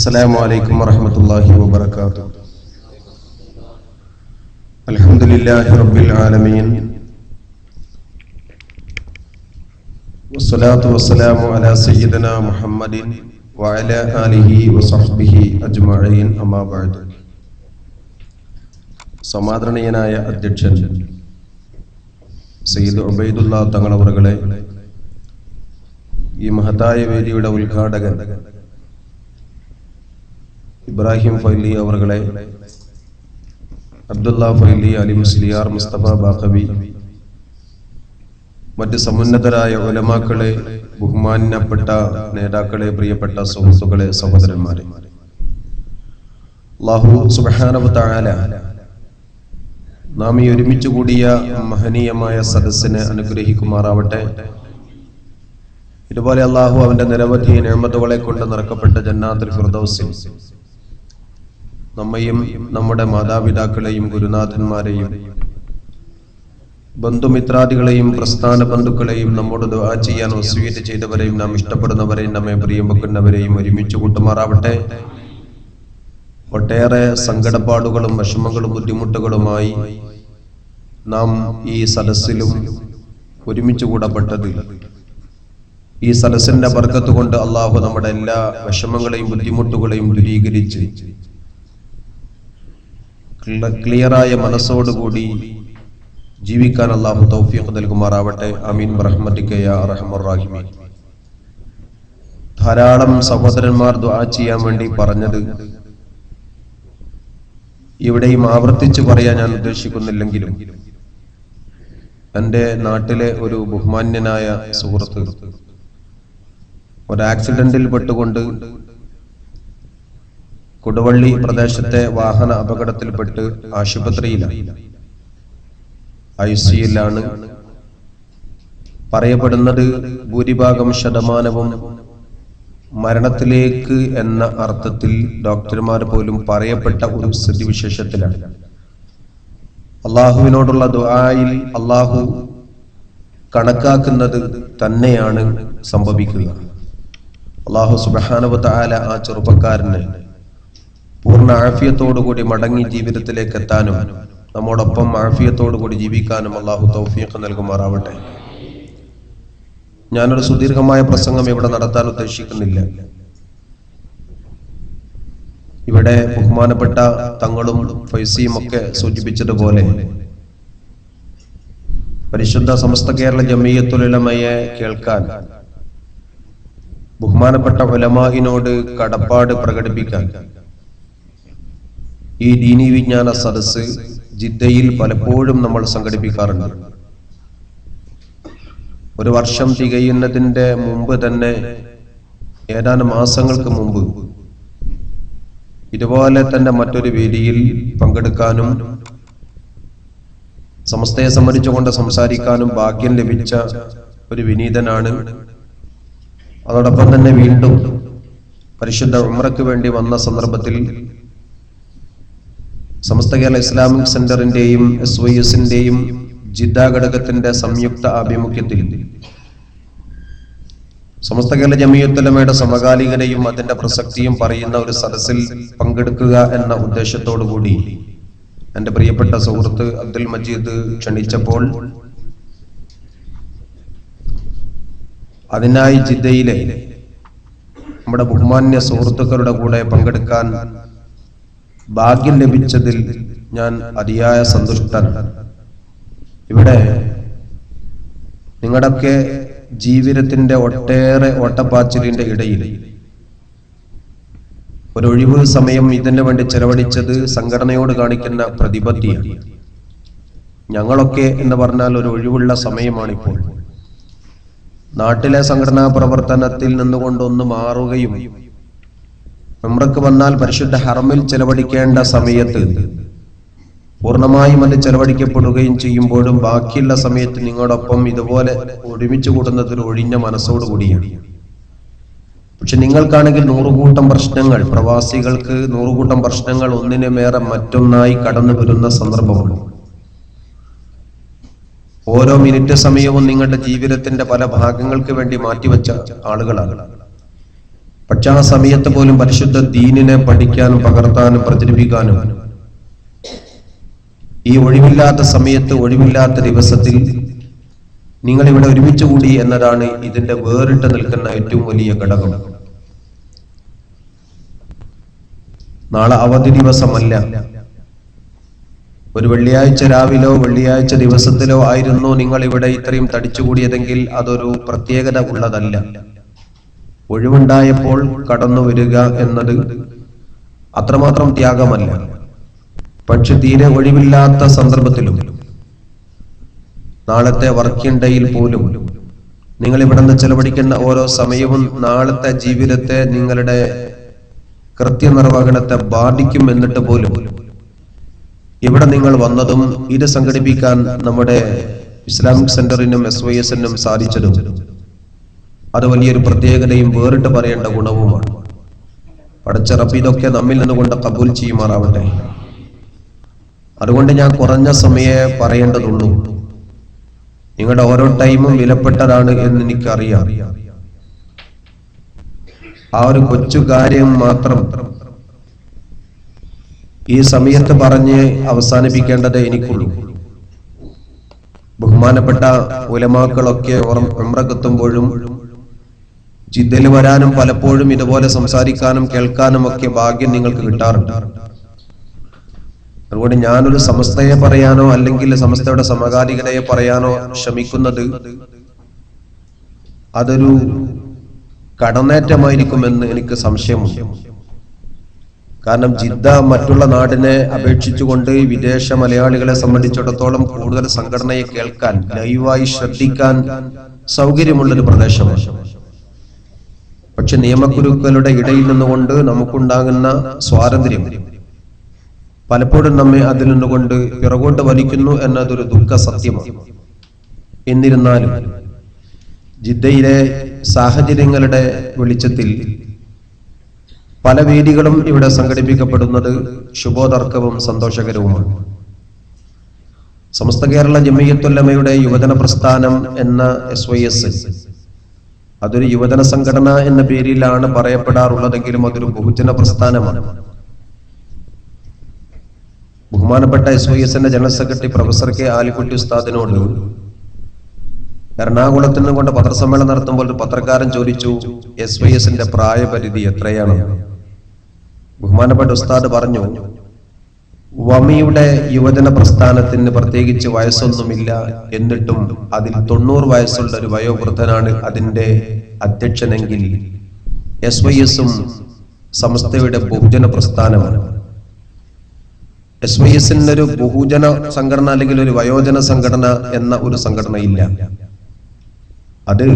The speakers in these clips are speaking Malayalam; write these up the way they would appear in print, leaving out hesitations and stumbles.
السلام عليكم ورحمة الله وبركاته. الحمد لله رب العالمين والصلاة والسلام على سيدنا محمد وعلى آله وصحبه أجمعين أما بعد. സമാദരണീയനായ അധ്യക്ഷൻ സയ്യിദ് ഉബൈദുല്ലാ തങ്ങളവറുകളെ, ഈ മഹത്തായ വേദിയുടെ ഉദ്ഘാടകൻ ഇബ്രാഹിം ഫൈലി അവറുകളെ, അബ്ദുള്ള ഫൈലി, അലി മുസ്ലിയാർ, മുസ്തഫ ബാഖവി, മറ്റ് സമുന്നതരായ ഉലമാക്കളെ, ബഹുമാന്യപ്പെട്ട നേതാക്കളെ, പ്രിയപ്പെട്ട സുഹൃത്തുക്കളെ, സഹോദരന്മാരെ, അല്ലാഹു സുബ്ഹാനഹു വ തആല നാം ഈ ഒരുമിച്ച് കൂടിയ മഹനീയമായ സദസ്സിനെ അനുഗ്രഹിക്കുമാറാവട്ടെ. ഇതുപോലെ അല്ലാഹു അവന്റെ നിരവധി നിഅമത്തുകളെ കൊണ്ട് നിറക്കപ്പെട്ട ജന്നാത്തുൽ ഫിർദൗസിൽ നമ്മയും നമ്മുടെ മാതാപിതാക്കളെയും ഗുരുനാഥന്മാരെയും ബന്ധുമിത്രാദികളെയും പ്രസ്ഥാന ബന്ധുക്കളെയും നമ്മോട് ദുആ ചെയ്യാൻ വസിയത്ത് ചെയ്തവരെയും നാം ഇഷ്ടപ്പെടുന്നവരെയും നമ്മെ പ്രിയം വെക്കുന്നവരെയും ഒരുമിച്ച് കൂട്ടുമാറാവട്ടെ. ഒട്ടേറെ സങ്കടപ്പാടുകളും വിഷമങ്ങളും ബുദ്ധിമുട്ടുകളുമായി നാം ഈ സദസ്സിലും ഒരുമിച്ച് കൂടപ്പെട്ടത്, ഈ സദസ്സിന്റെ ബർക്കത്ത് കൊണ്ട് അല്ലാഹു നമ്മുടെ എല്ലാ വിഷമങ്ങളെയും ബുദ്ധിമുട്ടുകളെയും ദൂരീകരിച്ച് ക്ലിയറായ മനസ്സോടുകൂടി ജീവിക്കാൻ അല്ലാഹു തൗഫീഖ് നൽകുമാറാവട്ടെ. ആമീൻ ബിറഹ്മതിക യാ അർഹമർ റഹീമീൻ. ധാരാളം സഹോദരന്മാർ ദുആ ചെയ്യാൻ വേണ്ടി പറഞ്ഞത് ഇവിടെയും ആവർത്തിച്ച് പറയാൻ ഞാൻ ഉദ്ദേശിക്കുന്നില്ലെങ്കിലും, എൻ്റെ നാട്ടിലെ ഒരു ബഹുമാന്യനായ സുഹൃത്ത് ഒരു ആക്സിഡന്റിൽ പെട്ടുകൊണ്ട് കൊടുവള്ളി പ്രദേശത്തെ വാഹന അപകടത്തിൽപ്പെട്ട് ആശുപത്രിയിലാണ്, ICUലാണ്. പറയപ്പെടുന്നത് ഭൂരിഭാഗം ശതമാനവും മരണത്തിലേക്ക് എന്ന അർത്ഥത്തിൽ ഡോക്ടർമാർ പോലും പറയപ്പെട്ട ഒരു സ്ഥിതിവിശേഷത്തിലാണ്. അള്ളാഹുവിനോടുള്ള ദുആയിൽ അള്ളാഹു കണക്കാക്കുന്നത് തന്നെയാണ് സംഭവിക്കുക. അള്ളാഹു സുബ്ഹാനഹു വ തആല ആ ചെറുപ്പക്കാരനെ പൂർണ്ണ ആഫിയത്തോടുകൂടി മടങ്ങി ജീവിതത്തിലേക്ക് എത്താനും നമ്മോടൊപ്പം ആഫിയത്തോടുകൂടി ജീവിക്കാനും അള്ളാഹു തൗഫീഖ് നൽകുമാറാവട്ടെ. ഞാനൊരു സുദീർഘമായ പ്രസംഗം ഇവിടെ നടത്താൻ ഉദ്ദേശിക്കുന്നില്ല. ഇവിടെ ബഹുമാനപ്പെട്ട തങ്ങളും ഫൈസിയും ഒക്കെ സൂചിപ്പിച്ചതുപോലെ പരിശുദ്ധ സമസ്ത കേരള ജമിയത്തുൽ ഉലമയെ കേൾക്കാൻ, ബഹുമാനപ്പെട്ട ഉലമാഇനോട് കടപ്പാട് പ്രകടിപ്പിക്കാൻ ഈ ദീനീ വിജ്ഞാന സദസ്സ് ജിദ്ദയിൽ പലപ്പോഴും നമ്മൾ സംഘടിപ്പിക്കാറുണ്ട്. ഒരു വർഷം തികയുന്നതിന്റെ മുമ്പ് തന്നെ, ഏതാനും മാസങ്ങൾക്ക് മുമ്പ് ഇതുപോലെ തന്നെ മറ്റൊരു വേദിയിൽ പങ്കെടുക്കാനും സമസ്തയെ സംബന്ധിച്ചുകൊണ്ട് സംസാരിക്കാനും ഭാഗ്യം ലഭിച്ച ഒരു വിനീതനാണ്. അതോടൊപ്പം തന്നെ വീണ്ടും പരിശുദ്ധ ഉംറയ്ക്ക് വേണ്ടി വന്ന സന്ദർഭത്തിൽ സമസ്ത കേരള ഇസ്ലാമിക് സെന്ററിന്റെയും SYSന്റെയും ജിദ്ദ ഘടകത്തിന്റെ സംയുക്ത ആഭിമുഖ്യത്തിൽ സമസ്ത കേരള ജമിയത്തുൽ ഉലമയുടെ സമകാലികതയും അതിന്റെ പ്രസക്തിയും പറയുന്ന ഒരു സദസ്സിൽ പങ്കെടുക്കുക എന്ന ഉദ്ദേശത്തോടു കൂടി എന്റെ പ്രിയപ്പെട്ട സുഹൃത്ത് അബ്ദുൽ മജീദ് ക്ഷണിച്ചപ്പോൾ അതിനായി ജിദ്ദയിലെ നമ്മുടെ ബഹുമാന്യ സുഹൃത്തുക്കളുടെ കൂടെ പങ്കെടുക്കാൻ ഭാഗ്യം ലഭിച്ചതിൽ ഞാൻ അതിയായ സന്തുഷ്ടനാണ്. ഇവിടെ നിങ്ങളുടെയൊക്കെ ജീവിതത്തിന്റെ ഒട്ടേറെ ഓട്ടപ്പാച്ചിലിന്റെ ഇടയിൽ ഒരു ഒഴിവ് സമയം ഇതിനു വേണ്ടി ചെലവഴിച്ചത് സംഘടനയോട് കാണിക്കുന്ന പ്രതിബദ്ധതയാണ്. ഞങ്ങളൊക്കെ എന്ന് പറഞ്ഞാൽ ഒരു ഒഴിവുള്ള സമയമാണിപ്പോൾ. നാട്ടിലെ സംഘടനാ പ്രവർത്തനത്തിൽ നിന്നുകൊണ്ടൊന്ന് മാറുകയും ഉംറക്ക് വന്നാൽ പരിശുദ്ധ ഹറമിൽ ചെലവഴിക്കേണ്ട സമയത്ത് പൂർണ്ണമായും അത് ചെലവഴിക്കപ്പെടുകയും ചെയ്യുമ്പോഴും ബാക്കിയുള്ള സമയത്ത് നിങ്ങളോടൊപ്പം ഇതുപോലെ ഒരുമിച്ച് കൂടുന്നത് ഒരു ഒഴിഞ്ഞ മനസ്സോടുകൂടിയാണ്. പക്ഷെ നിങ്ങൾക്കാണെങ്കിൽ നൂറുകൂട്ടം പ്രശ്നങ്ങൾ, പ്രവാസികൾക്ക് നൂറുകൂട്ടം പ്രശ്നങ്ങൾ ഒന്നിനു മേറെ മറ്റൊന്നായി കടന്നു വരുന്ന സന്ദർഭമാണ്. ഓരോ മിനിറ്റ് സമയവും നിങ്ങളുടെ ജീവിതത്തിന്റെ പല ഭാഗങ്ങൾക്ക് വേണ്ടി മാറ്റിവെച്ച ആളുകളാണ്. പക്ഷെ ആ സമയത്ത് പോലും പരിശുദ്ധ ദീനിനെ പഠിക്കാനും പകർത്താനും പ്രചരിപ്പിക്കാനും ഈ ഒഴിവില്ലാത്ത സമയത്ത്, ഒഴിവില്ലാത്ത ദിവസത്തിൽ നിങ്ങൾ ഇവിടെ ഒരുമിച്ച് കൂടി എന്നതാണ് ഇതിന്റെ വേറിട്ട് നിൽക്കുന്ന ഏറ്റവും വലിയ ഘടകം. നാളെ അവധി ദിവസമല്ല. ഒരു വെള്ളിയാഴ്ച രാവിലോ വെള്ളിയാഴ്ച ദിവസത്തിലോ ആയിരുന്നു നിങ്ങൾ ഇവിടെ ഇത്രയും തടിച്ചുകൂടിയതെങ്കിൽ അതൊരു പ്രത്യേകത ഉള്ളതല്ല. ഒഴിവുണ്ടായപ്പോൾ കടന്നു വരിക എന്നത് അത്രമാത്രം ത്യാഗമല്ല. പക്ഷെ തീരെ ഒഴിവില്ലാത്ത സന്ദർഭത്തിലും നാളത്തെ വർക്കിംഗ് ഡേയിൽ പോലും നിങ്ങൾ ഇവിടെ നിന്ന് ചെലവഴിക്കുന്ന ഓരോ സമയവും നാളത്തെ ജീവിതത്തെ, നിങ്ങളുടെ കൃത്യനിർവഹണത്തെ ബാധിക്കും. എന്നിട്ട് പോലും ഇവിടെ നിങ്ങൾ വന്നതും ഇത് സംഘടിപ്പിക്കാൻ നമ്മുടെ ഇസ്ലാമിക് സെന്ററിനും SYSനും സാധിച്ചതും അത് വലിയൊരു പ്രത്യേകതയും വേറിട്ട് പറയേണ്ട ഗുണവുമാണ്. പടച്ച റബ്ബ് ഇതൊക്കെ നമ്മിൽ നിന്നുകൊണ്ട് കബൂൽ ചെയ്യുമാറാവട്ടെ. അതുകൊണ്ട് ഞാൻ കുറഞ്ഞ സമയമേ പറയേണ്ടതുള്ളൂ. നിങ്ങളുടെ ഓരോ ടൈമും വിലപ്പെട്ടതാണ് എന്ന് എനിക്കറിയാം. ആ ഒരു കൊച്ചു കാര്യം മാത്രം ഈ സമയത്ത് പറഞ്ഞ് അവസാനിപ്പിക്കേണ്ടത് എനിക്കുള്ളൂ. ബഹുമാനപ്പെട്ട ഉലമാക്കളൊക്കെ ഉംറക്കെത്തുമ്പോഴും ജിദ്ദയിൽ വരാനും പലപ്പോഴും ഇതുപോലെ സംസാരിക്കാനും കേൾക്കാനും ഒക്കെ ഭാഗ്യം നിങ്ങൾക്ക് കിട്ടാറുണ്ട്. അതുകൊണ്ട് ഞാനൊരു സമസ്തയെ പറയാനോ അല്ലെങ്കിൽ സമസ്തയുടെ സമകാലികതയെ പറയാനോ ശ്രമിക്കുന്നത് അതൊരു കടന്നേറ്റമായിരിക്കുമെന്ന് എനിക്ക് സംശയമുണ്ട്. കാരണം ജിദ്ദ മറ്റുള്ള നാടിനെ അപേക്ഷിച്ചുകൊണ്ട് വിദേശ മലയാളികളെ സംബന്ധിച്ചിടത്തോളം കൂടുതൽ സംഘടനയെ കേൾക്കാൻ, ലൈവായി ശ്രദ്ധിക്കാൻ സൗകര്യമുള്ളൊരു പ്രദേശമാണ്. പക്ഷെ നിയമക്കുരുക്കളുടെ ഇടയിൽ നിന്നുകൊണ്ട് നമുക്കുണ്ടാകുന്ന സ്വാതന്ത്ര്യം പലപ്പോഴും നമ്മെ അതിൽ നിന്നുകൊണ്ട് പിറകോട്ട് വലിക്കുന്നു എന്നതൊരു ദുഃഖ സത്യമാണ്. എന്നിരുന്നാലും ജിദ്ദയിലെ സാഹചര്യങ്ങളുടെ വെളിച്ചത്തിൽ പല വേദികളും ഇവിടെ സംഘടിപ്പിക്കപ്പെടുന്നത് ശുഭോദർക്കവും സന്തോഷകരവുമാണ്. സമസ്ത കേരള ജമിയത്തുൽ-ഉലമയുടെ യുവജന പ്രസ്ഥാനം എന്ന SYS അതൊരു യുവജന സംഘടന എന്ന പേരിലാണ് പറയപ്പെടാറുള്ളതെങ്കിലും അതൊരു ബഹുജന പ്രസ്ഥാനമാണ്. ബഹുമാനപ്പെട്ട SYSന്റെ general secretary professor K Alikutty ഉസ്താദിനോട് എറണാകുളത്ത് നിന്നും കൊണ്ട് പത്രസമ്മേളനം നടത്തുമ്പോൾ ഒരു പത്രക്കാരൻ ചോദിച്ചു, SYSന്റെ പ്രായപരിധി എത്രയാണ്? ബഹുമാനപ്പെട്ട ഉസ്താദ് പറഞ്ഞു, വമിയുടെ യുവജന പ്രസ്ഥാനത്തിന് പ്രത്യേകിച്ച് വയസ്സൊന്നുമില്ല, എന്നിട്ടും അതിൽ 90 വയസ്സുള്ള ഒരു വയോവൃദ്ധനാണ് അതിന്റെ അധ്യക്ഷനെങ്കിൽ SYSഉം സമസ്തയുടെ ബഹുജന പ്രസ്ഥാനമാണ്. SYSന് ഒരു ബഹുജന സംഘടന അല്ലെങ്കിൽ ഒരു വയോജന സംഘടന എന്ന ഒരു സംഘടനയില്ല. അത്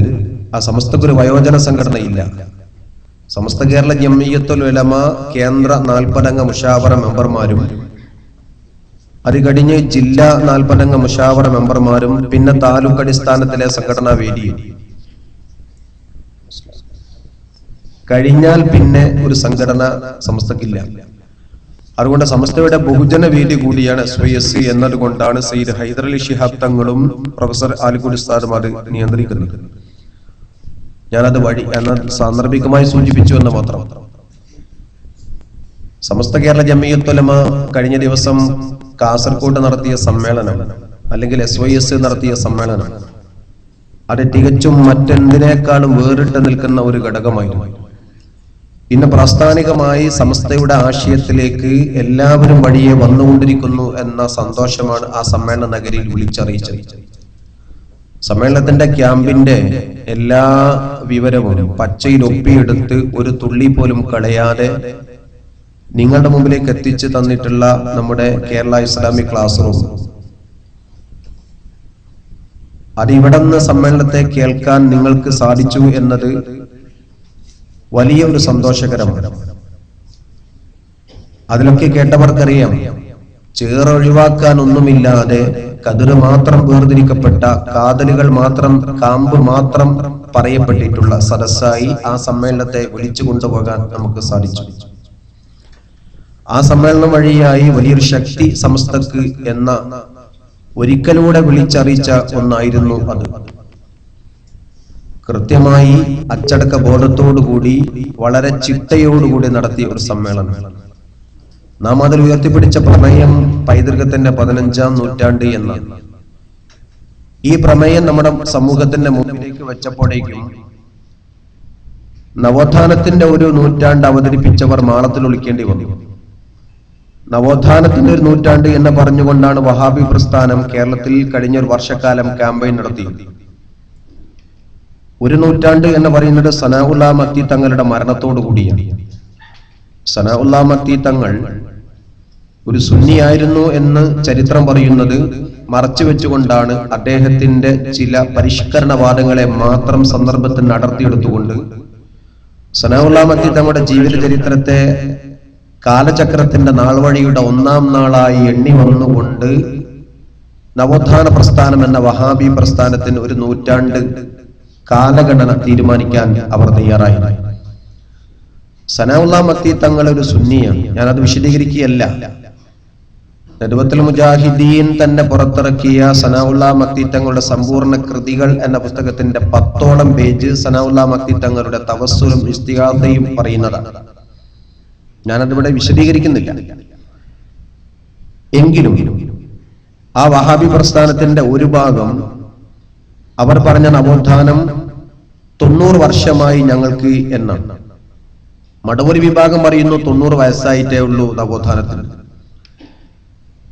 ആ സമസ്തക്കൊരു വയോജന സംഘടനയില്ല. സമസ്ത കേരള ജമിയത്തുൽ-ഉലമ കേന്ദ്ര 40 മുഷാവറ മെമ്പർമാരും അത് കഴിഞ്ഞ് ജില്ലാ 40 മുഷാവറ മെമ്പർമാരും പിന്നെ താലൂക്ക് അടിസ്ഥാനത്തിലെ സംഘടനാ വേദിയും കഴിഞ്ഞാൽ പിന്നെ ഒരു സംഘടന സമസ്തക്കില്ല. അതുകൊണ്ട് സമസ്തയുടെ ബഹുജന വേദി കൂടിയാണ് SYS എന്നതുകൊണ്ടാണ് സയ്യിദ് ഹൈദരലി ശിഹാബ് തങ്ങളും പ്രൊഫസർ ആലിക്കുട്ടി ഉസ്താദും അത് നിയന്ത്രിക്കുന്നത്. ഞാനത് സാന്ദർഭികമായി സൂചിപ്പിച്ചു എന്ന് മാത്രം. സമസ്ത കേരള ജമിയത്തുൽ-ഉലമ കഴിഞ്ഞ ദിവസം കാസർഗോഡ് നടത്തിയ സമ്മേളനം അല്ലെങ്കിൽ SYS നടത്തിയ സമ്മേളനം അത് തികച്ചും മറ്റെന്തിനേക്കാളും വേറിട്ട് നിൽക്കുന്ന ഒരു ഘടകമായിരുന്നു. ഇന്ന് പ്രാസ്ഥാനികമായി സമസ്തയുടെ ആശയത്തിലേക്ക് എല്ലാവരും വഴിയെ വന്നുകൊണ്ടിരിക്കുന്നു എന്ന സന്തോഷമാണ് ആ സമ്മേളന നഗരിയിൽ വിളിച്ചറിയിച്ചത്. സമ്മേളനത്തിന്റെ ക്യാമ്പിന്റെ എല്ലാ വിവരവും പച്ചയിൽ ഒപ്പിയെടുത്ത് ഒരു തുള്ളി പോലും കളയാതെ നിങ്ങളുടെ മുമ്പിലേക്ക് എത്തിച്ചു തന്നിട്ടുള്ള നമ്മുടെ കേരള ഇസ്ലാമിക് ക്ലാസ് റൂം അത് ഇവിടെ നിന്ന് സമ്മേളനത്തെ കേൾക്കാൻ നിങ്ങൾക്ക് സാധിച്ചു എന്നത് വലിയ ഒരു സന്തോഷകരമാണ്. അതിലൊക്കെ കേട്ടവർക്കറിയാം, ചേറൊഴിവാക്കാൻ ഒന്നുമില്ലാതെ കതിര് മാത്രം വേർതിരിക്കപ്പെട്ട കാതലുകൾ മാത്രം, കാമ്പ് മാത്രം പറയപ്പെട്ടിട്ടുള്ള സദസ്സായി ആ സമ്മേളനത്തെ വിളിച്ചു കൊണ്ടുപോകാൻ നമുക്ക് സാധിച്ചു. ആ സമ്മേളനം വഴിയായി വലിയൊരു ശക്തി സമസ്തക്ക് എന്ന ഒരിക്കലൂടെ വിളിച്ചറിയിച്ച ഒന്നായിരുന്നു അത്. കൃത്യമായി അച്ചടക്ക ബോധത്തോടുകൂടി വളരെ ചിട്ടയോടുകൂടി നടത്തിയ ഒരു സമ്മേളനം. നാം അതിൽ ഉയർത്തിപ്പിടിച്ച പ്രമേയം പൈതൃകത്തിന്റെ 15-ാം നൂറ്റാണ്ട് എന്നാണ്. ഈ പ്രമേയം നമ്മുടെ സമൂഹത്തിന്റെ മുന്നിലേക്ക് വെച്ചപ്പോഴേക്കും നവോത്ഥാനത്തിന്റെ ഒരു നൂറ്റാണ്ട് അവതരിപ്പിച്ചവർ മാളത്തിൽ ഒളിക്കേണ്ടി വന്നു. നവോത്ഥാനത്തിന്റെ ഒരു നൂറ്റാണ്ട് എന്ന് പറഞ്ഞുകൊണ്ടാണ് വഹാബി പ്രസ്ഥാനം കേരളത്തിൽ കഴിഞ്ഞൊരു വർഷക്കാലം ക്യാമ്പയിൻ നടത്തിയത്. ഒരു നൂറ്റാണ്ട് എന്ന് പറയുന്നത് സനാഉല്ലാ മക്തി തങ്ങളുടെ മരണത്തോടു കൂടിയാണ്. സനാഉല്ലാ മക്തി തങ്ങൾ ഒരു സുന്നിയായിരുന്നു എന്ന് ചരിത്രം പറയുന്നത് മറച്ചു വെച്ചുകൊണ്ടാണ്. അദ്ദേഹത്തിന്റെ ചില പരിഷ്കരണവാദങ്ങളെ മാത്രം സന്ദർഭത്തിൽ അടർത്തിയെടുത്തുകൊണ്ട് സനാഉല്ലാ മക്തി തങ്ങളുടെ ജീവിത ചരിത്രത്തെ കാലചക്രത്തിന്റെ നാൾവഴിയുടെ 1-ാം നാളായി എണ്ണി വന്നുകൊണ്ട് നവോത്ഥാന പ്രസ്ഥാനം എന്ന വഹാബി പ്രസ്ഥാനത്തിന് ഒരു നൂറ്റാണ്ട് കാലഗണന തീരുമാനിക്കാൻ അവർ തയ്യാറായി. സനാഉല്ലാ മക്തി തങ്ങൾ ഒരു സുന്നിയാണ്. ഞാനത് വിശദീകരിക്കുകയല്ല. നദ്വത്തുൽ മുജാഹിദീൻ തന്നെ പുറത്തിറക്കിയ സനാഉല്ലാ മക്തി തങ്ങളുടെ സമ്പൂർണ്ണ കൃതികൾ എന്ന പുസ്തകത്തിന്റെ 10ഓളം പേജ് സനാഉല്ലാ മക്തി തങ്ങളുടെ തവസ്സുലും ഇസ്തിഗാസയും പറയുന്നതാണ്. ഞാനതിവിടെ വിശദീകരിക്കുന്നില്ല. എങ്കിലും ആ വഹാബി പ്രസ്ഥാനത്തിന്റെ ഒരു ഭാഗം അവർ പറഞ്ഞ നവോത്ഥാനം 90 വർഷമായി ഞങ്ങൾക്ക് എന്നാണ്. മടവൂരി വിഭാഗം പറയുന്നു 90 വയസ്സായിട്ടേ ഉള്ളൂ നവോത്ഥാനത്തിന്.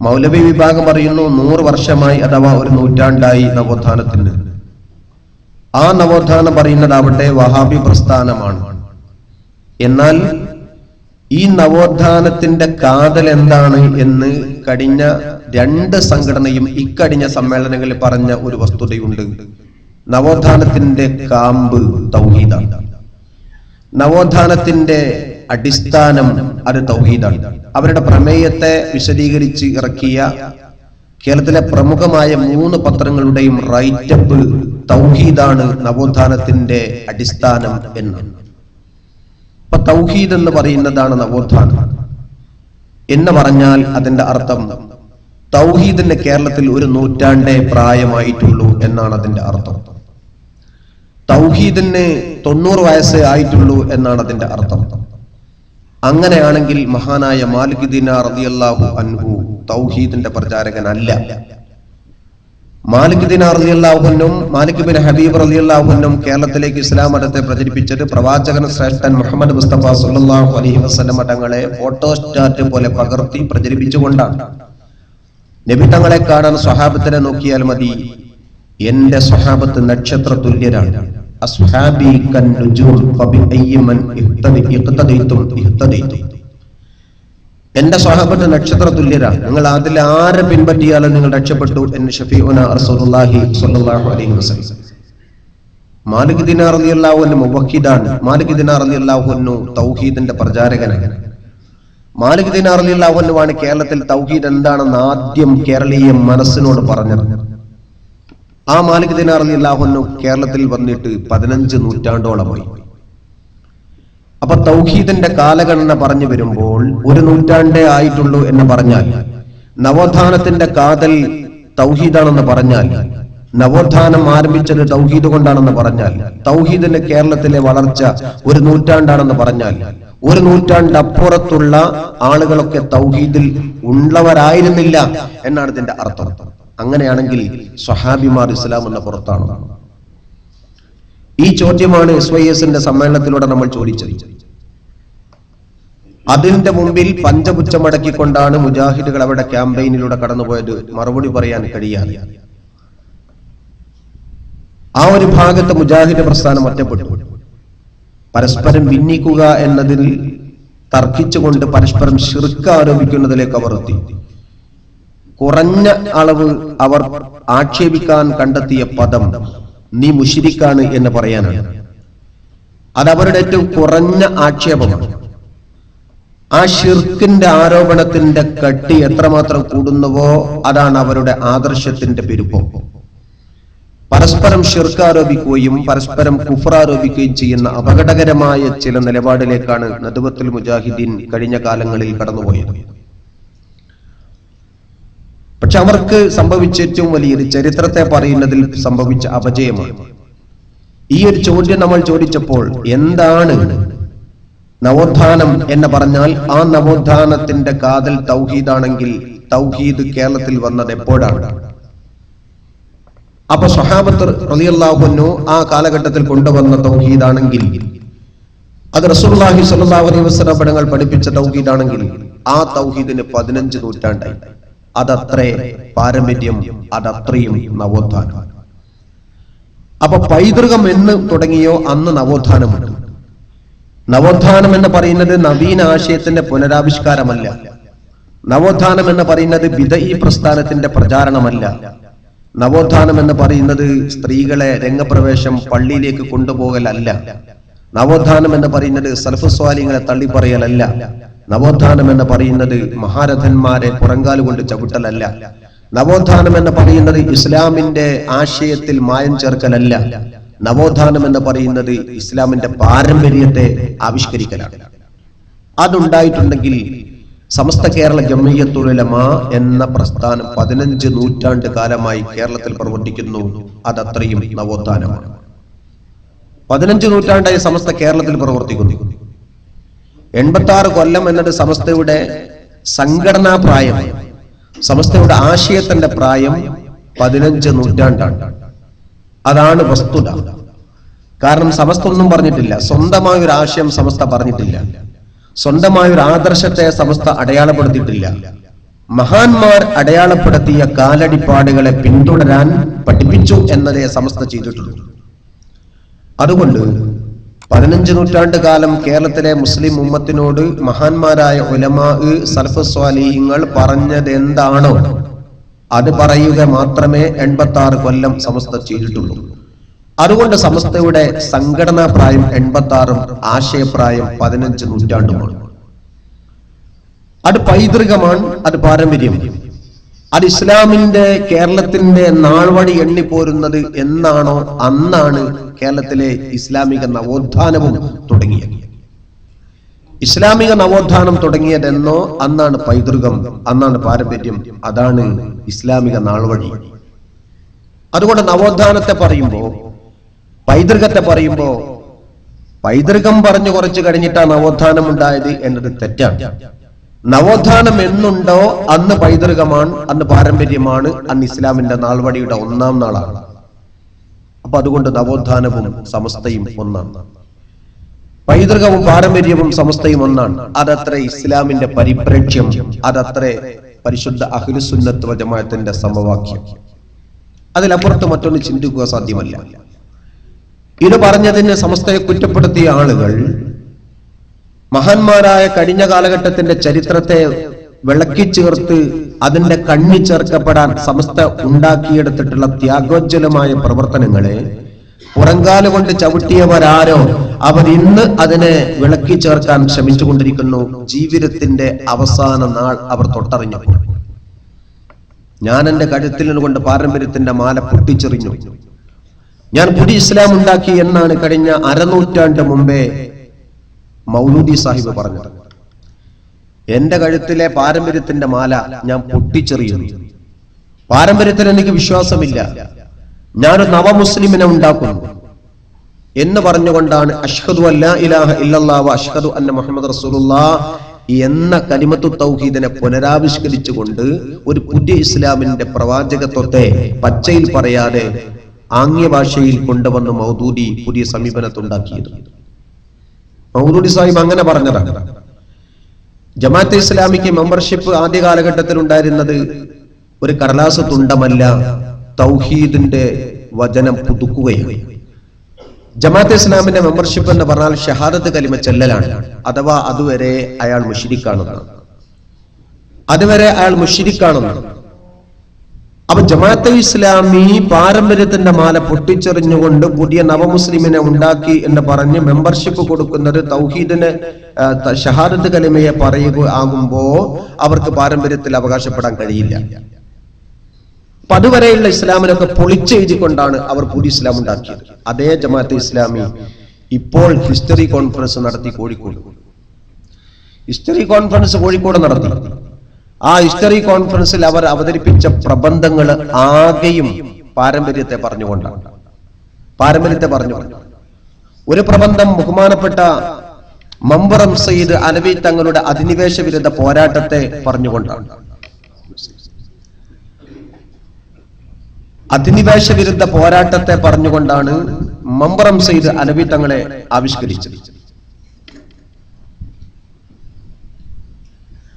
മൗലവി വിഭാഗം പറയുന്നു 100 വർഷമായി അഥവാ ഒരു നൂറ്റാണ്ടായി നവോത്ഥാനത്തിന്. ആ നവോത്ഥാനം പറയുന്നതാവട്ടെ വഹാബി പ്രസ്ഥാനമാണ്. എന്നാൽ ഈ നവോത്ഥാനത്തിന്റെ കാതൽ എന്താണ് എന്ന് കഴിഞ്ഞ 2 സംഘടനയും ഇക്കഴിഞ്ഞ സമ്മേളനങ്ങളിൽ പറഞ്ഞ ഒരു വസ്തുതയുണ്ട്. നവോത്ഥാനത്തിന്റെ കാമ്പ് തൗഹീദാണ്. നവോത്ഥാനത്തിന്റെ അടിസ്ഥാനം അത് തൗഹീദാണ്. അവരുടെ പ്രമേയത്തെ വിശദീകരിച്ച് ഇറക്കിയ കേരളത്തിലെ പ്രമുഖമായ 3 പത്രങ്ങളുടെയും റൈറ്റപ്പ് തൗഹീദാണ് നവോത്ഥാനത്തിന്റെ അടിസ്ഥാനം എന്നാണ്. അപ്പൊ തൗഹീദ് എന്ന് പറയുന്നതാണ് നവോത്ഥാനം എന്ന് പറഞ്ഞാൽ അതിന്റെ അർത്ഥം തൗഹീദിന് കേരളത്തിൽ ഒരു നൂറ്റാണ്ടേ പ്രായമായിട്ടുള്ളൂ എന്നാണ് അതിന്റെ അർത്ഥം. തൗഹീദിന് 90 വയസ്സേ ആയിട്ടുള്ളൂ എന്നാണ് അതിന്റെ അർത്ഥം. അങ്ങനെയാണെങ്കിൽ മഹാനായ മാലിക് ദിനാർ റളിയല്ലാഹു അൻഹു തൗഹീദിന്റെ പ്രചാരകനല്ല. മാലിക് ദിനാർ റളിയല്ലാഹു അൻഹും മാലിക് ബിൻ ഹബീബ് റളിയല്ലാഹു അൻഹും കേരളത്തിലേക്ക് ഇസ്ലാം മതത്തെ പ്രചരിപ്പിച്ചത് പ്രവാചകൻ ശ്രേഷ്ഠൻ മുഹമ്മദ് മുസ്തഫ സല്ലല്ലാഹു അലൈഹി വസല്ലം തങ്ങളെ ഫോട്ടോസ്റ്റാറ്റ് പോലെ പകർത്തി പ്രചരിപ്പിച്ചുകൊണ്ടാണ്. നബി തങ്ങളെ കാണാൻ സ്വഹാബത്തിനെ നോക്കിയാൽ മതി. എന്റെ സ്വഹാബത്ത് നക്ഷത്ര തുല്യരാണ്. അസ്ഹാബി കന്നുജൂം ഫബിഅയ്യി മൻ ഇഖ്തദൈതും ഇഹ്തദൈതും. എന്റെ സ്വഹാബത്ത് നക്ഷത്ര തുല്യരാണ്. നിങ്ങൾ അതിൽ ആരെ പിൻപറ്റിയാലും നിങ്ങൾ രക്ഷപ്പെട്ടു എന്ന് ഷഫീഉന റസൂലുള്ളാഹി സ്വല്ലല്ലാഹു അലൈഹി വസല്ലം. മാലിക് ദിനാർ റളിയല്ലാഹു അൻഹു മുവഹിദാണ്. മാലിക് ദിനാർ റളിയല്ലാഹു അൻഹു തൗഹീദിന്റെ പ്രചാരകനാണ്. മാലിക് ദിനാർ റളിയല്ലാഹു അൻഹു ആണ് കേരളത്തിൽ തൗഹീദ് എന്താണെന്ന് ആദ്യം കേരളീയ മനസ്സിനോട് പറഞ്ഞത്. ആ മാലിക് ദിനാർ റളിയല്ലാഹു അൻഹു കേരളത്തിൽ വന്നിട്ട് 15 നൂറ്റാണ്ടോളമായി. അപ്പൊ തൗഹീദിന്റെ കാലഗണന പറഞ്ഞു വരുമ്പോൾ ഒരു നൂറ്റാണ്ടേ ആയിട്ടുള്ളൂ എന്ന് പറഞ്ഞാൽ, നവോത്ഥാനത്തിന്റെ കാതൽ തൗഹീദാണെന്ന് പറഞ്ഞാൽ, നവോത്ഥാനം ആരംഭിച്ചത് തൗഹീദ് കൊണ്ടാണെന്ന് പറഞ്ഞാൽ, തൗഹീദിന്റെ കേരളത്തിലെ വളർച്ച ഒരു നൂറ്റാണ്ടാണെന്ന് പറഞ്ഞാൽ, ഒരു നൂറ്റാണ്ടപ്പുറത്തുള്ള ആളുകളൊക്കെ തൗഹീദിൽ ഉള്ളവരായിരുന്നില്ല എന്നാണ് ഇതിന്റെ അർത്ഥം. അങ്ങനെയാണെങ്കിൽ സ്വഹാബിമാർ ഇസ്ലാം എന്ന പുറത്താണ്. ഈ ചോദ്യമാണ് SYSന്റെ സമ്മേളനത്തിലൂടെ നമ്മൾ ചോദിച്ചത്. അതിന്റെ മുമ്പിൽ പഞ്ചപുച്ഛമടക്കിക്കൊണ്ടാണ് മുജാഹിദുകൾ അവരുടെ ക്യാമ്പയിനിലൂടെ കടന്നുപോയത്. മറുപടി പറയാൻ കഴിയാതെ ആ ഒരു ഭാഗത്ത് മുജാഹിദ് പ്രസ്ഥാനം ഒറ്റപ്പെട്ടു. പരസ്പരം ഭിന്നിക്കുക എന്നതിൽ തർക്കിച്ചുകൊണ്ട് പരസ്പരം ശിർക്ക് ആരോപിക്കുന്നതിലേക്ക് അവർ എത്തി. കുറഞ്ഞ അളവ് അവർ ആക്ഷേപിക്കാൻ കണ്ടെത്തിയ പദം നീ മുശ്രിക്കാണ് എന്ന് പറയാനാണ്. അത് അവരുടെ ഏറ്റവും കുറഞ്ഞ ആക്ഷേപമാണ്. ആ ശിർക്കിന്റെ ആരോപണത്തിന്റെ കട്ടി എത്രമാത്രം കൂടുന്നുവോ അതാണ് അവരുടെ ആദർശത്തിന്റെ പെരുപ്പം. പരസ്പരം ശിർക്ക് ആരോപിക്കുകയും പരസ്പരം കുഫർ ആരോപിക്കുകയും ചെയ്യുന്ന അപകടകരമായ ചില നിലപാടിലേക്കാണ് നദ്വത്തുൽ മുജാഹിദീൻ കഴിഞ്ഞ കാലങ്ങളിൽ കടന്നുപോയത്. പക്ഷെ അവർക്ക് സംഭവിച്ച ഏറ്റവും വലിയൊരു ചരിത്രത്തെ പറയുന്നതിൽ സംഭവിച്ച അപജയമാണ്. ഈ ഒരു ചോദ്യം നമ്മൾ ചോദിച്ചപ്പോൾ എന്താണ് നവോത്ഥാനം എന്ന് പറഞ്ഞാൽ, ആ നവോത്ഥാനത്തിന്റെ കാതൽ തൗഹീദാണെങ്കിൽ തൗഹീദ് കേരളത്തിൽ വന്നത് എപ്പോഴാണ്? അപ്പൊ സ്വഹാബത്ത് റളിയല്ലാഹു അൻഹു ആ കാലഘട്ടത്തിൽ കൊണ്ടുവന്ന തൗഹീദാണെങ്കിൽ, അത് റസൂലുള്ളാഹി സ്വല്ലല്ലാഹു അലൈഹി വസല്ലം തങ്ങൾ പഠിപ്പിച്ച തൗഹീദാണെങ്കിൽ, ആ തൗഹീദിന് 15 നൂറ്റാണ്ടായി. അതത്രേ പാരമ്പര്യം, അതത്രയും നവോത്ഥാനം. അപ്പൊ പൈതൃകം എന്ന് തുടങ്ങിയോ അന്ന് നവോത്ഥാനമുണ്ട്. നവോത്ഥാനം എന്ന് പറയുന്നത് നവീന ആശയത്തിന്റെ പുനരാവിഷ്കാരമല്ല. നവോത്ഥാനം എന്ന് പറയുന്നത് ബിദഈ പ്രസ്ഥാനത്തിന്റെ പ്രചാരണമല്ല. നവോത്ഥാനം എന്ന് പറയുന്നത് സ്ത്രീകളെ രംഗപ്രവേശം പള്ളിയിലേക്ക് കൊണ്ടുപോകലല്ല. നവോത്ഥാനം എന്ന് പറയുന്നത് സലഫ് സ്വാലികളെ തള്ളിപ്പറയലല്ല. നവോത്ഥാനം എന്ന് പറയുന്നത് മഹാരഥന്മാരെ പുറങ്കാല് കൊണ്ട് ചവിട്ടലല്ല. നവോത്ഥാനം എന്ന് പറയുന്നത് ഇസ്ലാമിന്റെ ആശയത്തിൽ മായം ചേർക്കലല്ല. നവോത്ഥാനം എന്ന് പറയുന്നത് ഇസ്ലാമിന്റെ പാരമ്പര്യത്തെ ആവിഷ്കരിക്കലാണ്. അതുണ്ടായിട്ടുണ്ടെങ്കിൽ സമസ്ത കേരള ജംഇയ്യത്തുൽ ഉലമാ എന്ന പ്രസ്ഥാനം 15 നൂറ്റാണ്ട് കാലമായി കേരളത്തിൽ പ്രവർത്തിക്കുന്നു. അതത്രയും നവോത്ഥാനമാണ്. 15 നൂറ്റാണ്ടായി സമസ്ത കേരളത്തിൽ പ്രവർത്തിക്കുന്നു. 86 കൊല്ലം എന്നത് സമസ്തയുടെ സംഘടനാ പ്രായം, സമസ്തയുടെ ആശയത്തിന്റെ പ്രായം 15 നൂറ്റാണ്ടാണ്. അതാണ് വസ്തുത. കാരണം സമസ്ത ഒന്നും പറഞ്ഞിട്ടില്ല, സ്വന്തമായ ഒരു ആശയം സമസ്ത പറഞ്ഞിട്ടില്ല, സ്വന്തമായ ഒരു ആദർശത്തെ സമസ്ത അടയാളപ്പെടുത്തിയിട്ടില്ല. മഹാന്മാർ അടയാളപ്പെടുത്തിയ കാലടിപ്പാടുകളെ പിന്തുടരാൻ പഠിപ്പിച്ചു എന്നതേ സമസ്ത ചെയ്തിട്ടുള്ളൂ. അതുകൊണ്ട് 15 നൂറ്റാണ്ട് കാലം കേരളത്തിലെ മുസ്ലിം ഉമ്മത്തിനോട് മഹാന്മാരായ ഉലമാ, സലഫ് സ്വാലിഹീങ്ങൾ പറഞ്ഞത് എന്താണോ അത് പറയുക മാത്രമേ 86 കൊല്ലം സമസ്ത ചെയ്തിട്ടുള്ളൂ. അതുകൊണ്ട് സമസ്തയുടെ സംഘടനാ പ്രായം 86ഉം ആശയപ്രായം 15 നൂറ്റാണ്ടുമാണ്. അത് പൈതൃകമാണ്, അത് പാരമ്പര്യം. അത് ഇസ്ലാമിന്റെ കേരളത്തിന്റെ നാൾവഴി എണ്ണിപ്പോരുന്നത് എന്നാണോ അന്നാണ് കേരളത്തിലെ ഇസ്ലാമിക നവോത്ഥാനവും തുടങ്ങിയത്. ഇസ്ലാമിക നവോത്ഥാനം തുടങ്ങിയതെന്നോ അന്നാണ് പൈതൃകം, അന്നാണ് പാരമ്പര്യം, അതാണ് ഇസ്ലാമിക നാൾവഴി. അതുകൊണ്ട് നവോത്ഥാനത്തെ പറയുമ്പോ, പൈതൃകത്തെ പറയുമ്പോ, പൈതൃകം പറഞ്ഞു കുറച്ച് കഴിഞ്ഞിട്ടാണ് നവോത്ഥാനം ഉണ്ടായത് എന്നത് തെറ്റാണ്. നവോത്ഥാനം എന്നുണ്ടോ അന്ന് പൈതൃകമാണ്, അന്ന് പാരമ്പര്യമാണ്, അന്ന് ഇസ്ലാമിന്റെ നാൾവഴിയുടെ 1-ാം നാളാണ്. അപ്പൊ അതുകൊണ്ട് നവോത്ഥാനവും സമസ്തയും ഒന്നാണ്, പൈതൃകവും പാരമ്പര്യവും സമസ്തയും ഒന്നാണ്. അതത്ര ഇസ്ലാമിന്റെ പരിപ്രേക്ഷ്യം, അതത്ര പരിശുദ്ധ അഹ്ലുസുന്നത്ത് വൽ ജമാഅത്തിന്റെ സമവാക്യം. അതിലപ്പുറത്ത് മറ്റൊന്ന് ചിന്തിക്കുക സാധ്യമല്ല. ഇത് പറഞ്ഞതിന് സമസ്തയെ കുറ്റപ്പെടുത്തിയ ആളുകൾ മഹാന്മാരായ കഴിഞ്ഞ കാലഘട്ടത്തിന്റെ ചരിത്രത്തെ വിളക്കി ചേർത്ത് അതിന്റെ കണ്ണി ചേർക്കപ്പെടാൻ സമസ്ത ഉണ്ടാക്കിയെടുത്തിട്ടുള്ള ത്യാഗോജ്വലമായ പ്രവർത്തനങ്ങളെ പുറങ്കാല് കൊണ്ട് ചവിട്ടിയവരാരോ അവർ ഇന്ന് അതിനെ വിളക്കി ചേർക്കാൻ ശ്രമിച്ചുകൊണ്ടിരിക്കുന്നു. ജീവിതത്തിന്റെ അവസാന നാൾ അവർ തൊട്ടറിഞ്ഞപ്പോൾ ഞാൻ എന്റെ കഴുത്തിൽ നിന്നുകൊണ്ട് പാരമ്പര്യത്തിന്റെ മാല പൊട്ടിച്ചെറിഞ്ഞു, ഞാൻ പുതിയ ഇസ്ലാം ഉണ്ടാക്കി എന്നാണ് കഴിഞ്ഞ അരനൂറ്റാണ്ട് മുമ്പേ മൗലൂദി സാഹിബ് പറഞ്ഞത്. എന്റെ കഴുത്തിലെ പാരമ്പര്യത്തിന്റെ മാല ഞാൻ പൊട്ടിച്ചെറിയുന്നു, പാരമ്പര്യത്തിൽ എനിക്ക് വിശ്വാസമില്ല, ഞാനൊരു നവമുസ്ലിമിനെ ഉണ്ടാക്കുന്നു എന്ന് പറഞ്ഞുകൊണ്ടാണ് അഷ്ഹദു അല്ലാ ഇലാഹ ഇല്ലല്ലാഹ് വ അഷ്ഹദു അന്ന മുഹമ്മദ് റസൂലുള്ളാഹ് എന്ന കലിമത്തു തൗഹീദിനെ പുനരാവിഷ്കരിച്ചുകൊണ്ട് ഒരു പുതിയ ഇസ്ലാമിന്റെ പ്രവാചകത്വത്തെ പച്ചയിൽ പറയാതെ ആംഗ്യ ഭാഷയിൽ കൊണ്ടുവന്ന് മൗദൂദി പുതിയ സമീപനത്തുണ്ടാക്കിയത്. മൗദൂദി സാഹിബ് അങ്ങനെ പറഞ്ഞതാണ്. ജമാഅത്തെ ഇസ്ലാമിക്ക് മെമ്പർഷിപ്പ് ആദ്യ കാലഘട്ടത്തിൽ ഉണ്ടായിരുന്നത് ഒരു കടലാസ് തുണ്ടമല്ല, തൗഹീദിന്റെ വചനം പുതുക്കുകയാണ്. ജമാഅത്തെ ഇസ്ലാമിന്റെ മെമ്പർഷിപ്പ് എന്ന് പറഞ്ഞാൽ ഷഹാദത്ത് കലിമ ചെല്ലലാണ്, അഥവാ അതുവരെ അയാൾ മുശ്രിക്കാണെന്നാണ്. അപ്പൊ ജമാഅത്തെ ഇസ്ലാമി പാരമ്പര്യത്തിന്റെ മാല പൊട്ടിച്ചെറിഞ്ഞുകൊണ്ട് പുതിയ നവമുസ്ലിമിനെ ഉണ്ടാക്കി എന്ന് പറഞ്ഞ് മെമ്പർഷിപ്പ് കൊടുക്കുന്നത് തൗഹീദിന് ഷഹാദത്ത് കലിമയെ പറയുക ആകുമ്പോ അവർക്ക് പാരമ്പര്യത്തിൽ അവകാശപ്പെടാൻ കഴിയില്ല. അപ്പൊ അതുവരെയുള്ള ഇസ്ലാമിനൊക്കെ പൊളിച്ചെഴുതിക്കൊണ്ടാണ് അവർ പുതിയ ഇസ്ലാം ഉണ്ടാക്കിയത്. അതേ ജമാഅത്തെ ഇസ്ലാമി ഇപ്പോൾ ഹിസ്റ്ററി കോൺഫറൻസ് നടത്തി കോഴിക്കോട്. നടത്തി. ആ ഹിസ്റ്ററി കോൺഫറൻസിൽ അവർ അവതരിപ്പിച്ച പ്രബന്ധങ്ങൾ ആകെയും പാരമ്പര്യത്തെ പറഞ്ഞുകൊണ്ടാണ്. പാരമ്പര്യത്തെ പറഞ്ഞു. ഒരു പ്രബന്ധം ബഹുമാനപ്പെട്ട മമ്പറം സയ്യിദ് അലവി തങ്ങളുടെ അധിനിവേശ വിരുദ്ധ പോരാട്ടത്തെ പറഞ്ഞുകൊണ്ടാണ്. അധിനിവേശ വിരുദ്ധ പോരാട്ടത്തെ പറഞ്ഞുകൊണ്ടാണ് മമ്പറം സയ്യിദ് അലവി തങ്ങളെ ആവിഷ്കരിച്ചത്.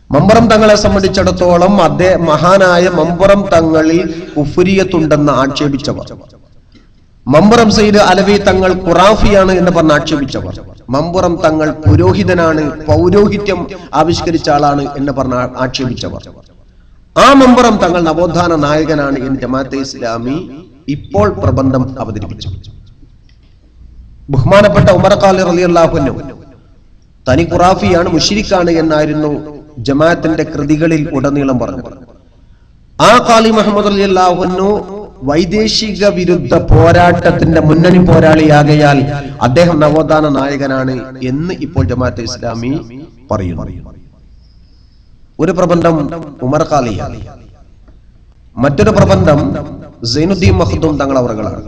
മമ്പറം തങ്ങളെ സംബന്ധിച്ചിടത്തോളം മഹാനായ മമ്പറം തങ്ങളിൽ കുഫ്രിയത്തുണ്ടെന്ന് ആക്ഷേപിച്ചവർ, മമ്പറം സയ്യിദ് അലവി തങ്ങൾ ഖുറാഫിയാണ് എന്ന് പറഞ്ഞ് ആക്ഷേപിച്ചവർ, മമ്പറം തങ്ങൾ പുരോഹിതനാണ്, പൗരോഹിത്യം ആവിഷ്കരിച്ച ആളാണ് എന്ന് പറഞ്ഞ് ആക്ഷേപിച്ചവർ, ആ മമ്പറം തങ്ങൾ നവോത്ഥാന നായകനാണ് എന്ന് ജമാഅത്തെ ഇസ്ലാമി ഇപ്പോൾ പ്രബന്ധം അവതരിപ്പിച്ചു. ബഹുമാനപ്പെട്ട ഉമർ ഖാലി റളിയല്ലാഹു അൻഹു തനി ഖുറാഫിയാണ്, മുശ്രിക്കാണ് എന്നായിരുന്നു ജമാഅത്തിന്റെ കൃതികളിൽ ഉടനീളം പറഞ്ഞത്. ആ ഖാലി മുഹമ്മദ് റളിയല്ലാഹു അൻഹു വൈദേശിക വിരുദ്ധ പോരാട്ടത്തിന്റെ മുന്നണി പോരാളിയാകയാൽ അദ്ദേഹം നവോത്ഥാന നായകനാണ് എന്ന് ഇപ്പോൾ ജമാഅത്തെ ഇസ്ലാമി പറയുന്നു. ഒരു പ്രബന്ധം ഉമർ ഖാലിയാണ്, മറ്റൊരു പ്രബന്ധം സൈനുദ്ദീൻ മഖ്ദൂം തങ്ങൾ അവറുകളാണ്.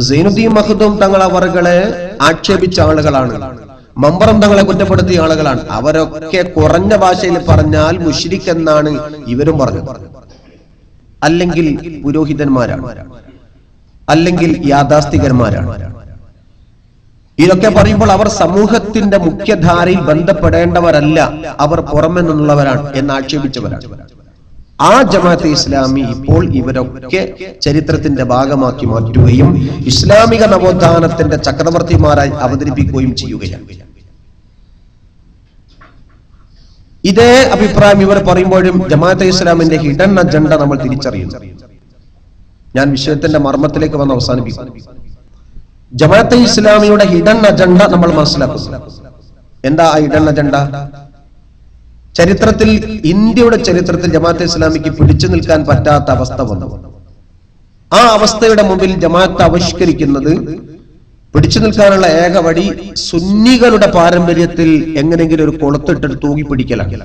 സൈനുദ്ദീൻ മഖ്ദൂം തങ്ങൾ അവറുകളെ ആക്ഷേപിച്ച ആളുകളാണ്, മമ്പറം തങ്ങളെ കുറ്റപ്പെടുത്തിയ ആളുകളാണ്. അവരൊക്കെ കുറഞ്ഞ ഭാഷയിൽ പറഞ്ഞാൽ മുശ്രിക് എന്നാണ് ഇവരും പറഞ്ഞത്. അല്ലെങ്കിൽ പുരോഹിതന്മാരാണ്, അല്ലെങ്കിൽ യാഥാസ്ഥികന്മാരാണ്. ഇതൊക്കെ പറയുമ്പോൾ അവർ സമൂഹത്തിന്റെ മുഖ്യധാരയിൽ ബന്ധപ്പെടേണ്ടവരല്ല, അവർ പുറമെ നിന്നുള്ളവരാണ് എന്ന് ആക്ഷേപിച്ചവരാണ്. ആ ജമാഅത്തെ ഇസ്ലാമി ഇപ്പോൾ ഇവരൊക്കെ ചരിത്രത്തിന്റെ ഭാഗമാക്കി മാറ്റുകയും ഇസ്ലാമിക നവോത്ഥാനത്തിന്റെ ചക്രവർത്തിമാരായി അവതരിപ്പിക്കുകയും ചെയ്യുകയാണ്. ഇതേ അഭിപ്രായം ഇവർ പറയുമ്പോഴും ജമാഅത്തെ ഇസ്ലാമിന്റെ ഹിഡൻ അജണ്ട നമ്മൾ തിരിച്ചറിയുന്നു. ഞാൻ വിഷയത്തിന്റെ മർമ്മത്തിലേക്ക് വന്ന് അവസാനിപ്പിക്കും. ജമാഅത്തെ ഇസ്ലാമിയുടെ ഹിഡൻ അജണ്ട നമ്മൾ മനസ്സിലാക്കുന്നു. എന്താ ആ ഹിഡൻ അജണ്ട? ചരിത്രത്തിൽ, ഇന്ത്യയുടെ ചരിത്രത്തിൽ ജമാഅത്തെ ഇസ്ലാമിക്ക് പിടിച്ചു നിൽക്കാൻ പറ്റാത്ത അവസ്ഥ വന്നു. ആ അവസ്ഥയുടെ മുമ്പിൽ ജമാഅത്ത് ആവിഷ്കരിക്കുന്നത്, പിടിച്ചു നിൽക്കാനുള്ള ഏക വഴി സുന്നികളുടെ പാരമ്പര്യത്തിൽ എങ്ങനെയെങ്കിലും ഒരു കൊളുത്തിട്ട് തൂങ്ങി പിടിക്കലാണ്.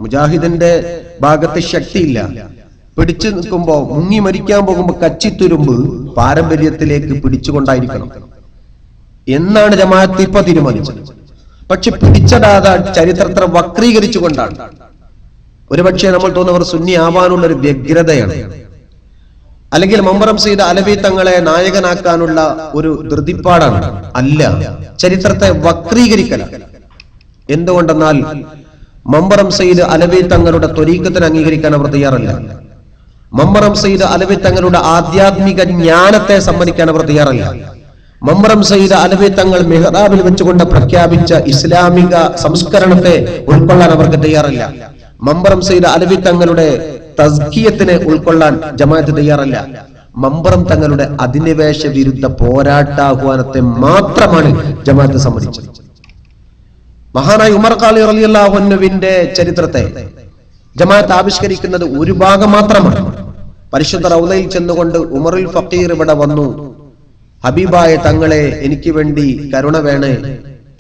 മുജാഹിദിന്റെ ഭാഗത്ത് ശക്തിയില്ല, പിടിച്ചു നിൽക്കുമ്പോ മുങ്ങി മരിക്കാൻ പോകുമ്പോ കച്ചിത്തുരുമ്പ് പാരമ്പര്യത്തിലേക്ക് പിടിച്ചുകൊണ്ടായിരിക്കണം എന്നാണ് ജമാഅത്ത് ഇപ്പൊ തീരുമാനിച്ചത്. പക്ഷെ പിടിച്ചടാതെ ചരിത്രത്തെ വക്രീകരിച്ചുകൊണ്ടാണ്. ഒരുപക്ഷെ നമ്മൾ തോന്നുന്നവർ സുന്നി ആവാനുള്ള ഒരു വ്യഗ്രതയാണ്, അല്ലെങ്കിൽ മമ്പറം സയ്യിദ് അലവി തങ്ങളെ നായകനാക്കാനുള്ള ഒരു ധൃതിപ്പാടാണ്. അല്ല, ചരിത്രത്തെ വക്രീകരിക്കലാണ്. എന്തുകൊണ്ടെന്നാൽ മമ്പറം സയ്യിദ് അലവി തങ്ങളുടെ ത്വരീഖത്തിനെ അംഗീകരിക്കാൻ അവർ തയ്യാറല്ല. മമ്പറം സയ്യിദ് അലവി തങ്ങളുടെ ആധ്യാത്മിക ജ്ഞാനത്തെ സമ്മതിക്കാൻ അവർ തയ്യാറല്ല. മമ്പറം സയ്യിദ് അലവി തങ്ങൾ മെഹ്റാബിൽ വെച്ചുകൊണ്ട് പ്രഖ്യാപിച്ച ഇസ്ലാമിക സംസ്കരണത്തെ ഉൾക്കൊള്ളാൻ അവർക്ക് തയ്യാറല്ല. മമ്പറം സയ്യിദ് അലവി തങ്ങളുടെ തസ്കിയത്തിനെ ഉൾക്കൊള്ളാൻ ജമാഅത്ത് തയ്യാറല്ല. മമ്പറം തങ്ങളുടെ അധിനിവേശ വിരുദ്ധ പോരാട്ടാഹ്വാനത്തെ മാത്രമാണ് ജമാഅത്ത് സമ്മതിച്ചത്. മഹാനായ ഉമർ ഖാലി റളിയല്ലാഹു അൻഹുവിന്റെ ചരിത്രത്തെ ജമാഅത്ത് ആവിഷ്കരിക്കുന്നത് ഒരു ഭാഗം മാത്രമാണ്. പരിശുദ്ധ റൗളയിൽ ചെന്നുകൊണ്ട് ഉമറുൽ ഫഖീർ ഇവിടെ വന്നു, ഹബീബായ തങ്ങളെ എനിക്ക് വേണ്ടി കരുണ വേണേ,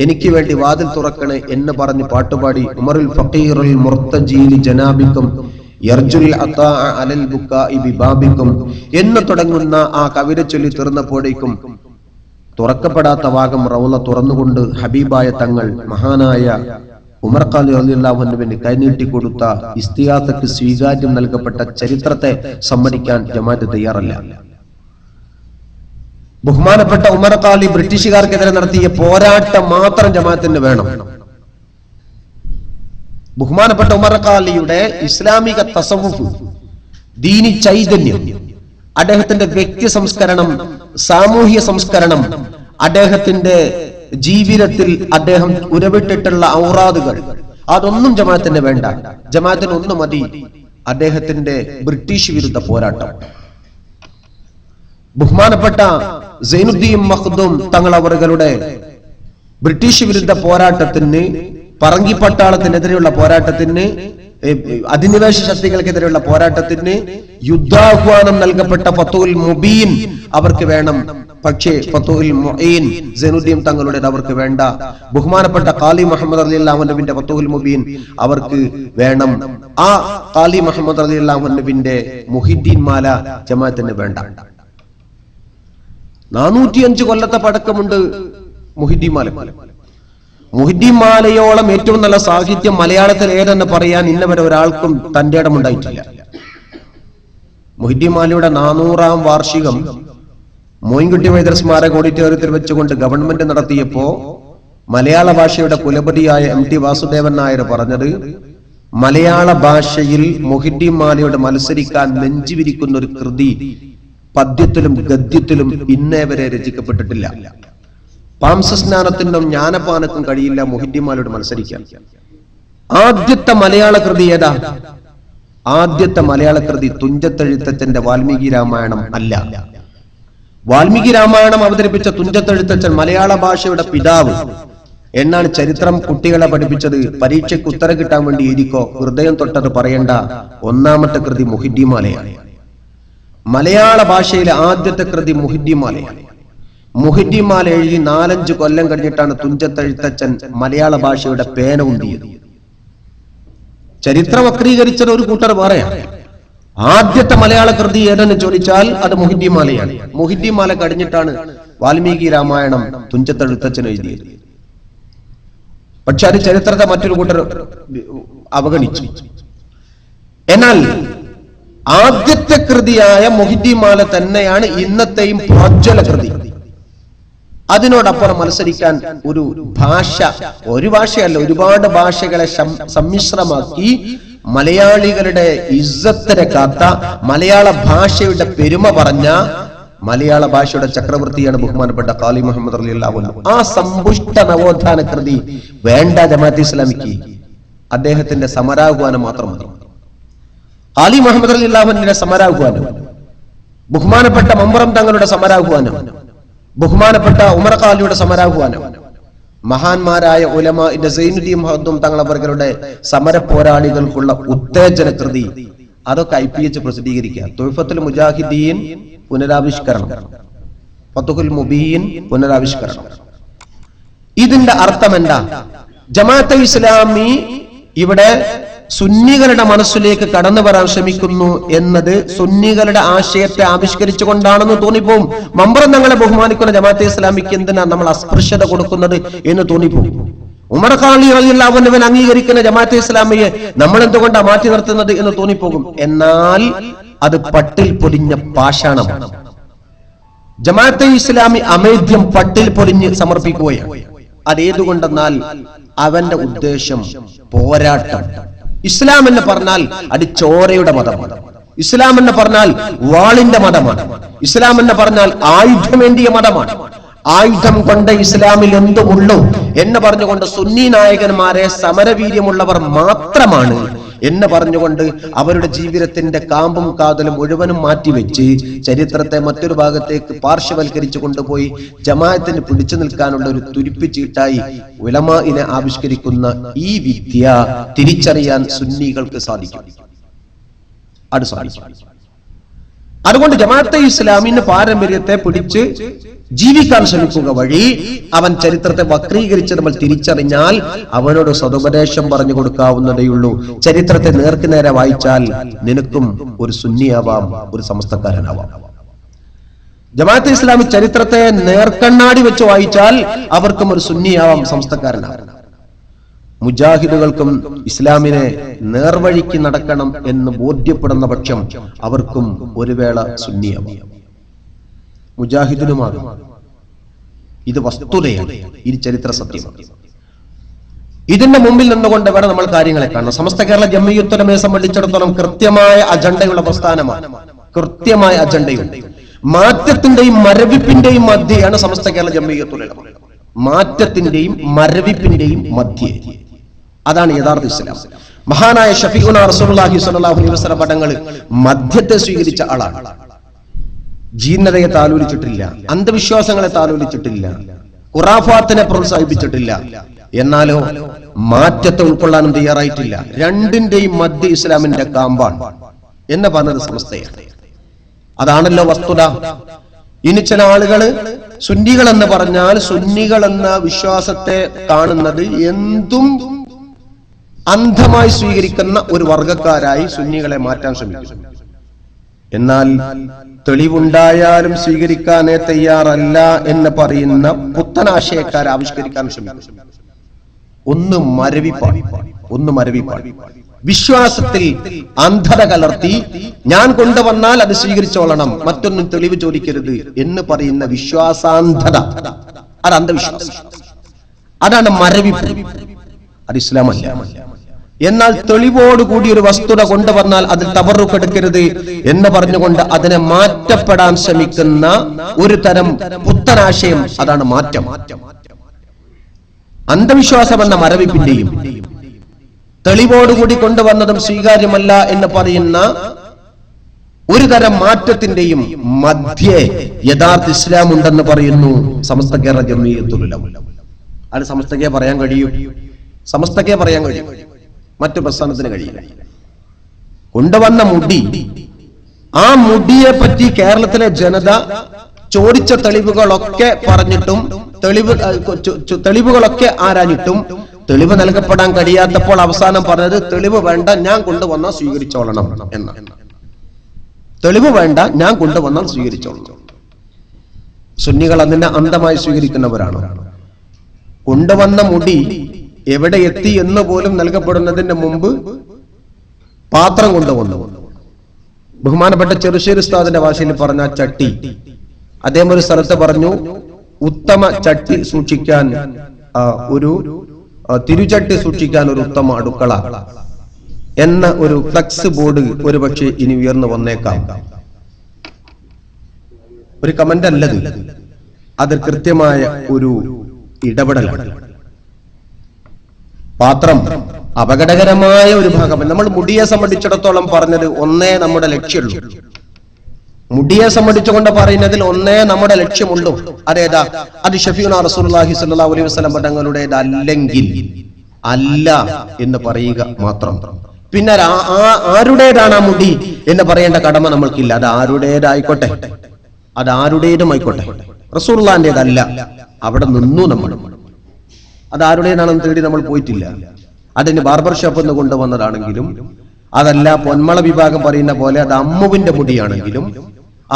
എനിക്ക് വേണ്ടി വാതിൽ തുറക്കണേ എന്ന് പറഞ്ഞ് പാട്ടുപാടി ഉമറുൽ ഫഖീറുൽ മുർത്തജീലി ജനാബിക്കും യർജുൽ അതാഅ അലൽ ബുകാഇ ബിബാബിക്കും എന്ന് തുടങ്ങുന്ന ആ കവിത ചൊല്ലി തീർന്നപ്പോഴേക്കും തുറക്കപ്പെടാത്ത ഭാഗം റൗള തുറന്നുകൊണ്ട് ഹബീബായ തങ്ങൾ മഹാനായ ഉമർ ഖാലി റളിയല്ലാഹു അൻഹുവിന് കൈനീട്ടി കൊടുത്ത ഇസ്തിഗാസക്ക് സ്വീകാര്യം നൽകപ്പെട്ട ചരിത്രത്തെ സമ്മതിക്കാൻ ജമാഅത്ത് തയ്യാറല്ല. ബഹുമാനപ്പെട്ട ഉമർ ഖാലി ബ്രിട്ടീഷുകാർക്കെതിരെ നടത്തിയ പോരാട്ടം മാത്രം ജമാഅത്തിന് വേണം. ബഹുമാനപ്പെട്ട ഉമർ ഖാലിയുടെ ഇസ്ലാമിക തസവുഫ്, ദീനി ചൈതന്യം, അദ്ദേഹത്തിന്റെ വ്യക്തി സംസ്കരണം, സാമൂഹ്യ സംസ്കരണം, അദ്ദേഹത്തിന്റെ ജീവിതത്തിൽ അദ്ദേഹം ഉരവിട്ടിട്ടുള്ള ഔറാദുകൾ, അതൊന്നും ജമാഅത്തിന് വേണ്ട. ജമാഅത്തിന് ഒന്നും മതി, അദ്ദേഹത്തിന്റെ ബ്രിട്ടീഷ് വിരുദ്ധ പോരാട്ടം. ബഹുമാനപ്പെട്ട സൈനുദ്ദീൻ മഖ്ദൂം തങ്ങൾ അവരുടെ ബ്രിട്ടീഷ് വിരുദ്ധ പോരാട്ടത്തിന്, പറങ്കി പട്ടാളത്തിനെതിരെയുള്ള പോരാട്ടത്തിന്, അധിനിവേശ ശക്തികൾക്കെതിരെയുള്ള പോരാട്ടത്തിന് യുദ്ധാഹ്വാനം നൽകപ്പെട്ട ഫതുൽ മുബീൻ അവർക്ക് വേണം. പക്ഷേ ഫതുൽ മുഈൻ സൈനുദ്ദീൻ തങ്ങളുടെ അവർക്ക് വേണ്ട. ബഹുമാനപ്പെട്ട ഖാലി മുഹമ്മദ് റളിയല്ലാഹു അൻഹുവിന്റെ ഫതുൽ മുബീൻ അവർക്ക് വേണം. ആ ഖാലി മുഹമ്മദ് റളിയല്ലാഹു അൻഹുവിന്റെ മുഹിദ്ദീൻ മാല ജമാഅത്തിന് വേണ്ട. 405 കൊല്ലത്തെ പഴക്കമുണ്ട് മുഹിദ്ദീൻ മാല. മുഹിദ്ദീൻ മാലയോളം ഏറ്റവും നല്ല സാഹിത്യം മലയാളത്തിൽ ഏതെന്ന് പറയാൻ ഇന്നവരെ ഒരാൾക്കും തന്റെ ഇടമുണ്ടായിട്ടില്ല. മുഹിദ്ദീൻ മാലയുടെ 400-ാം വാർഷികം മോയിൻകുട്ടി വൈദ്യർ സ്മാരക ഓഡിറ്റോറിയത്തിൽ വെച്ചുകൊണ്ട് ഗവൺമെന്റ് നടത്തിയപ്പോ മലയാള ഭാഷയുടെ കുലപതിയായ MT വാസുദേവൻ നായർ പറഞ്ഞത്, മലയാള ഭാഷയിൽ മുഹിദ്ദീൻ മാലയോട് മത്സരിക്കാൻ നെഞ്ചുവിരിക്കുന്ന ഒരു കൃതി പദ്യത്തിലും ഗദ്യത്തിലും ഇന്നേ വരെ രചിക്കപ്പെട്ടിട്ടില്ല. പാംസസ്നാനത്തിനും ജ്ഞാനപാനക്കും കഴിയില്ല മുഹിദ്ദീൻ മാലയോട് മത്സരിക്കാൻ. ആദ്യത്തെ മലയാള കൃതി ഏതാ? ആദ്യത്തെ മലയാള കൃതി തുഞ്ചത്തെഴുത്തച്ഛന്റെ വാൽമീകി രാമായണം അല്ല. വാൽമീകി രാമായണം അവതരിപ്പിച്ച തുഞ്ചത്തെഴുത്തച്ഛൻ മലയാള ഭാഷയുടെ പിതാവ് എന്നാണ് ചരിത്രം കുട്ടികളെ പഠിപ്പിച്ചത്. പരീക്ഷയ്ക്ക് ഉത്തരം കിട്ടാൻ വേണ്ടി എഴുതിക്കോ, ഹൃദയം തൊട്ടത് പറയണ്ട. ഒന്നാമത്തെ കൃതി മുഹിദ്ദീൻ മാലയാണ്. മലയാള ഭാഷയിലെ ആദ്യത്തെ കൃതി മുഹിദ്ദീൻ മാലയാണ്. മുഹിദ്ദീൻ മാല എഴുതി 4-5 കൊല്ലം കഴിഞ്ഞിട്ടാണ് തുഞ്ചത്തെഴുത്തച്ഛൻ മലയാള ഭാഷയുടെ പേന ഉന്തിയത്. ചരിത്രം വക്രീകരിച്ചത് ഒരു കൂട്ടർ പറയാം. ആദ്യത്തെ മലയാള കൃതി ഏതെന്ന് ചോദിച്ചാൽ അത് മുഹിദ്ദീൻ മാലയാണ്. മുഹിദ്ദീൻ മാല കഴിഞ്ഞിട്ടാണ് വാൽമീകി രാമായണം തുഞ്ചത്തെഴുത്തച്ഛൻ എഴുതിയത്. പക്ഷെ അത് ചരിത്രത്തെ മറ്റൊരു കൂട്ടർ അവഗണിച്ചു. എന്നാൽ ആദ്യത്തെ കൃതിയായ മുഹിദ്ദീൻ മാല തന്നെയാണ് ഇന്നത്തെയും പ്രോജ്വല കൃതി. അതിനോടപ്പുറം മത്സരിക്കാൻ ഒരു ഭാഷയല്ല, ഒരുപാട് ഭാഷകളെ സമ്മിശ്രമാക്കി മലയാളികളുടെ ഇസ്സത്തിനെ കാത്ത, മലയാള ഭാഷയുടെ പെരുമ പറഞ്ഞ മലയാള ഭാഷയുടെ ചക്രവർത്തിയാണ് ബഹുമാനപ്പെട്ട ഖാലി മുഹമ്മദ് റളിയല്ലാഹു അൻഹു. ആ സമ്പുഷ്ട നവോത്ഥാന കൃതി വേണ്ട ജമാഅത്തെ ഇസ്ലാമിക്ക്. അദ്ദേഹത്തിന്റെ സമരാഹ്വാനം മാത്രം മതി. ഖാലി മുഹമ്മദ് റളിയല്ലാഹു അൻഹുവിന്റെ സമരാഹ്വാനം, ബഹുമാനപ്പെട്ട മമ്പറം തങ്ങളുടെ സമരാഹ്വാനം, ബഹുമാനപ്പെട്ട ഉമർ ഖാലിയുടെ സമരാഹ്വാനം, മഹാന്മാരായ ഉലമാഇന്റെ സൈനുദ്ദീൻ മഹ്ദൂം തങ്ങളവരുടെ സമര പോരാളികൾക്കുള്ള ഉത്തേജന കൃതി, അതൊക്കെ IPH പ്രസിദ്ധീകരിക്കുക. തുഹ്ഫത്തുൽ മുജാഹിദീൻ പുനരാവിഷ്കരണം, ഫത്ഹുൽ മുബീൻ പുനരാവിഷ്കരണം. ഇതിന്റെ അർത്ഥം എന്താ? ജമാഅത്തെ ഇസ്ലാമി ഇവിടെ സുന്നികളുടെ മനസ്സിലേക്ക് കടന്നു വരാൻ ശ്രമിക്കുന്നു എന്നത് സുന്നികളുടെ ആശയത്തെ ആവിഷ്കരിച്ചുകൊണ്ടാണെന്ന് തോന്നിപ്പോവും. മമ്പറം തങ്ങളെ ബഹുമാനിക്കുന്ന ജമാഅത്തെ ഇസ്ലാമിക്ക് എന്തിനാ നമ്മൾ അസ്പൃശ്യത കൊടുക്കുന്നത് എന്ന് തോന്നിപ്പോവും. ഉമർ ഖാലി റളിയല്ലാഹു അൻഹു അംഗീകരിക്കുന്ന ജമാഅത്തെ ഇസ്ലാമിയെ നമ്മൾ എന്തുകൊണ്ടാണ് മാറ്റി നിർത്തുന്നത് എന്ന് തോന്നിപ്പോകും. എന്നാൽ അത് പട്ടിൽ പൊതിഞ്ഞ പാഷാണമാണ്. ജമാഅത്തെ ഇസ്ലാമി അമേദ്യം പട്ടിൽ പൊതിഞ്ഞ് സമർപ്പിക്കുകയാണ്. അതേതുകൊണ്ടെന്നാൽ അവന്റെ ഉദ്ദേശം പോരാട്ടം. ഇസ്ലാം എന്ന് പറഞ്ഞാൽ അത് ചോരയുടെ മതമാണ്. ഇസ്ലാം എന്ന് പറഞ്ഞാൽ വാളിന്റെ മതമാണ്. ഇസ്ലാം എന്ന് പറഞ്ഞാൽ ആയുധമേന്തിയ മതമാണ്. ആയുധം കൊണ്ട് ഇസ്ലാമിൽ എന്തുമുള്ളൂ എന്ന് പറഞ്ഞുകൊണ്ട് സുന്നി നായകന്മാരെ സമരവീര്യമുള്ളവർ മാത്രമാണ് എന്ന് പറഞ്ഞുകൊണ്ട് അവരുടെ ജീവിതത്തിന്റെ കാമ്പും കാതലും മുഴുവനും മാറ്റിവെച്ച് ചരിത്രത്തെ മറ്റൊരു ഭാഗത്തേക്ക് പാർശ്വവൽക്കരിച്ചു കൊണ്ടുപോയി ജമാഅത്തിന് പിടിച്ചു നിൽക്കാനുള്ള ഒരു തുരിപ്പിച്ചീട്ടായി ഉലമാഇനെ ആവിഷ്കരിക്കുന്ന ഈ വിദ്യ തിരിച്ചറിയാൻ സുന്നികൾക്ക് സാധിക്കും. അത് സാധിക്കും. അതുകൊണ്ട് ജമാഅത്തെ ഇസ്ലാമിന്റെ പാരമ്പര്യത്തെ പിടിച്ച് ജീവിക്കാൻ ശ്രമിക്കുക വഴി അവൻ ചരിത്രത്തെ വക്രീകരിച്ച് നമ്മൾ തിരിച്ചറിഞ്ഞാൽ അവനോട് സതുപദേശം പറഞ്ഞു കൊടുക്കാവുന്നതേയുള്ളൂ. ചരിത്രത്തെ നേർക്കുനേരെ വായിച്ചാൽ നിനക്കും ഒരു സുന്നിയാവാം, ഒരു സമസ്തക്കാരനാവാം. ജമാഅത്തെ ഇസ്ലാമി ചരിത്രത്തെ നേർക്കണ്ണാടി വെച്ച് വായിച്ചാൽ അവർക്കും ഒരു സുന്നിയാവാം, സമസ്തക്കാരനാവാം. മുജാഹിദുകൾക്കും ഇസ്ലാമിനെ നേർവഴിക്ക് നടക്കണം എന്ന് ബോധ്യപ്പെടുന്ന പക്ഷം അവർക്കും ഒരു വേള സുന്നിയാവാം, മുജാഹിദിനുമാകും. ഇത് വസ്തുതയാണ്, ഇത് ചരിത്ര സത്യമാണ്. ഇതിന്റെ മുമ്പിൽ നിന്നുകൊണ്ട് വേണം നമ്മൾ കാര്യങ്ങളെ കാണണം. സമസ്ത കേരള ജംഇയ്യത്തുൽ ഉലമയെ സംബന്ധിച്ചിടത്തോളം കൃത്യമായ അജണ്ടയുള്ള പ്രസ്ഥാനമാണ്, കൃത്യമായ അജണ്ടയുണ്ട്. മാറ്റത്തിന്റെയും മരവിപ്പിന്റെയും മധ്യയാണ് സമസ്ത കേരള ജംഇയ്യത്തുൽ ഉലമ. മാറ്റത്തിന്റെയും മരവിപ്പിന്റെയും മധ്യേ, അതാണ് യഥാർത്ഥ ഇസ്ലാം. മഹാനായ ഷഫീഉന റസൂലുള്ളാഹി സ്വല്ലല്ലാഹു അലൈഹി വസല്ലം പടങ്ങൾ മധ്യത്തെ സ്വീകരിച്ച ആളാണ്. ജീർണതയെ താലോലിച്ചിട്ടില്ല, അന്ധവിശ്വാസങ്ങളെ താലോലിച്ചിട്ടില്ല, ഖുറാഫാത്തിനെ പ്രോത്സാഹിപ്പിച്ചിട്ടില്ല. എന്നാലോ മാറ്റത്തെ ഉൾക്കൊള്ളാനും തയ്യാറായിട്ടില്ല. രണ്ടിന്റെയും മധ്യ ഇസ്ലാമിന്റെ കാമ്പാണ് എന്ന് പറഞ്ഞത് സമസ്തയാണ്. അതാണല്ലോ വസ്തുത. ഇനി ചില ആളുകള് സുന്നികൾ എന്ന് പറഞ്ഞാൽ സുന്നികൾ എന്ന വിശ്വാസത്തെ കാണുന്നത് എന്തും അന്ധമായി സ്വീകരിക്കുന്ന ഒരു വർഗക്കാരായി സുന്നികളെ മാറ്റാൻ ശ്രമിക്കുന്നു. എന്നാൽ തെളിവുണ്ടായാലും സ്വീകരിക്കാനേ തയ്യാറല്ല എന്ന് പറയുന്ന പുത്തനാശയക്കാരെ ആവിഷ്കരിക്കാൻ ശ്രമിക്കും. ഒന്ന് മരവിപ്പാണ്. വിശ്വാസത്തിൽ അന്ധത കലർത്തി ഞാൻ കൊണ്ടുവന്നാൽ അത് സ്വീകരിച്ചോളണം, മറ്റൊന്നും തെളിവ് ചോദിക്കരുത് എന്ന് പറയുന്ന വിശ്വാസാന്ധത, അത് അന്ധവിശ്വാസം, അതാണ് മരവിപ്പ്. അത് ഇസ്ലാമല്ല. എന്നാൽ തെളിവോടുകൂടി ഒരു വസ്തുത കൊണ്ടുവന്നാൽ അതിൽ തബറുക്കെടുക്കരുത് എന്ന് പറഞ്ഞുകൊണ്ട് അതിനെ മാറ്റപ്പെടാൻ ശ്രമിക്കുന്ന ഒരു തരം പുത്തനാശയം, അതാണ് മാറ്റം. അന്ധവിശ്വാസം എന്ന മരവിപ്പിന്റെയും തെളിവോടുകൂടി കൊണ്ടുവന്നതും സ്വീകാര്യമല്ല എന്ന് പറയുന്ന ഒരു തരം മാറ്റത്തിന്റെയും മധ്യേ യഥാർത്ഥ ഇസ്ലാം ഉണ്ടെന്ന് പറയുന്നു സമസ്ത കേരള ജംഇയ്യത്തുൽ ഉലമ. അത് സമസ്തക്കേ പറയാൻ കഴിയും, മറ്റു പ്രസ്ഥാനത്തിന് കഴിയില്ല. കൊണ്ടുവന്ന മുടി, ആ മുടിയെ പറ്റി കേരളത്തിലെ ജനത ചോദിച്ച തെളിവുകളൊക്കെ പറഞ്ഞിട്ടും തെളിവുകളൊക്കെ ആരാഞ്ഞിട്ടും തെളിവ് നൽകപ്പെടാൻ കഴിയാത്തപ്പോൾ അവസാനം പറഞ്ഞത് തെളിവ് വേണ്ട, ഞാൻ കൊണ്ടുവന്നാൽ സ്വീകരിച്ചോളണം എന്നാണ്. തെളിവ് വേണ്ട, ഞാൻ കൊണ്ടുവന്നാൽ സ്വീകരിച്ചോളണം. സുന്നികൾ അതിനെ അന്ധമായി സ്വീകരിക്കുന്നവരാണ്. കൊണ്ടുവന്ന മുടി എവിടെ എത്തി എന്ന് പോലും നൽകപ്പെടുന്നതിന് മുമ്പ് പാത്രം കൊണ്ടുവന്നു. ബഹുമാനപ്പെട്ട ചെറുശ്ശേരി ഉസ്താദിന്റെ ഭാഷയിൽ പറഞ്ഞ ചട്ടി, അദ്ദേഹം ഒരു സ്ഥലത്ത് പറഞ്ഞു, ഉത്തമ ചട്ടി സൂക്ഷിക്കാൻ ഒരു തിരുചട്ടി സൂക്ഷിക്കാൻ ഒരു ഉത്തമ അടുക്കള എന്ന ഒരു ഫ്ലക്സ് ബോർഡ് ഒരു പക്ഷേ ഇനി ഉയർന്നു വന്നേക്കാം. ഒരു കമന്റ് അല്ലത്, അത് കൃത്യമായ ഒരു ഇടപെടലാണ്. പാത്രം അപകടകരമായ ഒരു ഭാഗം. നമ്മൾ മുടിയെ സംബന്ധിച്ചിടത്തോളം പറഞ്ഞത് ഒന്നേ നമ്മുടെ ലക്ഷ്യമുള്ളൂ. മുടിയെ സംബന്ധിച്ചുകൊണ്ട് പറയുന്നതിൽ ഒന്നേ നമ്മുടെ ലക്ഷ്യമുള്ളൂ. അതേതാ? അത് ഷഫീഉനാ റസൂലുള്ളാഹി സ്വല്ലല്ലാഹു അലൈഹി വസല്ലം തങ്ങളുടേതല്ലെങ്കിൽ അല്ല എന്ന് പറയുക മാത്രം. പിന്നെ ആരുടേതാണ് ആ മുടി എന്ന് പറയേണ്ട കടമ നമ്മൾക്കില്ല. അത് ആരുടേതായിക്കോട്ടെ, അത് ആരുടേതുമായിക്കോട്ടെ, റസൂലുള്ളാഹിന്റേതല്ല, അവിടെ നിന്നു നമ്മൾ. അത് ആരുടേതാണെന്ന് തേടി നമ്മൾ പോയിട്ടില്ല. അതിന് ബാർബർ ഷോപ്പ് എന്ന് കൊണ്ടുവന്നതാണെങ്കിലും, അതല്ല പൊന്മള വിഭാഗം പറയുന്ന പോലെ അത് അമ്മുവിന്റെ മുടിയാണെങ്കിലും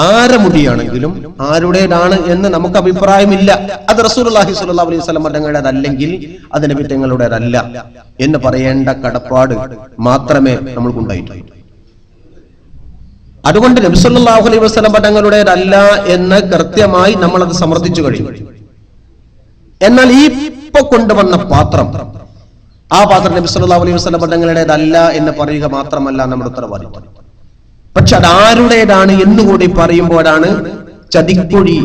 ആരെ മുടിയാണെങ്കിലും ആരുടേതാണ് എന്ന് നമുക്ക് അഭിപ്രായമില്ല. അത് റസൂലുള്ളാഹി സ്വല്ലല്ലാഹു അലൈഹി വസല്ലം തങ്ങളുടേതല്ലെങ്കിൽ അത് നബി തങ്ങളുടേതല്ല എന്ന് പറയേണ്ട കടപ്പാട് മാത്രമേ നമ്മൾക്കുണ്ടായിട്ടുള്ളൂ. അതുകൊണ്ട് നബി സല്ലല്ലാഹു അലൈഹി വസല്ലം തങ്ങളുടേതല്ല എന്ന് കൃത്യമായി നമ്മൾ അത് സമർത്ഥിച്ചു കഴിഞ്ഞു. എന്നാൽ ഈ ഇപ്പൊ കൊണ്ടുവന്ന പാത്രം, ആ പാത്രം നബി സല്ലല്ലാഹു അലൈഹി വസല്ലം തങ്ങളുടേതല്ല എന്ന് പറയുക മാത്രമല്ല നമ്മുടെ ഉത്തരവാദിത്വം. പക്ഷെ അത് ആരുടേതാണ് എന്നുകൂടി പറയുമ്പോഴാണ് ചതിക്കുഴി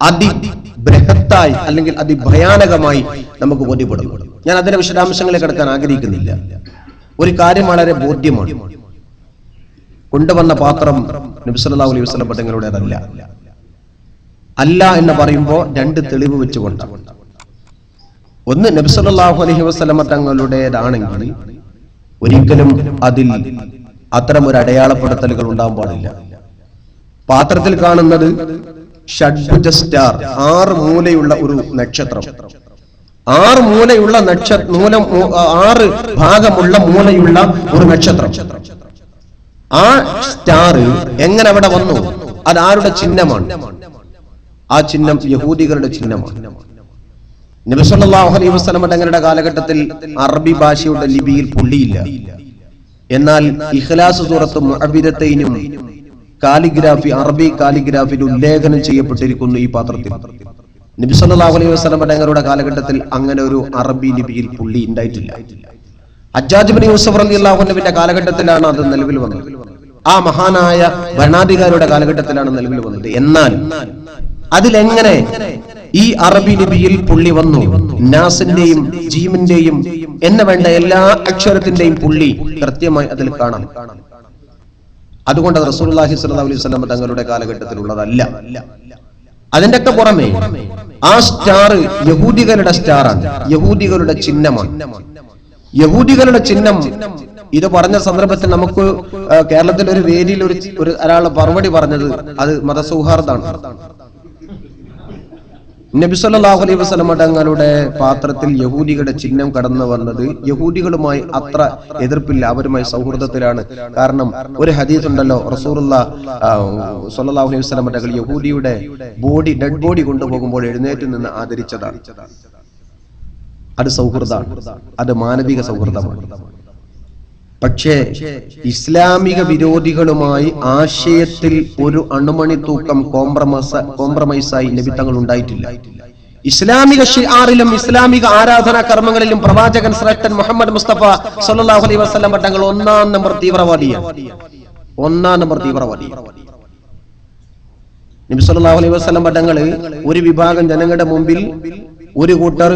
അതിബൃഹത്തായി അല്ലെങ്കിൽ അതിഭയാനകമായി നമുക്ക് ബോധ്യപ്പെടുന്നത്. ഞാൻ അതിന്റെ വിശദാംശങ്ങളിൽ കിടക്കാൻ ആഗ്രഹിക്കുന്നില്ല. ഒരു കാര്യം വളരെ ബോധ്യമാണ്, കൊണ്ടുവന്ന പാത്രം നബി സല്ലല്ലാഹു അലൈഹി വസല്ലം തങ്ങളുടേതല്ല. അല്ല എന്ന് പറയുമ്പോൾ രണ്ട് തെളിവ് വെച്ചുകൊണ്ടാണ്. ഒന്ന്, നബി സല്ലല്ലാഹു അലൈഹി വസല്ലം തങ്ങളുടേതാണെങ്കിൽ ഒരിക്കലും അതിൽ അത്തരം ഒരു അടയാളപ്പെടുത്തലുകൾ ഉണ്ടാകാൻ പാടില്ല. പാത്രത്തിൽ കാണുന്നത് ഷഡ്ഭുജ സ്റ്റാർ, 6 മൂലയുള്ള ഒരു നക്ഷത്രം, 6 മൂലയുള്ള 6 ഭാഗമുള്ള മൂലയുള്ള ഒരു നക്ഷത്രം. ആ സ്റ്റാർ എങ്ങനെ അവിടെ വന്നു? അത് ആരുടെ ചിഹ്നമാണ്? ആ ചിഹ്നം യഹൂദികളുടെ ചിഹ്നമാണ്. നബി സല്ലല്ലാഹു അലൈഹി വസല്ലം തങ്ങളുടെ കാലഘട്ടത്തിൽ അറബി ഭാഷയുടെ ലിപിയിൽ പുള്ളിയില്ല. എന്നാൽ ഇഖ്ലാസ് സൂറത്ത് മുഅവ്വിദത്തൈനും കാലിഗ്രാഫി, അറബി കാലിഗ്രാഫിയിൽ ഉല്ലേഖനം ചെയ്യപ്പെട്ടിരിക്കുന്നു ഈ പാത്രത്തിൽ. നബി സല്ലല്ലാഹു അലൈഹി വസല്ലം തങ്ങളുടെ കാലഘട്ടത്തിൽ അങ്ങനെ ഒരു അറബി ലിപിയിൽ പുള്ളി ഉണ്ടായിട്ടില്ല. ഹജ്ജാജ് ഇബ്നു യൂസഫ് റളിയല്ലാഹു അൻഹുവിന്റെ കാലഘട്ടത്തിലാണ് അത് നിലവിൽ വന്നത്. ആ മഹാനായ ഭരണാധികാരിയുടെ കാലഘട്ടത്തിലാണ് നിലവിൽ വന്നത്. എന്നാൽ അതിലെങ്ങനെ ഈ അറബി ലിപിയിൽ പുള്ളി വന്നു? നാസിന്റെയും ജീമിന്റെയും എന്ന് വേണ്ട എല്ലാ അക്ഷരത്തിന്റെയും പുള്ളി കൃത്യമായി അതിൽ കാണാം. അതുകൊണ്ട് റസൂലുള്ളാഹി സ്വല്ലല്ലാഹു അലൈഹി വസല്ലം തങ്ങളുടെ കാലഘട്ടത്തിലുള്ളതല്ല. അതിന്റെ ഒക്കെ പുറമെ ആ സ്റ്റാർ യഹൂദികളുടെ സ്റ്റാറാണ്, യഹൂദികളുടെ ചിഹ്നമാണ്. യഹൂദികളുടെ ചിഹ്നം ഇത് പറഞ്ഞ സന്ദർഭത്തിൽ നമുക്ക് കേരളത്തിൽ ഒരു വേദിയിൽ ഒരാൾ മറുപടി പറഞ്ഞത് അത് മതസൗഹാർദ്ദമാണ്. നബി സല്ലല്ലാഹു അലൈഹി വസല്ലം തങ്ങളുടെ പാത്രത്തിൽ യഹൂദികളുടെ ചിഹ്നം കടന്നു വന്നത് യഹൂദികളുമായി അത്ര എതിർപ്പില്ല, അവരുമായി സൗഹൃദത്തിലാണ്. കാരണം ഒരു ഹദീസ് ഉണ്ടല്ലോ, റസൂലുള്ളാഹി സ്വല്ലല്ലാഹു അലൈഹി വസല്ലം തങ്ങൾ യഹൂദിയുടെ ഡെഡ് ബോഡി കൊണ്ടുപോകുമ്പോൾ എഴുന്നേറ്റ് നിന്ന് ആദരിച്ചതാണ്. അത് സൗഹൃദമാണ്, അത് മാനവിക സൗഹൃദമാണ്. പക്ഷേ ഇസ്ലാമിക വിരോധികളുമായി ആശയത്തിൽ ഒരു അണുമണി തൂക്കം കോംപ്രമൈസായി നബി തങ്ങൾ ഉണ്ടായിട്ടില്ല. ഇസ്ലാമിക ഷിആറിലും ഇസ്ലാമിക ആരാധനാ കർമ്മങ്ങളിലും പ്രവാചകൻ ശ്രേഷ്ഠൻ മുഹമ്മദ് മുസ്തഫ സല്ലല്ലാഹു അലൈഹി വസല്ലം തങ്ങൾ ഒന്നാം നമ്പർ തീവ്രവാദിയാണ്. നബി സല്ലല്ലാഹു അലൈഹി വസല്ലം തങ്ങൾ ഒരു വിഭാഗം ജനങ്ങളുടെ മുമ്പിൽ ഒരു കൂട്ടർ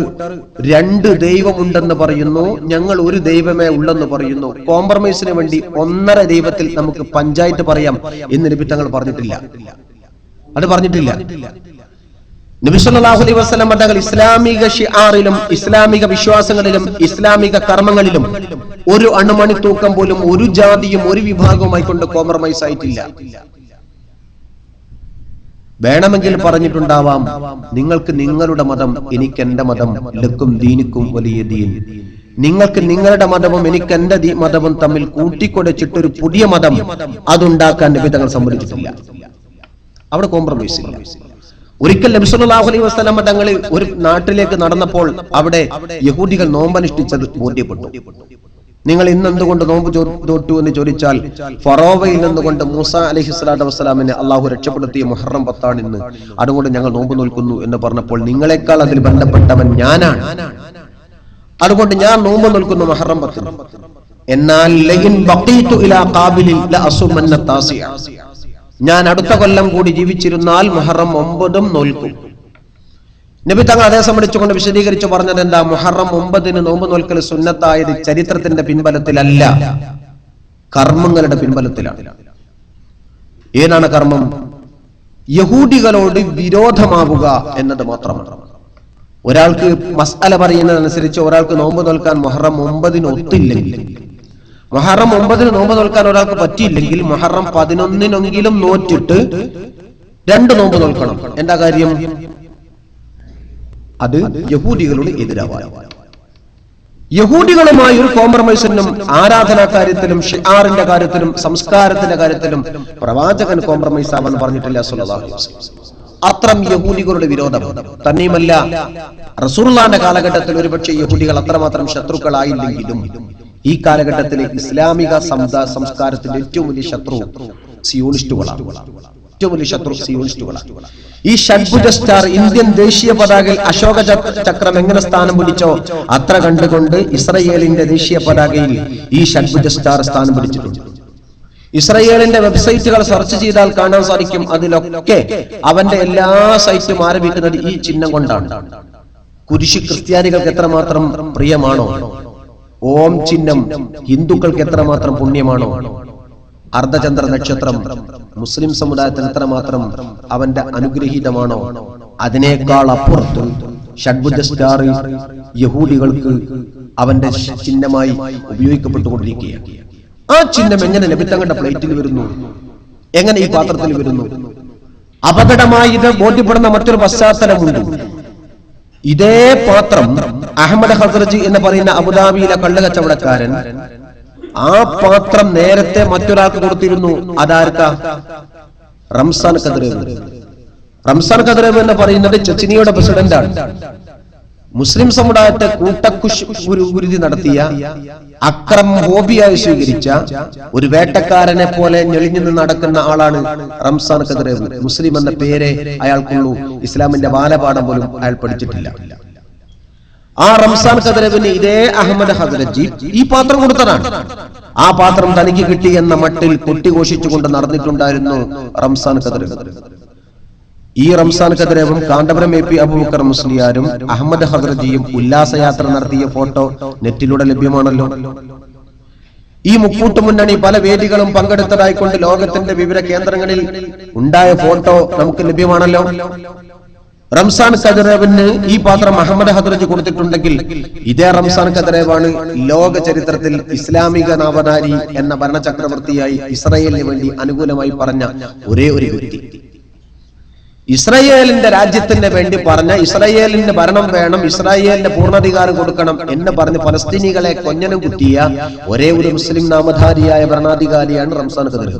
2 ദൈവമുണ്ടെന്ന് പറയുന്നു, ഞങ്ങൾ ഒരു ദൈവമേ ഉള്ളെന്ന് പറയുന്നു. കോംപ്രമൈസിന് വേണ്ടി 1.5 ദൈവത്തിൽ നമുക്ക് പഞ്ചായത്ത് പറയാം എന്ന് നബി തങ്ങൾ പറഞ്ഞിട്ടില്ല. അത് പറഞ്ഞിട്ടില്ല. നബി സല്ലല്ലാഹു അലൈഹി വസല്ലം തങ്ങൾ ഇസ്ലാമിക ഷിആറിലും ഇസ്ലാമിക വിശ്വാസങ്ങളിലും ഇസ്ലാമിക കർമ്മങ്ങളിലും ഒരു അണുമണി തൂക്കം പോലും ഒരു ജാതിയും ഒരു വിഭാഗവുമായി കൊണ്ട് കോംപ്രമൈസ് ആയിട്ടില്ല. വേണമെങ്കിൽ പറഞ്ഞിട്ടുണ്ടാവാം, നിങ്ങൾക്ക് നിങ്ങളുടെ മതം, എനിക്ക് എന്റെ മതം, ലക്കും ദീനിക്കും വലിയ ദീൻ. നിങ്ങൾക്ക് നിങ്ങളുടെ മതവും എനിക്ക് എന്റെ മതവും തമ്മിൽ കൂട്ടിക്കൊടച്ചിട്ടൊരു പുതിയ മതം അതുണ്ടാക്കാൻ നബി തങ്ങൾ സമ്മതിച്ചിട്ടില്ല. അവിടെ കോംപ്രമൈസ് ഇല്ല. ഒരിക്കൽ നബി സല്ലല്ലാഹു അലൈഹി വസല്ലം തങ്ങൾ ഒരു നാട്ടിലേക്ക് നടന്നപ്പോൾ അവിടെ യഹൂദികൾ നോമ്പനുഷ്ഠിച്ചത് ബോധ്യപ്പെട്ടു. നിങ്ങൾ ഇന്ന് എന്തുകൊണ്ട് നോമ്പ് തോറ്റു എന്ന് ചോദിച്ചാൽ, ഫറോവയിൽ നിന്നുകൊണ്ട് മൂസ അലൈഹിസ്സലാത്തു വസ്സലാമിനെ അള്ളാഹു രക്ഷപ്പെടുത്തിയ മുഹറം 10 ഇന്ന്, അതുകൊണ്ട് ഞങ്ങൾ നോമ്പ് നോൽക്കുന്നു എന്ന് പറഞ്ഞപ്പോൾ, നിങ്ങളെക്കാൾ അതിൽ ബന്ധപ്പെട്ടവൻ ഞാനാണ്, അതുകൊണ്ട് ഞാൻ നോമ്പ് നോൽക്കുന്നു മുഹറം 10. എന്നാൽ ഞാൻ അടുത്ത കൊല്ലം കൂടി ജീവിച്ചിരുന്നാൽ മുഹറം 9 നോൽക്കും. നബി തങ്ങൾ അതേ സംബന്ധിച്ചുകൊണ്ട് വിശദീകരിച്ചു പറഞ്ഞത് എന്താ? മുഹറം 9 നോമ്പ് നോൽക്കൽ സുന്നത്തായത് ചരിത്രത്തിന്റെ പിൻബലത്തിലല്ല, കർമ്മങ്ങളുടെ പിൻബലത്തിലാണ്. ഏതാണ് കർമ്മം? യഹൂദികളോട് വിരോധമാവുക എന്നത് മാത്രമാണ്. ഒരാൾക്ക് മസ്അല പറയുന്നതനുസരിച്ച് ഒരാൾക്ക് നോമ്പ് നോൽക്കാൻ മുഹറം 9 ഒത്തില്ലെങ്കിൽ, മുഹറം 9 നോമ്പ് നോൽക്കാൻ ഒരാൾക്ക് പറ്റിയില്ലെങ്കിൽ മുഹറം 11 നോറ്റിട്ട് 2 നോമ്പ് നോൽക്കണം. എന്താ കാര്യം? അത് യഹൂദികളുടെ എതിരാവാൻ. യഹൂദികളുമായി ഒരു കോംപ്രമൈസിനും ആരാധനാ കാര്യത്തിലും ഷിആറിന്റെ കാര്യത്തിലും സംസ്കാരത്തിന്റെ കാര്യത്തിലും പ്രവാചകൻ കോംപ്രമൈസ് ആവാൻ പറഞ്ഞിട്ടില്ല സല്ലല്ലാഹു അലൈഹി വസല്ലം. അത്രം യഹൂദികളുടെ വിരോധം. തന്നെയുമല്ല, റസൂലുള്ളാഹിന്റെ കാലഘട്ടത്തിൽ ഒരുപക്ഷെ യഹൂദികൾ അത്രമാത്രം ശത്രുക്കളായില്ലെങ്കിലും ഈ കാലഘട്ടത്തിലെ ഇസ്ലാമിക സംസ്കാരത്തിന്റെ ഏറ്റവും വലിയ ശത്രു സിയോണിസ്റ്റുകളാണ്. ഈ ഷഡ്ഭുജ സ്റ്റാർ ഇന്ത്യൻ ദേശീയ പതാകയിൽ അശോക ചക്രം എങ്ങനെ സ്ഥാനം പിടിച്ചോ അത്ര കണ്ടുകൊണ്ട് ഇസ്രയേലിന്റെ ദേശീയ പതാകയിൽ ഈ ഷഡ്ഭുജ സ്റ്റാർ സ്ഥാനം പിടിച്ചിട്ടുണ്ട്. ഇസ്രയേലിന്റെ വെബ്സൈറ്റുകൾ സെർച്ച് ചെയ്താൽ കാണാൻ സാധിക്കും, അതിലൊക്കെ അവന്റെ എല്ലാ സൈറ്റും ആരംഭിക്കുന്നത് ഈ ചിഹ്നം കൊണ്ടാണ്. കുരിശ് ക്രിസ്ത്യാനികൾക്ക് എത്രമാത്രം പ്രിയമാണോ, ഓം ചിഹ്നം ഹിന്ദുക്കൾക്ക് എത്രമാത്രം പുണ്യമാണോ, അർദ്ധചന്ദ്ര നക്ഷത്രം മുസ്ലിം സമുദായത്തിന് എത്രമാത്രം അവന്റെ അനുഗ്രഹീതമാണോ, അതിനേക്കാൾ അപ്പുറത്ത് ഷഡ്ഭുജ സ്റ്റാർ യഹൂദികൾക്ക് അവന്റെ ചിഹ്നമായി ഉപയോഗിക്കപ്പെട്ടുകൊണ്ടിരിക്കുകയാണ്. ആ ചിഹ്നം എങ്ങനെ നബി തങ്ങളുടെ പ്ലേറ്റിൽ വരുന്നു, എങ്ങനെ ഈ പാത്രത്തിൽ വരുന്നു? അപകടമായി ഇത് ബോധ്യപ്പെടുന്ന മറ്റൊരു പശ്ചാത്തലമുണ്ട്. ഇതേ പാത്രം അഹമ്മദ് ഹസ്രജി എന്ന് പറയുന്ന അബുദാബിയിലെ കള്ളുകച്ചവടക്കാരൻ ആ പാത്രം നേരത്തെ മറ്റൊരാൾക്ക് കൊടുത്തിരുന്നു. അതാർക്കാ? റംസാൻ കദ്രേവ്. റംസാൻ കദ്രേവ് എന്ന് പറയുന്നത് ചെച്ചനിയുടെ പ്രസിഡന്റാണ്. മുസ്ലിം സമുദായത്തെ കൂട്ടക്കുരുതി നടത്തിയ, അക്രമം ഹോബിയായി സ്വീകരിച്ച ഒരു വേട്ടക്കാരനെ പോലെ ഞെളിഞ്ഞു നിന്ന് നടക്കുന്ന ആളാണ് റംസാൻ കദ്രേവ്. മുസ്ലിം എന്ന പേരെ അയാൾക്കുള്ളൂ, ഇസ്ലാമിന്റെ ബാലപാഠം പോലും അയാൾ പഠിച്ചിട്ടില്ല. ആ റംസാൻ കദ്രേവിന് ഇതേ അഹമ്മദ് ഹസ്രജി ഈ പാത്രം കൊടുത്തതാണ്. ആ പാത്രം തനിക്ക് കിട്ടി എന്ന മട്ടിൽ കൊട്ടിഘോഷിച്ചുകൊണ്ട് നടന്നിട്ടുണ്ടായിരുന്നു റംസാൻ കദ്രേവ്. ഈ റംസാൻ കദ്രേവും കാന്തപുരം എ പി അബൂബക്കർ മുസ്ലിയാരും അഹമ്മദ് ഹസ്രജിയും ഉല്ലാസയാത്ര നടത്തിയ ഫോട്ടോ നെറ്റിലൂടെ ലഭ്യമാണല്ലോ. ഈ മുക്കൂട്ട് മുന്നണി പല വേദികളും പങ്കെടുത്തതായിക്കൊണ്ട് ലോകത്തിന്റെ വിവിധ കേന്ദ്രങ്ങളിൽ ഉണ്ടായ ഫോട്ടോ നമുക്ക് ലഭ്യമാണല്ലോ. റംസാൻ കദ്രേവിന് ഈ പാത്രം അഹമ്മദ് ഹസ്രജി കൊടുത്തിട്ടുണ്ടെങ്കിൽ ഇതേ റംസാൻ കദ്രേവാണ് ലോക ചരിത്രത്തിൽ ഇസ്ലാമിക നവനാരി എന്ന ഭരണചക്രവർത്തിയായി ഇസ്രായേലിന് വേണ്ടി അനുകൂലമായി പറഞ്ഞ ഒരേ ഒരു വ്യക്തി. ഇസ്രായേലിന്റെ രാജ്യത്തിന് വേണ്ടി പറഞ്ഞ ഇസ്രായേലിന്റെ ഭരണം വേണം, ഇസ്രായേലിന്റെ പൂർണ്ണാധികാരം കൊടുക്കണം എന്ന് പറഞ്ഞ് ഫലസ്തീനികളെ കൊഞ്ഞനം കുത്തിയ ഒരേ ഒരു മുസ്ലിം നാമധാരിയായ ഭരണാധികാരിയാണ് റംസാൻ ഖദർ.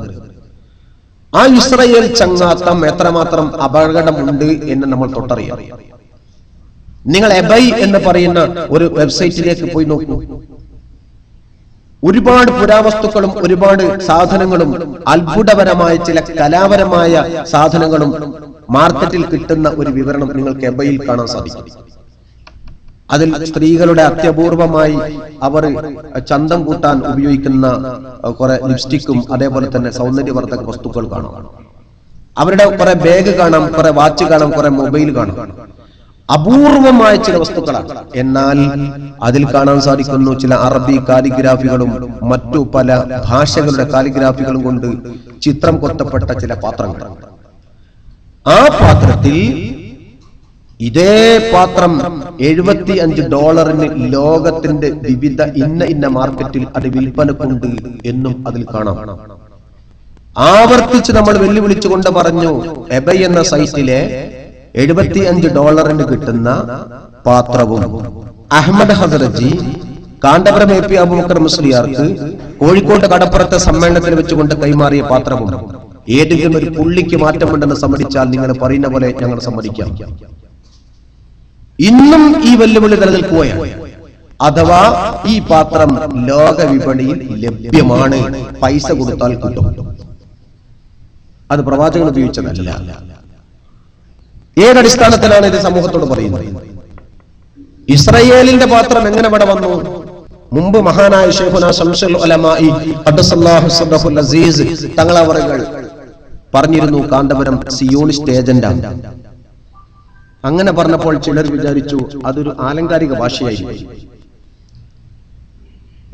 ആ ഇസ്രായേൽ ചങ്ങാത്തം എത്രമാത്രം അപകടമുണ്ട് എന്ന് നമ്മൾ തൊട്ടറിയാം. നിങ്ങൾ എബൈ എന്ന് പറയുന്ന ഒരു വെബ്സൈറ്റിലേക്ക് പോയി നോക്കൂ. ഒരുപാട് പുരാവസ്തുക്കളും ഒരുപാട് സാധനങ്ങളും അത്ഭുതപരമായ ചില കലാപരമായ സാധനങ്ങളും മാർക്കറ്റിൽ കിട്ടുന്ന ഒരു വിവരണം നിങ്ങൾക്ക് എബൈയിൽ കാണാൻ സാധിക്കും. അതിൽ സ്ത്രീകളുടെ അത്യപൂർവമായി അവർ ചന്തം കൂട്ടാൻ ഉപയോഗിക്കുന്ന കുറെ ലിപ്സ്റ്റിക്കും അതേപോലെ തന്നെ സൗന്ദര്യവർദ്ധക വസ്തുക്കൾ കാണാം. അവരുടെ കുറെ ബാഗ് കാണാം, കുറെ വാച്ച് കാണാം, കുറെ മൊബൈൽ കാണാം. അപൂർവമായ ചില വസ്തുക്കളാണ്. എന്നാൽ അതിൽ കാണാൻ സാധിക്കുന്നു ചില അറബി കാലിഗ്രാഫികളും മറ്റു പല ഭാഷകളുടെ കാലിഗ്രാഫികളും കൊണ്ട് ചിത്രം കൊത്തപ്പെട്ട ചില പാത്രങ്ങൾ. ആ പാത്രത്തിൽ ഇതേ പാത്രം $75 ലോകത്തിന്റെ വിവിധ ഇന്ന മാർക്കറ്റിൽ അത് വിൽപ്പനക്കുണ്ട് എന്നും അതിൽ കാണാം. ആവർത്തിച്ച് നമ്മൾ വെല്ലുവിളിച്ചുകൊണ്ട് പറഞ്ഞു, എബൈ എന്ന സൈറ്റിലെ $75 കിട്ടുന്ന പാത്രവും അഹമ്മദ് ഹസരജി കാന്തപുരം AP അബൂബക്കർ മുസ്ലിയാർക്ക് കോഴിക്കോട് കടപ്പുറത്തെ സമ്മേളനത്തിൽ വെച്ചുകൊണ്ട് കൈമാറിയ പാത്രവും ഏതെങ്കിലും ഒരു പുള്ളിക്ക് മാറ്റമുണ്ടെന്ന് സമ്മതിച്ചാൽ നിങ്ങൾ പറയുന്ന പോലെ ഞങ്ങൾ സമ്മതിക്കാം. ഇന്നും ഈ വെല്ലുവിളി നിലനിൽക്കുകയാണ്. അഥവാ ഈ പാത്രം ലോക വിപണിയിൽ ലഭ്യമാണ്, പൈസ കൊടുത്താൽ കിട്ടും. അത് പ്രവാചകൻ ഉപയോഗിച്ചതല്ല. ഏതടിസ്ഥാനത്തിലാണ് ഇത് സമൂഹത്തോട് പറയുന്നത്? ഇസ്രായേലിന്റെ പാത്രം എങ്ങനെ ഇവിടെ വന്നു? മുമ്പ് മഹാനായ ശൈഖുനാ ശംസുൽ ഉലമായി ഖദ്ദസല്ലാഹു സിർറഹുൽ അസീസ് തങ്ങളവറുകൾ പറഞ്ഞിരുന്നു, കാന്തപുരം സിയോണിസ്റ്റ് ഏജന്റാണ്. അങ്ങനെ പറഞ്ഞപ്പോൾ ചിലർ വിചാരിച്ചു അതൊരു ആലങ്കാരിക ഭാഷയായിരിക്കും.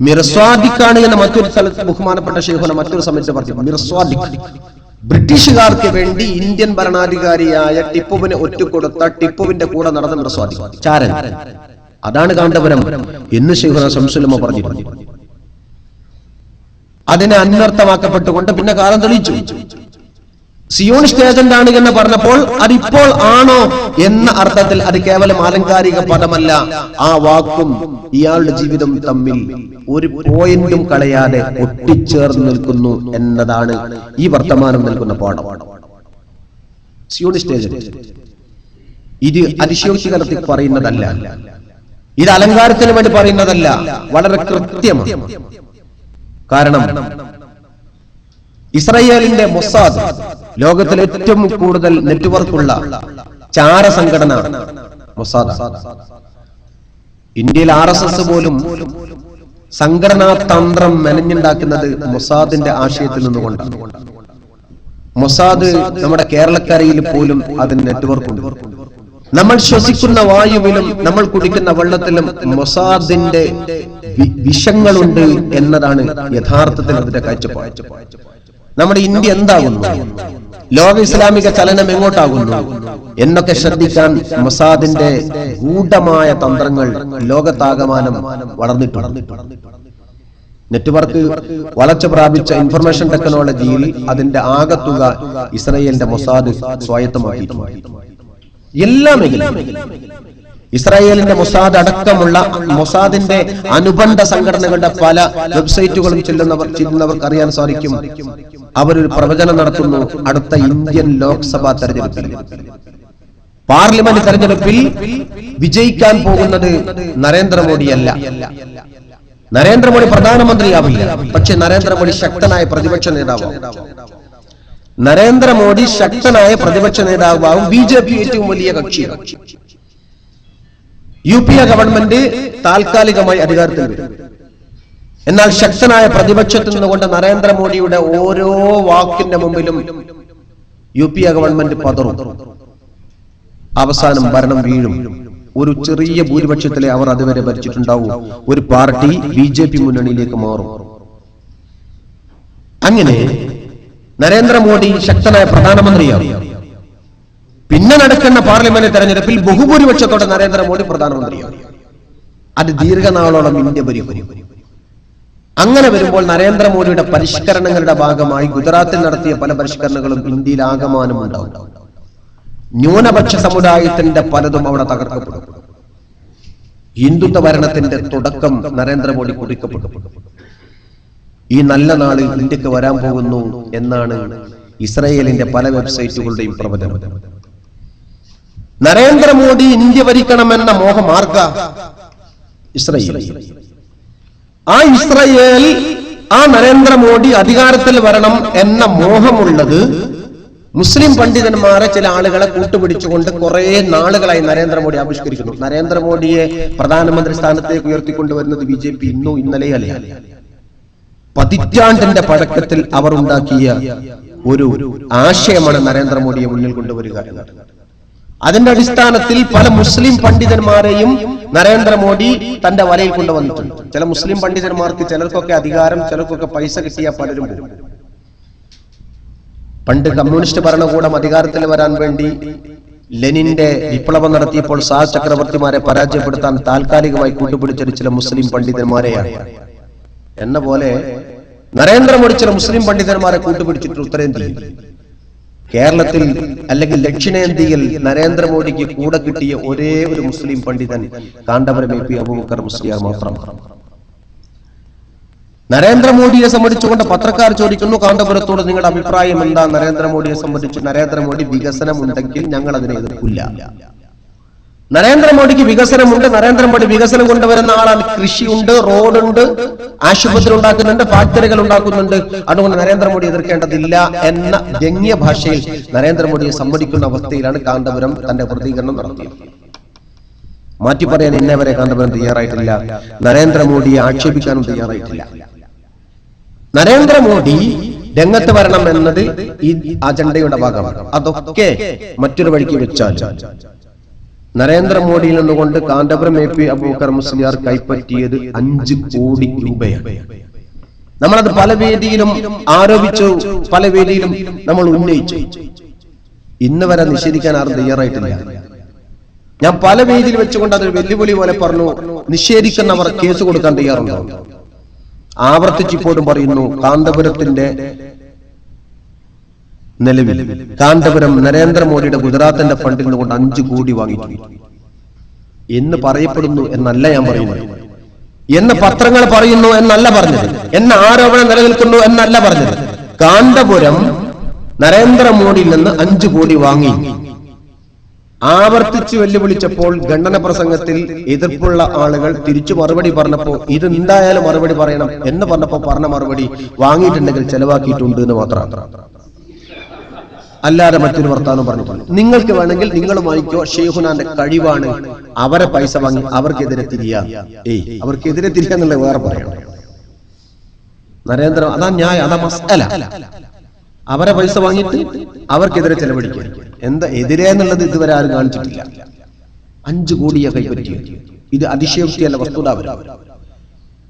മിർസ്വാദിഖാണ് എന്ന മറ്റൊരു സ്ഥലത്ത് ബഹുമാനപ്പെട്ട ശൈഖുന മറ്റൊരു സമയത്ത് പറഞ്ഞു, മിർസ്വാദിഖ് ബ്രിട്ടീഷുകാർക്ക് വേണ്ടി ഇന്ത്യൻ ഭരണാധികാരിയായ ടിപ്പുവിനെ ഒറ്റുകൊടുത്ത ടിപ്പുവിന്റെ കൂടെ നടന്ന മിർസ്വാദിഖ് ചാരൻ, അതാണ് കാന്തപുരം എന്ന് ശൈഖുനാ ശംസുൽ ഉലമ പറഞ്ഞിരുന്നു. അതിനെ അന്വർത്ഥമാക്കപ്പെട്ടുകൊണ്ട് പിന്നെ കാലം തെളിയിച്ചു. സിയോണിസ്റ്റ് ഏജന്റാണ് എന്ന് പറഞ്ഞപ്പോൾ അതിപ്പോൾ ആണോ എന്ന അർത്ഥത്തിൽ അത് കേവലം ആലങ്കാരിക പദമല്ല, ആ വാക്കും ഇയാളുടെ ജീവിതം തമ്മിൽ ഒരു പോയിന്റും കളയാതെ ഒട്ടിച്ചേർന്ന് നിൽക്കുന്നു എന്നതാണ് ഈ വർത്തമാനം നൽകുന്ന പാഠം. സിയോണിസ്റ്റ് ഏജന്റ് ഇത് അതിശയോക്തി കലർത്തി പറയുന്നതല്ല, ഇത് അലങ്കാരത്തിന് വേണ്ടി പറയുന്നതല്ല, വളരെ കൃത്യമാണ്. കാരണം ഇസ്രായേലിന്റെ മൊസാദ് ലോകത്തിലെ ഏറ്റവും കൂടുതൽ നെറ്റ്വർക്കുള്ള ചാര സംഘടന മൊസാദ്. ഇന്ത്യയിൽ RSS പോലും സംഘടനാ തന്ത്രം മെനഞ്ഞുണ്ടാക്കുന്നത് മൊസാദിന്റെ ആശയത്തിൽ നിന്നുകൊണ്ടാണ്. മൊസാദ് നമ്മുടെ കേരളക്കരയിൽ പോലും അതിന് നെറ്റ്വർക്കുണ്ട്. നമ്മൾ ശ്വസിക്കുന്ന വായുവിലും നമ്മൾ കുടിക്കുന്ന വെള്ളത്തിലും മൊസാദിന്റെ വിഷങ്ങളുണ്ട് എന്നതാണ് യഥാർത്ഥത്തിൽ അതിന്റെ കാഴ്ചപ്പാട്. നമ്മുടെ ഇന്ത്യ എന്താകുന്നു, ലോക ഇസ്ലാമിക ചലനം എങ്ങോട്ടാകുന്നു എന്നൊക്കെ ശ്രദ്ധിക്കാൻ മൊസാദിന്റെ ഗൂഢമായ തന്ത്രങ്ങൾ ലോകത്താകമാനം വളർന്നിട്ടുണ്ട്. നെറ്റ്വർക്ക് വളർച്ച പ്രാപിച്ച ഇൻഫർമേഷൻ ടെക്നോളജിയിൽ അതിന്റെ ആകത്തുക ഇസ്രായേലിന്റെ മൊസാദ് സ്വായത്തമാക്കിയിട്ടുണ്ട്. എല്ലാ മേഖലയും ഇസ്രായേലിന്റെ മൊസാദ് അടക്കമുള്ള മൊസാദിന്റെ അനുബന്ധ സംഘടനകളുടെ പല വെബ്സൈറ്റുകളും ചെല്ലുന്നവർക്ക് അറിയാൻ സാധിക്കും. അവരൊരു പ്രവചനം നടത്തുന്നു, അടുത്ത ഇന്ത്യൻ ലോക്സഭാ തെരഞ്ഞെടുപ്പിൽ, പാർലമെന്റ് തെരഞ്ഞെടുപ്പിൽ വിജയിക്കാൻ പോകുന്നത് നരേന്ദ്രമോദിയല്ല. നരേന്ദ്രമോദി പ്രധാനമന്ത്രിയാവില്ല, പക്ഷെ നരേന്ദ്രമോദി ശക്തനായ പ്രതിപക്ഷ നേതാവാകും. നരേന്ദ്രമോദി ശക്തനായ പ്രതിപക്ഷ നേതാവാകും. BJP ഏറ്റവും വലിയ കക്ഷിയാണ്. UPA ഗവൺമെന്റ് താൽക്കാലികമായി അധികാരത്തിൽ വരും. എന്നാൽ ശക്തനായ പ്രതിപക്ഷത്തിൽ നിന്നുകൊണ്ട് നരേന്ദ്രമോദിയുടെ ഓരോ വാക്കിന്റെ മുമ്പിലും UPA ഗവൺമെന്റ് പതറും. അവസാനം ഭരണം വീഴും. ഒരു ചെറിയ ഭൂരിപക്ഷത്തിലെ അവർ അതുവരെ ഭരിച്ചിട്ടുണ്ടാവും. ഒരു പാർട്ടി BJP മുന്നണിയിലേക്ക് മാറും. അങ്ങനെ നരേന്ദ്രമോദി ശക്തനായ പ്രധാനമന്ത്രിയാവും. പിന്നെ നടക്കുന്ന പാർലമെന്റ് തെരഞ്ഞെടുപ്പിൽ ബഹുഭൂരിപക്ഷത്തോടെ നരേന്ദ്രമോദി പ്രധാനമന്ത്രിയാവും. അത് ദീർഘനാളോളം ഇന്ത്യ ഭരിക്കും. അങ്ങനെ വരുമ്പോൾ നരേന്ദ്രമോദിയുടെ പരിഷ്കരണങ്ങളുടെ ഭാഗമായി ഗുജറാത്തിൽ നടത്തിയ പല പരിഷ്കരണങ്ങളും ഇന്ത്യയിൽ ആകമാനം ഉണ്ടാവും. ന്യൂനപക്ഷ സമുദായത്തിന്റെ പലതും അവിടെ തകർക്കപ്പെടും. ഹിന്ദുത്വ ഭരണത്തിന്റെ തുടക്കം നരേന്ദ്രമോദി കുറിക്കപ്പെട്ടു. ഈ നല്ല നാള് ഇന്ത്യക്ക് വരാൻ പോകുന്നു എന്നാണ് ഇസ്രായേലിന്റെ പല വെബ്സൈറ്റുകളുടെയും പ്രവചനം. Narendra Modi India ഭരിക്കണമെന്ന മോഹമാർഗ Israel. ആ ഇസ്രായേൽ, ആ നരേന്ദ്രമോദി അധികാരത്തിൽ വരണം എന്ന മോഹമുള്ളത് മുസ്ലിം പണ്ഡിതന്മാരെ ചില ആളുകളെ കൂട്ടുപിടിച്ചുകൊണ്ട് കുറെ നാളുകളായി നരേന്ദ്രമോദി ആവിഷ്കരിക്കുന്നു. നരേന്ദ്രമോദിയെ പ്രധാനമന്ത്രി സ്ഥാനത്തേക്ക് ഉയർത്തിക്കൊണ്ടുവരുന്നത് BJP ഇന്നോ ഇന്നലെയല്ല. പതിറ്റാണ്ടിന്റെ പഴക്കത്തിൽ അവർ ഉണ്ടാക്കിയ ഒരു ആശയമാണ് നരേന്ദ്രമോദിയെ മുന്നിൽ കൊണ്ടുവരിക എന്നത്. അതിന്റെ അടിസ്ഥാനത്തിൽ പല മുസ്ലിം പണ്ഡിതന്മാരെയും നരേന്ദ്രമോദി തന്റെ വലയിൽ കൊണ്ടുവന്നിട്ടുണ്ട്. ചില മുസ്ലിം പണ്ഡിതന്മാർക്ക് ചിലർക്കൊക്കെ അധികാരം, ചിലർക്കൊക്കെ പൈസ കിട്ടിയ പലരും പോകും. പണ്ട് കമ്മ്യൂണിസ്റ്റ് ഭരണകൂടം അധികാരത്തിൽ വരാൻ വേണ്ടി ലെനിന്റെ വിപ്ലവം നടത്തിയപ്പോൾ ഷാഹ് ചക്രവർത്തിമാരെ പരാജയപ്പെടുത്താൻ താൽക്കാലികമായി കൂട്ടുപിടിച്ചൊരു ചില മുസ്ലിം പണ്ഡിതന്മാരെയാണ്. എന്ന പോലെ നരേന്ദ്രമോദി ചില മുസ്ലിം പണ്ഡിതന്മാരെ കൂട്ടുപിടിച്ചിട്ട് ഉത്തരേന്ത്യയിൽ, കേരളത്തിൽ അല്ലെങ്കിൽ ദക്ഷിണേന്ത്യയിൽ നരേന്ദ്രമോദിക്ക് കൂടെ കിട്ടിയ ഒരേ ഒരു മുസ്ലിം പണ്ഡിതൻ കാന്തപുരം AP അബൂബക്കർ മുസ്ലിയാർ മാത്രമാണ്. നരേന്ദ്രമോദിയെ സംബന്ധിച്ചുകൊണ്ട് പത്രക്കാർ ചോദിക്കുന്നു, കാന്തപുരത്തോട് നിങ്ങളുടെ അഭിപ്രായം എന്താ നരേന്ദ്രമോദിയെ സംബന്ധിച്ച്? നരേന്ദ്രമോദി വികസനം ഉണ്ടെങ്കിൽ ഞങ്ങൾ അതിനെ എതിർക്കില്ല. നരേന്ദ്രമോദിക്ക് വികസനമുണ്ട്, നരേന്ദ്രമോദി വികസനം കൊണ്ടുവരുന്ന ആളാണ്. കൃഷിയുണ്ട്, റോഡുണ്ട്, ആശുപത്രി ഉണ്ടാക്കുന്നുണ്ട്, ഫാക്ടറികൾ ഉണ്ടാക്കുന്നുണ്ട്. അതുകൊണ്ട് നരേന്ദ്രമോദി എതിർക്കേണ്ടതില്ല എന്ന വ്യംഗ്യ ഭാഷയിൽ നരേന്ദ്രമോദിയെ സമ്മതിക്കുന്ന അവസ്ഥയിലാണ് കാന്തപുരം തന്റെ പ്രതികരണം നടത്തിയത്. മാറ്റി പറയാൻ ഇന്നേവരെ കാന്തപുരം തയ്യാറായിട്ടില്ല. നരേന്ദ്രമോദിയെ ആക്ഷേപിക്കാനും തയ്യാറായിട്ടില്ല. നരേന്ദ്രമോദി രംഗത്ത് വരണം എന്നത് ഈ അജണ്ടയുടെ ഭാഗമാണ്. അതൊക്കെ മറ്റൊരു വഴിക്ക് വെച്ചാൽ നരേന്ദ്രമോദിയിൽ നിന്നുകൊണ്ട് കാന്തപുരം AP അബൂബക്കർ മുസ്ലിയാർ കൈപ്പറ്റിയത് 5 കോടി രൂപയാണ്. നമ്മളത് പല വേദിയിലും ആരോപിച്ചു, പല വേദിയിലും നമ്മൾ ഉന്നയിച്ചു. ഇന്ന് വരെ നിഷേധിക്കാൻ ആരും തയ്യാറായിട്ടില്ല. ഞാൻ പല വേദിയിൽ വെച്ചുകൊണ്ട് അതൊരു വെല്ലുവിളി പോലെ പറഞ്ഞു, നിഷേധിക്കുന്നവർ കേസ് കൊടുക്കാൻ തയ്യാറുണ്ടോ? ആവർത്തിച്ചിപ്പോഴും പറയുന്നു, കാന്തപുരത്തിന്റെ നിലവിൽ കാന്തപുരം നരേന്ദ്രമോദിയുടെ ഗുജറാത്തിന്റെ ഫണ്ടിൽ നിന്നുകൊണ്ട് 5 കോടി വാങ്ങിയിട്ടുണ്ട് എന്ന് പറയപ്പെടുന്നു എന്നല്ല ഞാൻ പറയുന്നത്, എന്ന് പത്രങ്ങൾ പറയുന്നു എന്നല്ല പറഞ്ഞത്, എന്ന ആരോപണം നിലനിൽക്കുന്നു എന്നല്ല പറഞ്ഞത്. കാന്തപുരം നരേന്ദ്രമോദിയിൽ നിന്ന് 5 കോടി വാങ്ങി. ആവർത്തിച്ച് വെല്ലുവിളിച്ചപ്പോൾ ഖണ്ഡന പ്രസംഗത്തിൽ എതിർപ്പുള്ള ആളുകൾ തിരിച്ചു മറുപടി പറഞ്ഞപ്പോ ഇത് എന്തായാലും മറുപടി പറയണം എന്ന് പറഞ്ഞപ്പോ പറഞ്ഞ മറുപടി വാങ്ങിയിട്ടുണ്ടെങ്കിൽ ചെലവാക്കിയിട്ടുണ്ട് എന്ന് മാത്രം, അല്ലാതെ മറ്റൊരു വർത്താനം പറഞ്ഞിട്ടുണ്ട്. നിങ്ങൾക്ക് വേണമെങ്കിൽ നിങ്ങൾ വാങ്ങിക്കോ, ഷെയ്ഖുനാന്റെ കഴിവാണ്, അവരെ പൈസ വാങ്ങി അവർക്കെതിരെ തിരിയാ. അവർക്കെതിരെ തിരിയാന്നുള്ള വേറെ പറയണം. നരേന്ദ്ര അതാ ന്യായം, അതാ മസ്അല. അവരെ പൈസ വാങ്ങിയിട്ട് അവർക്കെതിരെ ചെലവഴിക്കുക. എന്താ എതിരെ എന്നുള്ളത് ഇതുവരെ ആരും കാണിച്ചിട്ടില്ല. 5 കോടിയെ കൈപ്പറ്റിയത് ഇത് അതിശയോക്തിയല്ല, വസ്തുതാപരം.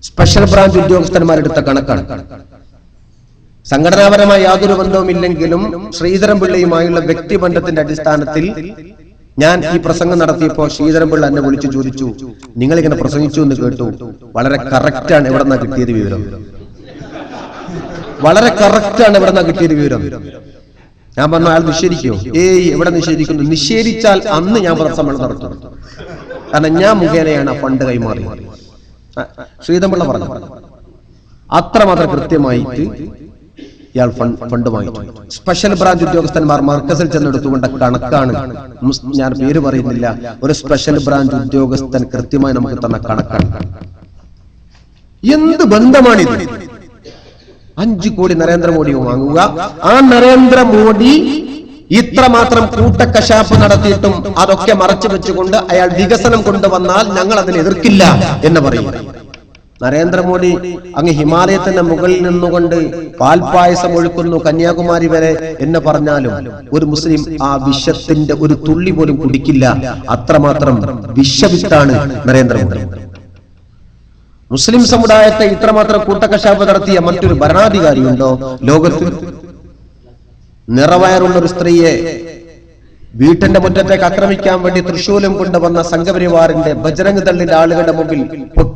സ്പെഷ്യൽ ബ്രാഞ്ച് ഉദ്യോഗസ്ഥന്മാരെടുത്ത കണക്കാണ്. സംഘടനാപരമായ യാതൊരു ബന്ധവുമില്ലെങ്കിലും ശ്രീധരൻപിള്ളയുമായുള്ള വ്യക്തിബന്ധത്തിന്റെ അടിസ്ഥാനത്തിൽ ഞാൻ ഈ പ്രസംഗം നടത്തിയപ്പോൾ ശ്രീധരൻപിള്ള എന്നെ വിളിച്ചു ചോദിച്ചു, നിങ്ങൾ ഇങ്ങനെ പ്രസംഗിച്ചു എന്ന് കേട്ടു, വളരെ കറക്റ്റാണ്, എവിടെ നിന്നാ കിട്ടിയത് വിവരം? വളരെ കറക്റ്റാണ്, എവിടെ നിന്നാ കിട്ടിയത് വിവരം? ഞാൻ പറഞ്ഞു, അയാൾ നിഷേധിക്കുമോ? എവിടെ നിഷേധിക്കുന്നു? നിഷേധിച്ചാൽ അന്ന് ഞാൻ പ്രസംഗം നടത്തും, കാരണം ഞാൻ മുഖേനയാണ് ആ ഫണ്ട് കൈമാറിയത്. ശ്രീധരൻപിള്ള പറഞ്ഞു, അത്രമാത്രം കൃത്യമായിട്ട് ഇയാൾ ഫണ്ട് വാങ്ങിച്ചു. സ്പെഷ്യൽ ബ്രാഞ്ച് ഉദ്യോഗസ്ഥന്മാർ മർക്കസിൽ ചെന്നെടുത്തുകൊണ്ട കണക്കാണ്, ഞാൻ പേര് പറയുന്നില്ല, ഒരു സ്പെഷ്യൽ ബ്രാഞ്ച് ഉദ്യോഗസ്ഥൻ കൃത്യമായി നമുക്ക് തന്ന കണക്കാണ്. എന്ത് ബന്ധമാണിത്? 5 കോടി നരേന്ദ്രമോദി വാങ്ങുക. ആ നരേന്ദ്രമോദി ഇത്രമാത്രം കൂട്ടക്കശാപ്പ് നടത്തിയിട്ടും അതൊക്കെ മറച്ചു വെച്ചുകൊണ്ട് അയാൾ വികസനം കൊണ്ടുവന്നാൽ ഞങ്ങൾ അതിനെ എതിർക്കില്ല എന്ന് പറയും. നരേന്ദ്രമോദി അങ്ങ് ഹിമാലയത്തിന്റെ മുകളിൽ നിന്നുകൊണ്ട് പാൽപായസം ഒഴുക്കുന്നു കന്യാകുമാരി വരെ എന്ന് പറഞ്ഞാലും ഒരു മുസ്ലിം ആ വിഷത്തിന്റെ ഒരു തുള്ളി പോലും കുടിക്കില്ല. അത്രമാത്രം വിഷവിത്താണ് നരേന്ദ്രമോദി. മുസ്ലിം സമുദായത്തെ ഇത്രമാത്രം കൂട്ടക്കശാപ്പ് നടത്തിയ മറ്റൊരു ഭരണാധികാരിയുണ്ടോ ലോകത്തിൽ? നിറവയറുള്ള ഒരു സ്ത്രീയെ വീട്ടിന്റെ മുറ്റത്തേക്ക് ആക്രമിക്കാൻ വേണ്ടി തൃശൂലം കൊണ്ടുവന്ന സംഘപരിവാറിന്റെ ബജരംഗ് ദളിന്റെ ആളുകളുടെ മുമ്പിൽ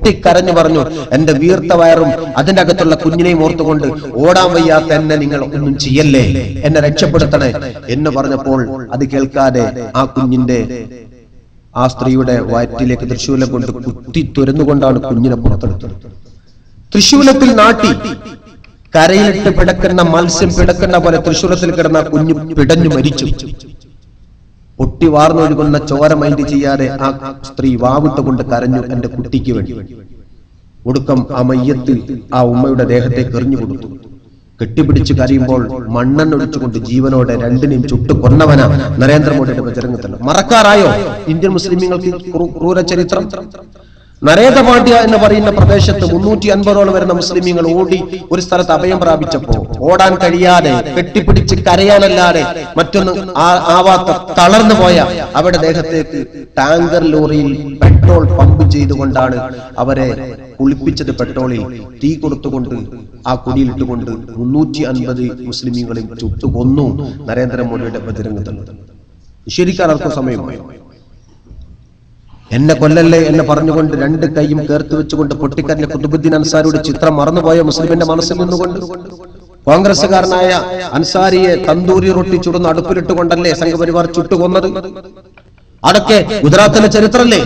പൊട്ടിക്കരഞ്ഞു പറഞ്ഞു, എന്റെ വീർത്ത വയറും അതിന്റെ അകത്തുള്ള കുഞ്ഞിനെയും ഓർത്തുകൊണ്ട് ഓടാൻ വയ്യാത്ത എന്നെ നിങ്ങൾ ഒന്നും ചെയ്യല്ലേ, എന്നെ രക്ഷപ്പെടുത്തണേ എന്ന് പറഞ്ഞപ്പോൾ അത് കേൾക്കാതെ ആ കുഞ്ഞിന്റെ ആ സ്ത്രീയുടെ വയറ്റിലേക്ക് തൃശൂലം കൊണ്ട് കുത്തി തുരന്നുകൊണ്ടാണ് കുഞ്ഞിനെ പുറത്തെടുത്തത്. തൃശൂലത്തിൽ നാട്ടി കരയിലിട്ട് പിടക്കുന്ന മത്സ്യം പിടക്കുന്ന പോലെ തൃശൂലത്തിൽ കിടന്ന കുഞ്ഞു പിടഞ്ഞു മരിച്ചു. പൊട്ടി വാർന്നൊഴുകുന്ന ചോര മൈൻഡ് ചെയ്യാതെ ആ സ്ത്രീ വാവിട്ടുകൊണ്ട് കരഞ്ഞു, എന്റെ കുട്ടിക്ക് വേണ്ടി. ഒടുക്കം ആ മയ്യത്ത് ആ ഉമ്മയുടെ ദേഹത്തേക്ക് എറിഞ്ഞു കൊടുത്തു. കെട്ടിപ്പിടിച്ച് കരയുമ്പോൾ മണ്ണെണ്ണൊഴിച്ചുകൊണ്ട് ജീവനോടെ രണ്ടിനെയും ചുട്ടു കൊന്നവന നരേന്ദ്രമോദിയുടെ ബജരംഗത്തിൽ. മറക്കാറായോ ഇന്ത്യൻ മുസ്ലിമീങ്ങൾക്ക് ക്രൂര ചരിത്രം? നരേന്ദ്രപാണ്ഡ്യ എന്ന് പറയുന്ന പ്രദേശത്ത് 350ഓളം വരുന്ന മുസ്ലിമീങ്ങൾ ഓടി ഒരു സ്ഥലത്ത് അഭയം പ്രാപിച്ചപ്പോ ഓടാൻ കഴിയാതെ കെട്ടിപ്പിടിച്ച് കരയാനല്ലാതെ മറ്റൊന്ന് ആവാത്ത തളർന്നു പോയ അവരുടെ ദേഹത്തേക്ക് ടാങ്കർ ലോറിയിൽ പെട്രോൾ പമ്പ് ചെയ്തുകൊണ്ടാണ് അവരെ കുളിപ്പിച്ചത്. പെട്രോളിൽ തീ കൊടുത്തുകൊണ്ട് ആ കുടിയിലിട്ടുകൊണ്ട് 350 മുസ്ലിമീങ്ങളെയും ചുട്ടുകൊന്നു നരേന്ദ്രമോദിയുടെ ബജരംഗത്തിൽ. ശരിക്കാൻ ആർക്കും സമയമായി. എന്നെ കൊല്ലല്ലേ എന്ന് പറഞ്ഞുകൊണ്ട് രണ്ട് കൈയും കേർത്ത് വെച്ചുകൊണ്ട് പൊട്ടിക്കരഞ്ഞ ഖുതുബുദ്ദീൻ അൻസാരിയുടെ ചിത്രം മറന്നുപോയ മുസ്ലിമിന്റെ മനസ്സിൽ നിന്നുകൊണ്ട് കോൺഗ്രസുകാരനായ അൻസാരിയെ തന്തൂരി റൊട്ടി ചുടുന്ന അടുപ്പിലിട്ടുകൊണ്ടല്ലേ സംഘപരിവാർ ചുട്ടുകൊന്നത്? അതൊക്കെ ഗുജറാത്തിന്റെ ചരിത്രമല്ലേ?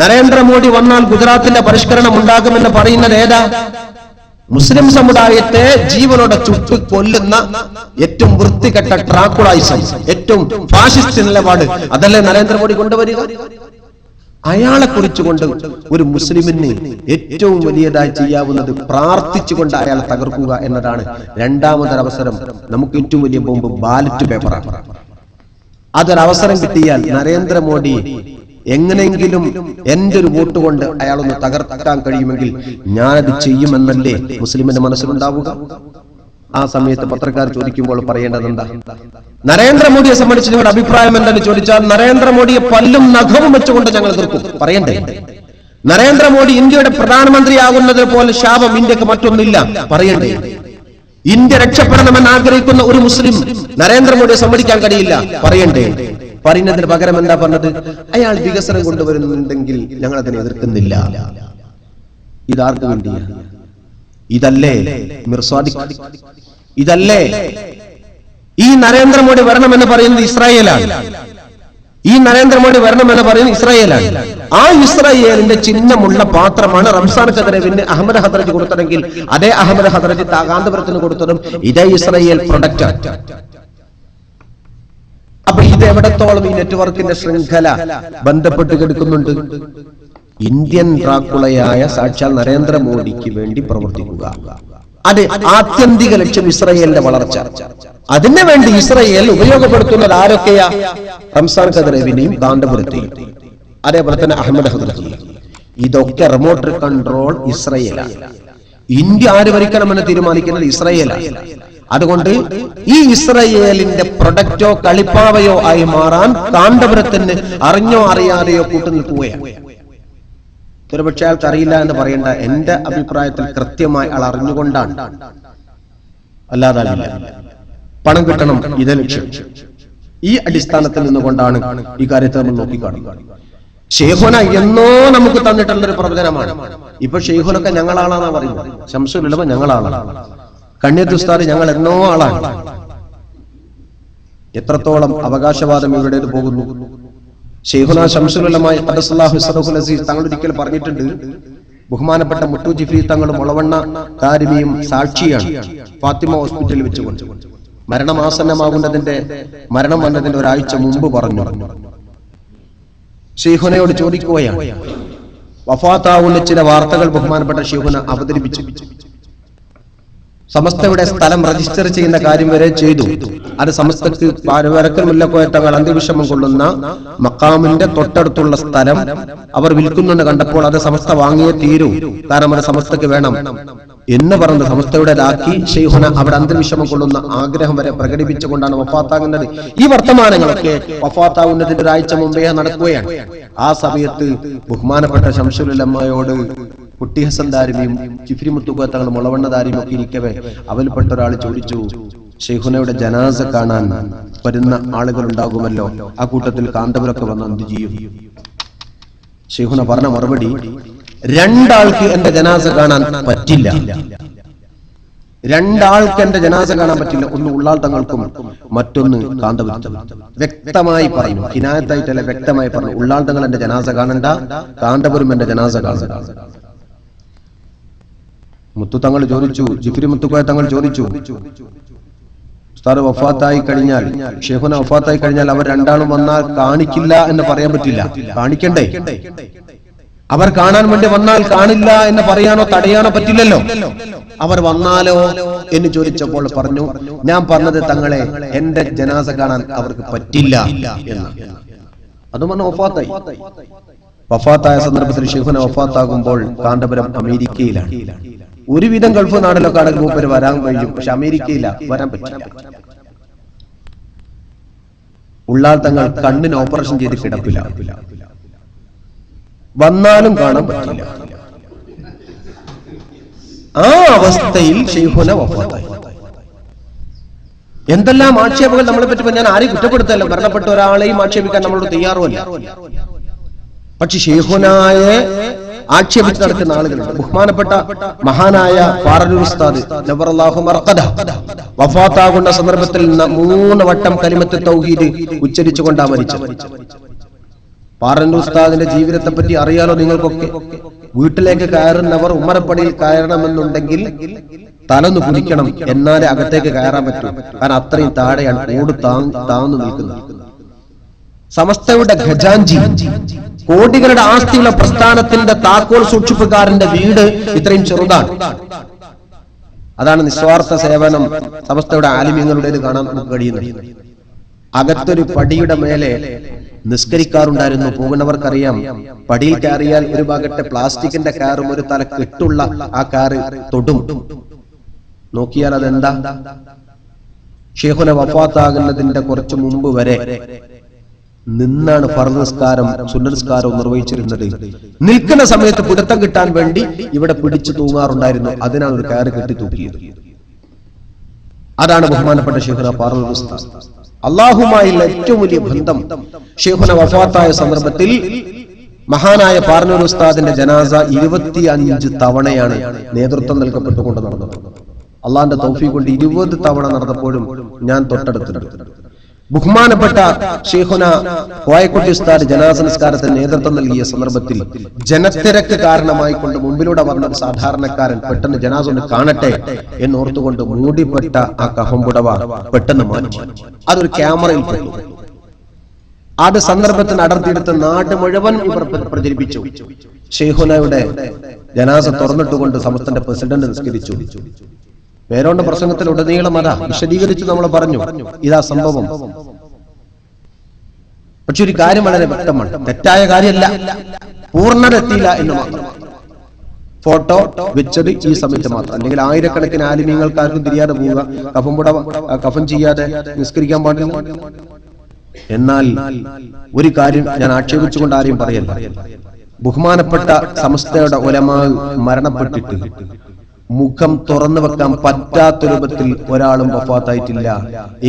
നരേന്ദ്രമോദി വന്നാൽ ഗുജറാത്തിന്റെ പരിഷ്കരണം ഉണ്ടാകുമെന്ന് പറയുന്നത് ഏതാ? മുസ്ലിം സമുദായത്തെ ജീവനോടെ ചുട്ടു കൊല്ലുന്ന ഏറ്റവും വൃത്തികെട്ട ട്രാക്കുളായിസം, ഏറ്റവും ഫാഷിസ്റ്റ് നിലപാട് അതല്ലേ നരേന്ദ്രമോദി കൊണ്ടുവരിക? അയാളെ കുറിച്ചുകൊണ്ട് ഒരു മുസ്ലിമിന് ഏറ്റവും വലിയതായി ചെയ്യാവുന്നത് പ്രാർത്ഥിച്ചുകൊണ്ട് അയാളെ തകർക്കുക എന്നതാണ്. രണ്ടാമതൊരവസരം നമുക്ക് ഏറ്റവും വലിയ ബോംബ് ബാലറ്റ് പേപ്പറാണ്. അതൊരവസരം കിട്ടിയാൽ നരേന്ദ്രമോദി എങ്ങനെയെങ്കിലും എന്റെ ഒരു വോട്ട് കൊണ്ട് അയാളൊന്ന് തകർക്കാൻ കഴിയുമെങ്കിൽ ഞാനത് ചെയ്യുമെന്നല്ലേ മുസ്ലിമിന്റെ മനസ്സിലുണ്ടാവുക? ആ സമയത്ത് പത്രക്കാർ ചോദിക്കുമ്പോൾ പറയേണ്ടത് എന്താ? നരേന്ദ്രമോദിയെ സംബന്ധിച്ച് നിങ്ങളുടെ അഭിപ്രായം എന്തെന്ന് ചോദിച്ചാൽ നരേന്ദ്രമോദിയെ പല്ലും നഖവും വെച്ചുകൊണ്ട് ഞങ്ങൾ എതിർക്കും പറയണ്ടേ? നരേന്ദ്രമോദി ഇന്ത്യയുടെ പ്രധാനമന്ത്രിയാകുന്നത് പോലെ ശാപം ഇന്ത്യക്ക് മറ്റൊന്നില്ല പറയണ്ടേ? ഇന്ത്യ രക്ഷപ്പെടണമെന്ന് ആഗ്രഹിക്കുന്ന ഒരു മുസ്ലിം നരേന്ദ്രമോദിയെ സമ്മതിക്കാൻ കഴിയില്ല പറയണ്ടേ? പറയുന്നതിന് പകരം എന്താ പറഞ്ഞത്? അയാൾ വികസനം കൊണ്ടുവരുന്നുണ്ടെങ്കിൽ ഞങ്ങൾ അതിനെ എതിർക്കുന്നില്ല. ഇതാർക്ക് വേണ്ടിയാ? ഇതല്ലേ മിർസാദിഖ്? ഇതല്ലേ ഈ നരേന്ദ്രമോദി വരണമെന്ന് പറയുന്നത് ഇസ്രായേലാണ്. ഈ നരേന്ദ്രമോദി വരണമെന്ന് പറയുന്നത് ഇസ്രായേലാണ്. ആ ഇസ്രായേലിന്റെ ചിഹ്നമുള്ള പാത്രമാണ് റംസാൻ ഖദരവിന് അഹമ്മദ് ഹദ്രജ് കൊടുത്തതെങ്കിൽ അതേ അഹമ്മദ് ഹദ്രജ് കാന്തപുരത്തിന് കൊടുത്തതും ഇതേ ഇസ്രായേൽ പ്രൊഡക്റ്റ്. അപ്പൊ ഇത് എവിടത്തോളം ഈ നെറ്റ്വർക്കിന്റെ ശൃംഖല ബന്ധപ്പെട്ട് കിടക്കുന്നുണ്ട്? ഇന്ത്യൻ ഡ്രാക്കുളയായ സാക്ഷാൽ നരേന്ദ്രമോദിക്ക് വേണ്ടി പ്രവർത്തിക്കുക, അത് ആത്യന്തിക ലക്ഷ്യം ഇസ്രായേലിന്റെ വളർച്ച. അതിനു വേണ്ടി ഇസ്രായേൽ ഉപയോഗപ്പെടുത്തുന്നത് ആരൊക്കെയാ? റംസാൻ ഖദരവിനെയും കാന്തപുരത്തെയും അതേപോലെ തന്നെ അഹമ്മദ് ഹദ്രജിയെയും. ഇതൊക്കെ റിമോട്ട് കൺട്രോൾ ഇസ്രായേലാണ്. ഇന്ത്യ ആര് ഭരിക്കണമെന്ന് തീരുമാനിക്കുന്നത് ഇസ്രായേലാണ്. അതുകൊണ്ട് ഈ ഇസ്രായേലിന്റെ പ്രൊഡക്റ്റോ കളിപ്പാവയോ ആയി മാറാൻ കാന്തപുരത്തിന് അറിഞ്ഞോ അറിയാതെയോ കൂട്ടുനിൽക്കുകയാണ്. ഒരുപക്ഷെ അയാൾക്ക് അറിയില്ല എന്ന് പറയേണ്ട. എന്റെ അഭിപ്രായത്തിൽ കൃത്യമായി ആൾ അറിഞ്ഞുകൊണ്ടാണ്, അല്ലാതെ പണം കിട്ടണം ഇതേ ലക്ഷ്യം. ഈ അടിസ്ഥാനത്തിൽ നിന്നുകൊണ്ടാണ് ഈ കാര്യത്തെ നമ്മൾ നോക്കിക്കാണുക. ഷെയ്ഖുന എന്നോ നമുക്ക് തന്നിട്ടുള്ളൊരു പ്രവചനമാണ്. ഇപ്പൊ ഷെയ്ഖുനൊക്കെ ഞങ്ങളാളാന്നാ പറയുന്നത്. ശംസുൽ ഉലമ ഞങ്ങളാളാണ്, കണ്യത്ത് ഉസ്താദ് ഞങ്ങൾ എന്നോ ആളാണ്. എത്രത്തോളം അവകാശവാദം ഇവിടേത് പോകുന്നു. ഷെയ്ഖുന ശംസുൽ ഉലമ ഖദ്ദസല്ലാഹു സിറഹുൽ അസീസ് തങ്ങൾ ഒരിക്കൽ പറഞ്ഞിട്ടുണ്ട്, ബഹുമാനപ്പെട്ട മുട്ടു ജിഫ്രി തങ്ങളും മുളവണ്ണ കാരിമിയും സാക്ഷിയാണ്. ഫാത്തിമ ഹോസ്പിറ്റലിൽ വെച്ചുകൊണ്ട് മരണമാസന്നമാകുന്നതിന്റെ മരണം വന്നതിന്റെ ഒരാഴ്ച മുമ്പ് പറഞ്ഞു. ഷെയ്ഖുനയോട് ചോദിക്കുകയാണ്, വഫാത്താവുന്ന ചില വാർത്തകൾ ബഹുമാനപ്പെട്ട ഷെയ്ഖുന അവതരിപ്പിച്ചു. സമസ്തയുടെ സ്ഥലം രജിസ്റ്റർ ചെയ്യുന്ന കാര്യം വരെ ചെയ്തു. അത് സമസ്തക്ക് വരക്കൽ മുല്ലക്കോയ തങ്ങൾ അന്ത്യവിഷമം കൊള്ളുന്ന മക്കാമിന്റെ തൊട്ടടുത്തുള്ള സ്ഥലം അവർ വിൽക്കുന്നുണ്ട് കണ്ടപ്പോൾ അത് സമസ്ത വാങ്ങിയേ തീരൂ, കാരണം അത് സമസ്തക്ക് വേണം എന്ന് പറഞ്ഞ് സമസ്തയുടേതാക്കി ഷെയ്ഖുന അവിടെ അന്ത്യവിഷമം കൊള്ളുന്ന ആഗ്രഹം വരെ പ്രകടിപ്പിച്ചുകൊണ്ടാണ് വഫാത്താകുന്നത്. ഈ വർത്തമാനങ്ങളൊക്കെ വഫാത്താകുന്നതിന്റെ ഒരാഴ്ച മുമ്പേ നടക്കുകയാണ്. ആ സമയത്ത് ബഹുമാനപ്പെട്ട ശംസുൽ ഉലമയോട് കുട്ടി ഹസൻ ദാരിമിയും ജിഫ്രി മുത്തുക്കോയ തങ്ങൾ മുളവണ്ണ ദാരിയും ഒക്കെ ഇരിക്കവേ അവൽപ്പെട്ട ഒരാൾ ചോദിച്ചു, ഷെയ്ഖുനയുടെ ജനാസ കാണാൻ വരുന്ന ആളുകൾ ഉണ്ടാകുമല്ലോ, ആ കൂട്ടത്തിൽ കാന്തപുരൊക്കെ വന്ന് എന്ത് ചെയ്യും? ഷെയ്ഖുന പറഞ്ഞ മറുപടി, രണ്ടാൾക്ക് എന്റെ ജനാസ കാണാൻ പറ്റില്ല. രണ്ടാൾക്ക് എന്റെ ജനാസ കാണാൻ പറ്റില്ല. ഒന്ന് ഉള്ളാൾ തങ്ങൾക്കും മറ്റൊന്ന് കാന്തപുരം. വ്യക്തമായി പറഞ്ഞു, കിനായത്തായിട്ടല്ല, വ്യക്തമായി പറഞ്ഞു. ഉള്ളാൾ തങ്ങൾ എന്റെ ജനാസ കാണണ്ട, കാന്തപുരം എന്റെ ജനാസ കാണണ്ട. മുത്തു തങ്ങൾ ചോദിച്ചു, ജിഫ്രി മുത്തുക്കോയ തങ്ങൾ ചോദിച്ചു, ഉസ്താദ് വഫാത്തായി കഴിഞ്ഞാൽ, ഷെയ്ഖുന വഫാത്തായി കഴിഞ്ഞാൽ അവർ രണ്ടാളും വന്നാൽ കാണിക്കില്ല എന്ന് പറയാൻ പറ്റില്ല. കാണിക്കണ്ടേ? അവർ കാണാൻ വേണ്ടി വന്നാൽ കാണില്ല എന്ന് പറയാനോ തടയാനോ പറ്റില്ലല്ലോ. അവർ വന്നാലോ എന്ന് ചോദിച്ചപ്പോൾ പറഞ്ഞു, ഞാൻ പറഞ്ഞത് തങ്ങളെ, എന്റെ ജനാസ കാണാൻ അവർക്ക് പറ്റില്ല എന്ന്. അത് പറഞ്ഞ വഫാത്തായി. വഫാത്തായ സന്ദർഭത്തിൽ ഷെയ്ഖുന വഫാത്താകുമ്പോൾ കാന്തപുരം അമേരിക്കയിലാണ്. ഒരുവിധം ഗൾഫ് നാട്ടിലൊക്കെ ആണെങ്കിൽ മൂപ്പര് വരാൻ കഴിയും, പക്ഷെ അമേരിക്കയില്ല, വരാൻ പറ്റില്ല. ഉള്ളാൾ തങ്ങൾ കണ്ണിന് ഓപ്പറേഷൻ ചെയ്ത് കിടപ്പില്ല. വന്നാലും കാണാൻ പറ്റില്ല. ആ അവസ്ഥയിൽ ഷെയ്ഖുന വഫാത്തായി. എന്തെല്ലാം ആക്ഷേപങ്ങൾ നമ്മളെ പറ്റി. ഞാൻ ആരെയും കുറ്റപ്പെടുത്തല്ല, മരണപ്പെട്ട ഒരാളെയും ആക്ഷേപിക്കാൻ നമ്മളോട് തയ്യാറുമല്ല. പക്ഷെ ഷെയ്ഖുനായെ ആക്ഷേപിച്ച് നടക്കുന്ന ആളുകളുണ്ട്. ബഹുമാനപ്പെട്ട മഹാനായ പാറന്നൂർ ഉസ്താദ് നവറല്ലാഹു മർഖദ വഫാത്താകുന്ന സന്ദർഭത്തിൽ 3 വട്ടം കലിമത്ത് തൗഹീദ് ഉച്ചരിച്ചുകൊണ്ടാണ് മരിച്ചത്. പാറന്നൂർ ഉസ്താദിന്റെ ജീവിതത്തെ പറ്റി അറിയാലോ നിങ്ങൾക്കൊക്കെ. വീട്ടിലേക്ക് കയറുന്നവർ ഉമ്മറപ്പടിയിൽ കയറണമെന്നുണ്ടെങ്കിൽ തലന്ന് കുടിക്കണം, എന്നാലേ അകത്തേക്ക് കയറാൻ പറ്റും. കാരണം അത്രയും താഴെയാണ്, ഓട് താഴ്ന്നു നിൽക്കുന്നത്. സമസ്തയുടെ ഖജാൻജി, കോടികളുടെ ആസ്തിയുള്ള പ്രസ്ഥാനത്തിന്റെ താക്കോൽ സൂക്ഷിപ്പുകാരന്റെ വീട് ഇത്രയും ചെറുതാണ്. അതാണ് നിസ്വാർത്ഥ സേവനം സമസ്തയുടെ ആലിമ്യങ്ങളുടേത് കാണാൻ നമുക്ക് കഴിയുന്നത്. അകത്തൊരു പടിയുടെ മേലെ നിസ്കരിക്കാറുണ്ടായിരുന്നു. പോകുന്നവർക്കറിയാം, പടിയിൽ കയറിയാൽ ഒരു ഭാഗത്തെ പ്ലാസ്റ്റിക്കിന്റെ കാറും ഒരു തല കെട്ടുള്ള ആ കാറ് തൊടും. നോക്കിയാൽ അതെന്താ? ഷെയ്ഖുന വഫാത്താകുന്നതിന്റെ കുറച്ചു മുമ്പ് വരെ നിന്നാണ് ഫർദ് നിസ്കാരം, സുന്നത്ത് നിസ്കാരവും നിർവഹിച്ചിരുന്നത്. നിൽക്കുന്ന സമയത്ത് പിടുത്തം കിട്ടാൻ വേണ്ടി ഇവിടെ പിടിച്ചു തൂങ്ങാറുണ്ടായിരുന്നു. അതിനാണ് ഒരു കയറ് കെട്ടി തൂക്കിയത്. അതാണ് ബഹുമാനപ്പെട്ട ഷെയ്ഖുന പാറന്നൂർ ഉസ്താദ്. അള്ളാഹുമായുള്ള ഏറ്റവും വലിയ ബന്ധം. ഷെയ്ഖുന വഫാത്തായ സന്ദർഭത്തിൽ മഹാനായ പാറന്നൂർ ഉസ്താദിന്റെ ജനാസ 25 തവണയാണ് നേതൃത്വം നൽകപ്പെട്ടുകൊണ്ട് നടന്നത്. അള്ളാന്റെ തൗഫീഖ് കൊണ്ട് 20 തവണ നടന്നപ്പോഴും ഞാൻ തൊട്ടടുത്തിട്ടുണ്ട്. ബഹുമാനപ്പെട്ട ഷെയ്ഖുന കോയക്കുട്ടി ഉസ്താദ് ജനാസ നിസ്കാരത്തിന് നേതൃത്വം നൽകിയ സന്ദർഭത്തിൽ ജനത്തിരക്ക് കാരണമായിക്കൊണ്ട് മുമ്പിലൂടെ വന്ന ഒരു സാധാരണക്കാരൻ പെട്ടെന്ന് ജനാസ ഒന്ന് കാണട്ടെ എന്നോർത്തുകൊണ്ട് മൂടിപ്പെട്ട ആ കഫംപുടവ പെട്ടെന്ന് മാറ്റി. അതൊരു ക്യാമറയിൽ പെട്ടു. അത് സന്ദർഭത്തിന് അടർത്തിയെടുത്ത് നാട് മുഴുവൻ ഇവർ പ്രചരിപ്പിച്ചു. ഷെയ്ഖുനയുടെ ജനാസ തുറന്നിട്ടുകൊണ്ട് സമസ്തന്റെ പ്രസിഡന്റ് നിസ്കരിച്ചു. പേരോണ്ട പ്രസംഗത്തിൽ ഉടനീളം അതാ വിശദീകരിച്ച് നമ്മൾ പറഞ്ഞു, ഇതാ സംഭവം. പക്ഷെ ഒരു കാര്യം വളരെ വ്യക്തമാണ്, തെറ്റായ കാര്യമല്ല, പൂർണ്ണത എത്തിയില്ല എന്ന് മാത്രം. ഫോട്ടോ വെച്ചത് ഈ സമയത്ത് മാത്രം. അല്ലെങ്കിൽ ആയിരക്കണക്കിന് ആലിമീങ്ങൾക്കാർക്കും തിരിയാതെ പോവുക, കഫൻ ചെയ്യാതെ നിസ്കരിക്കാൻ പാടില്ല. എന്നാൽ ഒരു കാര്യം ഞാൻ ആക്ഷേപിച്ചുകൊണ്ട് ആരെയും പറയല്ല. ബഹുമാനപ്പെട്ട സമസ്തയുടെ ഉലമാ മരണപ്പെട്ടിട്ട് മുഖം തുറന്നു വെക്കാൻ പറ്റാത്ത രൂപത്തിൽ ഒരാളും വഫാത്തായിട്ടില്ല.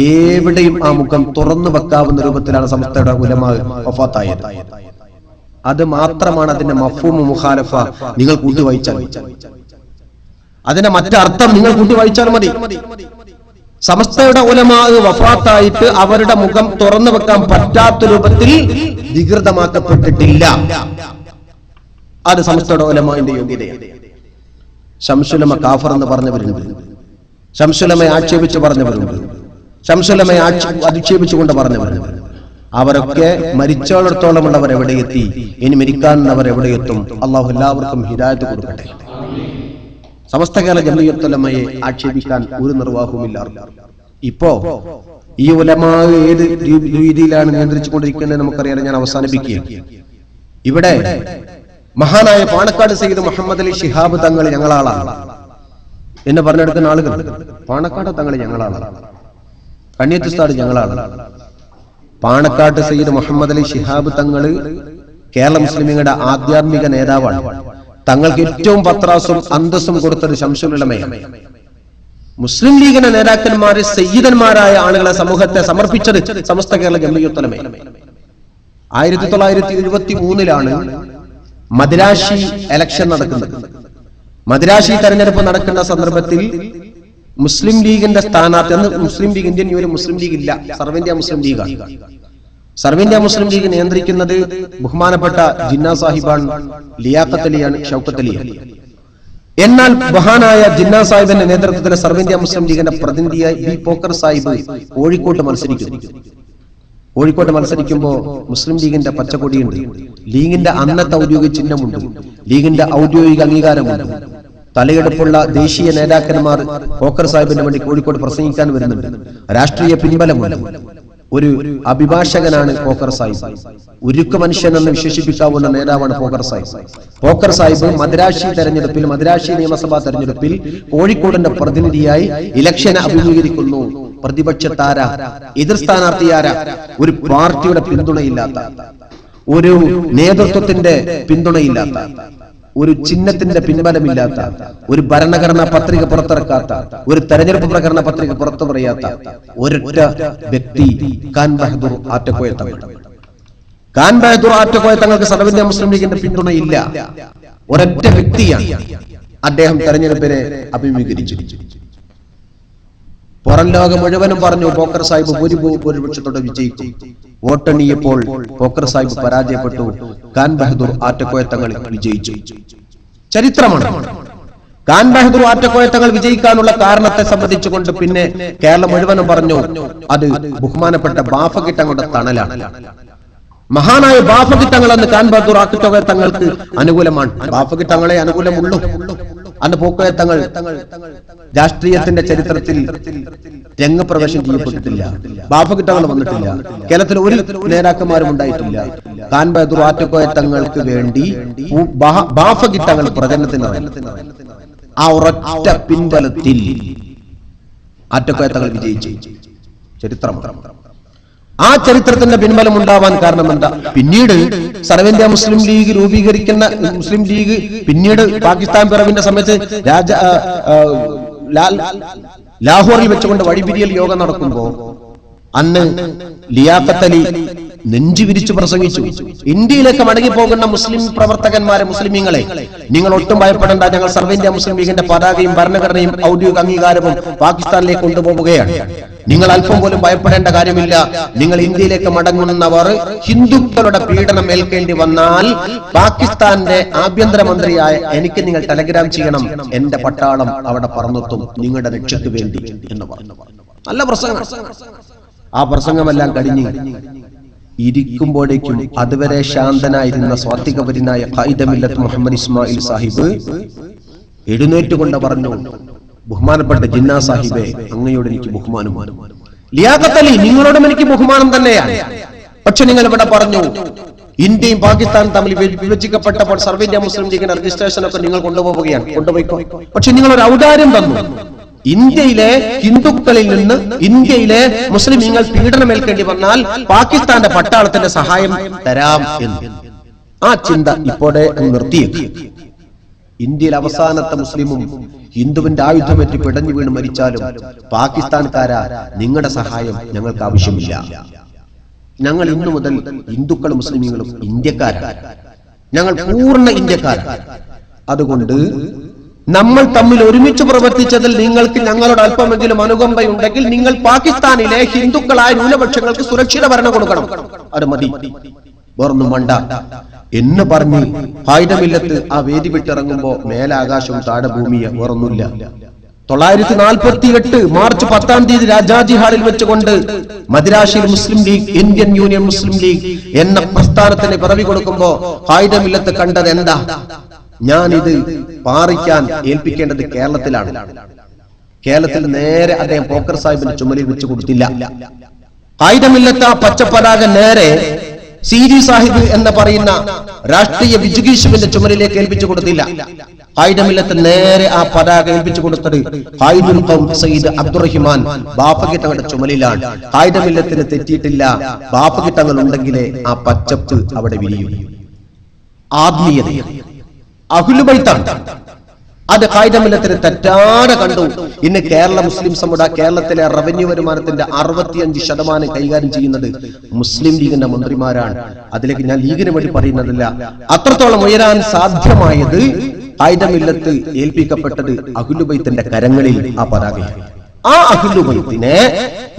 എവിടെയും ആ മുഖം തുറന്നു വെക്കാവുന്ന രൂപത്തിലാണ് സമസ്തയുടെ ഉലമാ വഫാത്തായത്. അത് മാത്രമാണ് അതിന്റെ മഫ്ഹൂമ് മുഖാലഫ. നിങ്ങൾ കൂട്ടി വായിച്ചാൽ അതിന്റെ മറ്റർത്ഥം നിങ്ങൾ കൂട്ടി വായിച്ചാൽ മതി. സമസ്തയുടെ ഉലമാ വഫാത്തായിട്ട് അവരുടെ മുഖം തുറന്നു വെക്കാൻ പറ്റാത്ത രൂപത്തിൽ വികൃതമാക്കപ്പെട്ടിട്ടില്ല. അത് സമസ്തയുടെ ഉലമാന്റെ യോഗ്യതയാണ്. ശംസുലമ കാഫർ എന്ന് പറഞ്ഞവരുണ്ട്, ശംസുലമയെ ആക്ഷേപിച്ച് പറഞ്ഞവരുണ്ട്, ശംസുലമയെ അധിക്ഷേപിച്ചുകൊണ്ട് പറഞ്ഞവരുണ്ട്. അവരൊക്കെ മരിച്ചോളത്തോളമുള്ളവർ എവിടെ എത്തി, ഇനി മരിക്കാനുള്ളവർ എവിടെ എത്തും. അള്ളാഹു എല്ലാവർക്കും ഹിദായത്ത് കൊടുക്കട്ടെ. സമസ്ത കേരള ജംഇയ്യത്തുൽ ഉലമയെ ആക്ഷേപിക്കാൻ ഒരു നിർവാഹവുമില്ല. ഇപ്പോ ഈ ഉലമാ ഏത് രീതിയിലാണ് നിയന്ത്രിച്ചുകൊണ്ടിരിക്കുന്നത് നമുക്കറിയാം. ഞാൻ അവസാനിപ്പിക്കുകയാണ്. ഇവിടെ മഹാനായ പാണക്കാട് സയ്യിദ് മുഹമ്മദ് അലി ശിഹാബ് തങ്ങൾ ഞങ്ങളാളാണ് എന്ന് പറഞ്ഞെടുക്കുന്ന ആളുകൾ. പാണക്കാട് തങ്ങൾ ഞങ്ങളാളാണ്, കണ്ണിയത്ത് ഉസ്താദ് ഞങ്ങളാണ്. പാണക്കാട് സയ്യിദ് മുഹമ്മദ് അലി ശിഹാബ് തങ്ങൾ കേരള മുസ്ലിമീങ്ങളുടെ ആധ്യാത്മിക നേതാവാണ്. തങ്ങൾക്ക് ഏറ്റവും പത്രാസും അന്തസ്സും കൊടുത്തത് ശംസുൽ ഉലമയാണ്. മുസ്ലിം ലീഗിന്റെ നേതാക്കന്മാരെ സയ്യിദന്മാരായ ആളുകളെ സമൂഹത്തെ സമർപ്പിച്ചത് സമസ്ത കേരള ജംഇയ്യത്തുൽ ഉലമയാണ്. 1973 മദിരാശി ഇലക്ഷൻ നടക്കുന്നത്. മദിരാശി തെരഞ്ഞെടുപ്പ് നടക്കുന്ന സന്ദർഭത്തിൽ മുസ്ലിം ലീഗിന്റെ സ്ഥാനാർത്ഥി, അന്ന് മുസ്ലിം ലീഗ്, ഇന്ത്യൻ യൂണിയൻ മുസ്ലിം ലീഗ് ഇല്ല, സർവ്വ മുസ്ലിം ലീഗാണ്. സർവ്വ മുസ്ലിം ലീഗ് നിയന്ത്രിക്കുന്നത് ബഹുമാനപ്പെട്ട ജിന്നാ സാഹിബാണ്, ലിയാഖത്ത് അലിയാണ്, ഷൗക്കത്ത് അലിയാണ്. എന്നാൽ മഹാനായ ജിന്നാ സാഹിബിന്റെ നേതൃത്വത്തിലെ സർവ്വ മുസ്ലിം ലീഗിന്റെ പ്രതിനിധിയായി ബി പോക്കർ സാഹിബ് കോഴിക്കോട്ട് മത്സരിക്കുന്നു. കോഴിക്കോട്ട് മത്സരിക്കുമ്പോൾ മുസ്ലിം ലീഗിന്റെ പച്ചക്കൊടിയുണ്ട്, ലീഗിന്റെ അന്നത്തെ ഔദ്യോഗിക ചിഹ്നമുണ്ട്, ലീഗിന്റെ ഔദ്യോഗിക അംഗീകാരമുണ്ട്. തലയെടുപ്പുള്ള ദേശീയ നേതാക്കന്മാർ പോക്കർ സാഹിബിന്റെ വേണ്ടി കോഴിക്കോട് പ്രസംഗിക്കാൻ വരുന്നുണ്ട്. രാഷ്ട്രീയ പിൻബലമുണ്ട്. ഒരു അഭിഭാഷകനാണ് പോക്കർ സാഹിബ്. ഉരുക്ക് മനുഷ്യൻ എന്ന് വിശേഷിപ്പിക്കാവുന്ന നേതാവാണ് പോക്കർ സാഹിബ്. പോക്കർ സാഹിബ് മദിരാശി തെരഞ്ഞെടുപ്പിൽ, മദിരാശി നിയമസഭാ തെരഞ്ഞെടുപ്പിൽ കോഴിക്കോടിന്റെ പ്രതിനിധിയായി ഇലക്ഷനെ അഭിമുഖീകരിക്കുന്നു. പ്രതിപക്ഷ താര, എതിർ സ്ഥാനാർത്ഥിയാര, ഒരു പാർട്ടിയുടെ പിന്തുണയില്ലാത്ത, ഒരു നേതൃത്വത്തിന്റെ പിന്തുണയില്ലാത്ത, ഒരു ചിഹ്നത്തിന്റെ പിൻബലമില്ലാത്ത, ഒരു ഭരണഘടനാ പത്രിക പുറത്തിറക്കാത്ത, ഒരു തെരഞ്ഞെടുപ്പ് പ്രകടന പത്രിക പുറത്തു പറയാത്ത ഒരൊറ്റ വ്യക്തി ഖാൻ ബഹദൂർ ആറ്റക്കോയ തങ്ങൾ. ഖാൻ ബഹദൂർ ആറ്റക്കോയ തങ്ങൾക്ക് സർവ്വ മുസ്ലിം ലീഗിന്റെ പിന്തുണയില്ല. ഒരൊറ്റ വ്യക്തിയാണ്. അദ്ദേഹം തെരഞ്ഞെടുപ്പിനെ അഭിമുഖീകരിച്ചു. പുറം ലോകം മുഴുവനും പറഞ്ഞു പോക്കർ സാഹിബ് ഭൂരിപക്ഷത്തോടെ വിജയിക്കും. വോട്ടെണ്ണിയപ്പോൾ പോക്കർ സാഹിബ് പരാജയപ്പെട്ടു. ഖാൻ ബഹദൂർ ആറ്റക്കോയ തങ്ങൾ വിജയിച്ചു. ചരിത്രമാണ്. ഖാൻ ബഹദൂർ ആറ്റക്കോയ തങ്ങൾ വിജയിക്കാനുള്ള കാരണത്തെ സംബന്ധിച്ചുകൊണ്ട് പിന്നെ കേരളം മുഴുവനും പറഞ്ഞു അത് ബഹുമാനപ്പെട്ട ബാഫഖി തങ്ങളുടെ തണലാണ്. മഹാനായ ബാഫഖി തങ്ങൾ എന്ന് ഖാൻ ബഹദൂർ ആറ്റക്കോയ തങ്ങൾക്ക് അനുകൂലമാണ്. ബാഫഖി തങ്ങളെ അനുകൂലമുള്ളൂ. അന്ന് പോക്കോയ തങ്ങൾ രാഷ്ട്രീയത്തിന്റെ ചരിത്രത്തിൽ രംഗപ്രവേശം ചെയ്യപ്പെട്ടിട്ടില്ല. ബാഫഖി തങ്ങൾ വന്നിട്ടില്ല. കേരളത്തിൽ ഒരു നേതാക്കന്മാരും ഉണ്ടായിട്ടില്ല. ഖാൻ ബഹദൂർ ആറ്റക്കോയ തങ്ങൾക്ക് വേണ്ടി ബാഫഖി തങ്ങൾ പ്രചരണത്തിന് ആ ഒരൊറ്റ പിൻബലത്തിൽ ആറ്റക്കോയ തങ്ങൾ വിജയിച്ചു. ചരിത്രമാണ്. ആ ചരിത്രത്തിന്റെ പിൻബലം ഉണ്ടാവാൻ കാരണം എന്താ? പിന്നീട് സർവ്വ മുസ്ലിം ലീഗ് രൂപീകരിക്കുന്ന മുസ്ലിം ലീഗ് പിന്നീട് പാകിസ്ഥാൻ പിറവിന്റെ സമയത്ത് ലാഹോറിൽ വെച്ചുകൊണ്ട് വഴിപിരിയൽ യോഗം നടക്കുമ്പോ അന്ന് ലിയാഖത്ത് അലി നെഞ്ചു വിരിച്ചു പ്രസംഗിച്ചു. ഇന്ത്യയിലേക്ക് മടങ്ങിപ്പോകുന്ന മുസ്ലിം പ്രവർത്തകന്മാരെ, മുസ്ലിമീങ്ങളെ, നിങ്ങൾ ഒട്ടും ഭയപ്പെടേണ്ട, ഞങ്ങൾ സർവ്വ മുസ്ലിം ലീഗിന്റെ പതാകയും ഭരണഘടനയും ഔദ്യോഗിക അംഗീകാരവും പാകിസ്ഥാനിലേക്ക് കൊണ്ടുപോവുകയാണ്. നിങ്ങൾ അല്പം പോലും ഭയപ്പെടേണ്ട കാര്യമില്ല. നിങ്ങൾ ഇന്ത്യയിലേക്ക് മടങ്ങുന്നവർ ഹിന്ദുക്കളുടെ പീഡനം ഏൽക്കേണ്ടി വന്നാൽ പാകിസ്ഥാന്റെ ആഭ്യന്തരമന്ത്രിയായ എനിക്ക് നിങ്ങൾ ടെലഗ്രാം ചെയ്യണം, എന്റെ പട്ടാളം അവിടെ പറന്നെത്തും നിങ്ങളുടെ രക്ഷയ്ക്ക് വേണ്ടി എന്ന് പറഞ്ഞു. നല്ല പ്രസംഗം. ആ പ്രസംഗമെല്ലാം കഴിഞ്ഞ് ഇരിക്കുമ്പോഴേക്കും അതുവരെ ശാന്തനായിരുന്ന സ്വാത്വികപരനായ ഖായിദ മില്ലത്ത് മുഹമ്മദ് ഇസ്മായിൽ സാഹിബ് എഴുന്നേറ്റുകൊണ്ട് പറഞ്ഞു, ബഹുമാനപ്പെട്ട ജിന്നാ സാഹിബെ, അങ്ങയോട് എനിക്ക് ബഹുമാനമാണ്. ലിയാഖത്ത് അലി, നിങ്ങളോടും എനിക്ക് ബഹുമാനം തന്നെയാണ്. പക്ഷെ നിങ്ങൾ ഇവിടെ പറഞ്ഞു ഇന്ത്യയും പാകിസ്ഥാനും തമ്മിൽ വിഭജിക്കപ്പെട്ടപ്പോൾ സർവ്വ മുസ്ലിം ലീഗിന്റെ രജിസ്ട്രേഷൻ ഒക്കെ നിങ്ങൾ കൊണ്ടുപോവുകയാണ്. കൊണ്ടുപോയിക്കോ. പക്ഷെ നിങ്ങൾ ഒരു ഔദാര്യം തന്നു. ഇന്ത്യയിലെ ഹിന്ദുക്കളിൽ നിന്ന് ഇന്ത്യയിലെ മുസ്ലിമീങ്ങൾ പീഡനമേൽക്കേണ്ടി വന്നാൽ പാകിസ്ഥാന്റെ പട്ടാളത്തിന്റെ സഹായം തരാം എന്ന്. ആ ചിന്ത ഇപ്പോഴേ നിർത്തിയേക്ക്. ഇന്ത്യയിൽ അവസാനത്തെ മുസ്ലിമും ഹിന്ദുവിന്റെ ആയുധമേറ്റ് പിടഞ്ഞു വീണ് മരിച്ചാലും പാകിസ്ഥാൻകാരാ, നിങ്ങളുടെ സഹായം ഞങ്ങൾക്ക് ആവശ്യമില്ല. ഞങ്ങൾ ഇന്നു മുതൽ ഹിന്ദുക്കളും മുസ്ലിമീങ്ങളും ഇന്ത്യക്കാരാണ്. ഞങ്ങൾ പൂർണ്ണ ഇന്ത്യക്കാരാണ്. അതുകൊണ്ട് നമ്മൾ തമ്മിൽ ഒരുമിച്ച് പ്രവർത്തിച്ചതിൽ നിങ്ങൾക്ക് ഞങ്ങളോട് അല്പമെങ്കിലും അനുകമ്പയുണ്ടെങ്കിൽ നിങ്ങൾ പാകിസ്ഥാനിലെ ഹിന്ദുക്കളായ ന്യൂനപക്ഷങ്ങൾക്ക് സുരക്ഷിത ഭരണം കൊടുക്കണം. അത് മതി, വേറൊന്നും വേണ്ട എന്ന് പറഞ്ഞ് ഖായിദ മില്ലത്ത് ആ വേദി വിട്ടിറങ്ങുമ്പോ മേലാകാശവും താഴെ ഭൂമിയെ വേറൊന്നുമില്ല. 948 മാർച്ച് 10 രാജാജി ഹാളിൽ വെച്ചുകൊണ്ട് മദിരാശിയിൽ മുസ്ലിം ലീഗ്, ഇന്ത്യൻ യൂണിയൻ മുസ്ലിം ലീഗ് എന്ന പ്രസ്ഥാനത്തിന് പിറവി കൊടുക്കുമ്പോ ഖായിദ മില്ലത്ത് കണ്ടത് എന്താ? ഞാനിത് പാറിക്കാൻ ഏൽപ്പിക്കേണ്ടത് കേരളത്തിലാണ്. കേരളത്തിൽ നേരെ അദ്ദേഹം പോക്കർ സാഹിബിന്റെ ചുമലിൽ വെച്ച് കൊടുത്തില്ല. ഖായിദ മില്ലത്ത് ആ പച്ചപ്പതാക നേരെ സീരി സാഹിബ് എന്ന് പറയുന്ന രാഷ്ട്രീയ വിജുഗീഷുവിന്റെ ചുമലിലേക്ക് ഏൽപ്പിച്ചു കൊടുത്തില്ല. ഖായിദ മില്ലത്ത് നേരെ ആ പതാക ഏൽപ്പിച്ചു കൊടുത്തത് ഖായിദുൽ ഖൗം സയ്യിദ് അബ്ദുറഹിമാൻ ബാഫഖി തങ്ങളുടെ ചുമലിലാണ്. ഖായിദ മില്ലത്തിന് തെറ്റിയിട്ടില്ല. ബാഫഖി തങ്ങൾ ഉണ്ടെങ്കിലേ ആ പച്ചപ്പ് അവിടെ വിരിയും. ആത്മീയത, അഹ്ലുൽ ബൈത്താണ്. അത് ഖായിദമില്ലത്തിന് തെറ്റാതെ കണ്ടു. ഇന്ന് കേരള മുസ്ലിം സമുദായ കേരളത്തിലെ റവന്യൂ വരുമാനത്തിന്റെ 65% കൈകാര്യം ചെയ്യുന്നത് മുസ്ലിം ലീഗിന്റെ മന്ത്രിമാരാണ്. അതിലേക്ക് ഞാൻ ലീഗിന് വേണ്ടി പറയുന്നതല്ല. അത്രത്തോളം ഉയരാൻ സാധ്യമായത് ഖായിദമില്ലത്ത് ഏൽപ്പിക്കപ്പെട്ടത് അഹ്ലുബൈത്തിന്റെ കരങ്ങളിൽ ആ പതാകയാണ്. ആ അഹ്ലുബൈത്തിനെ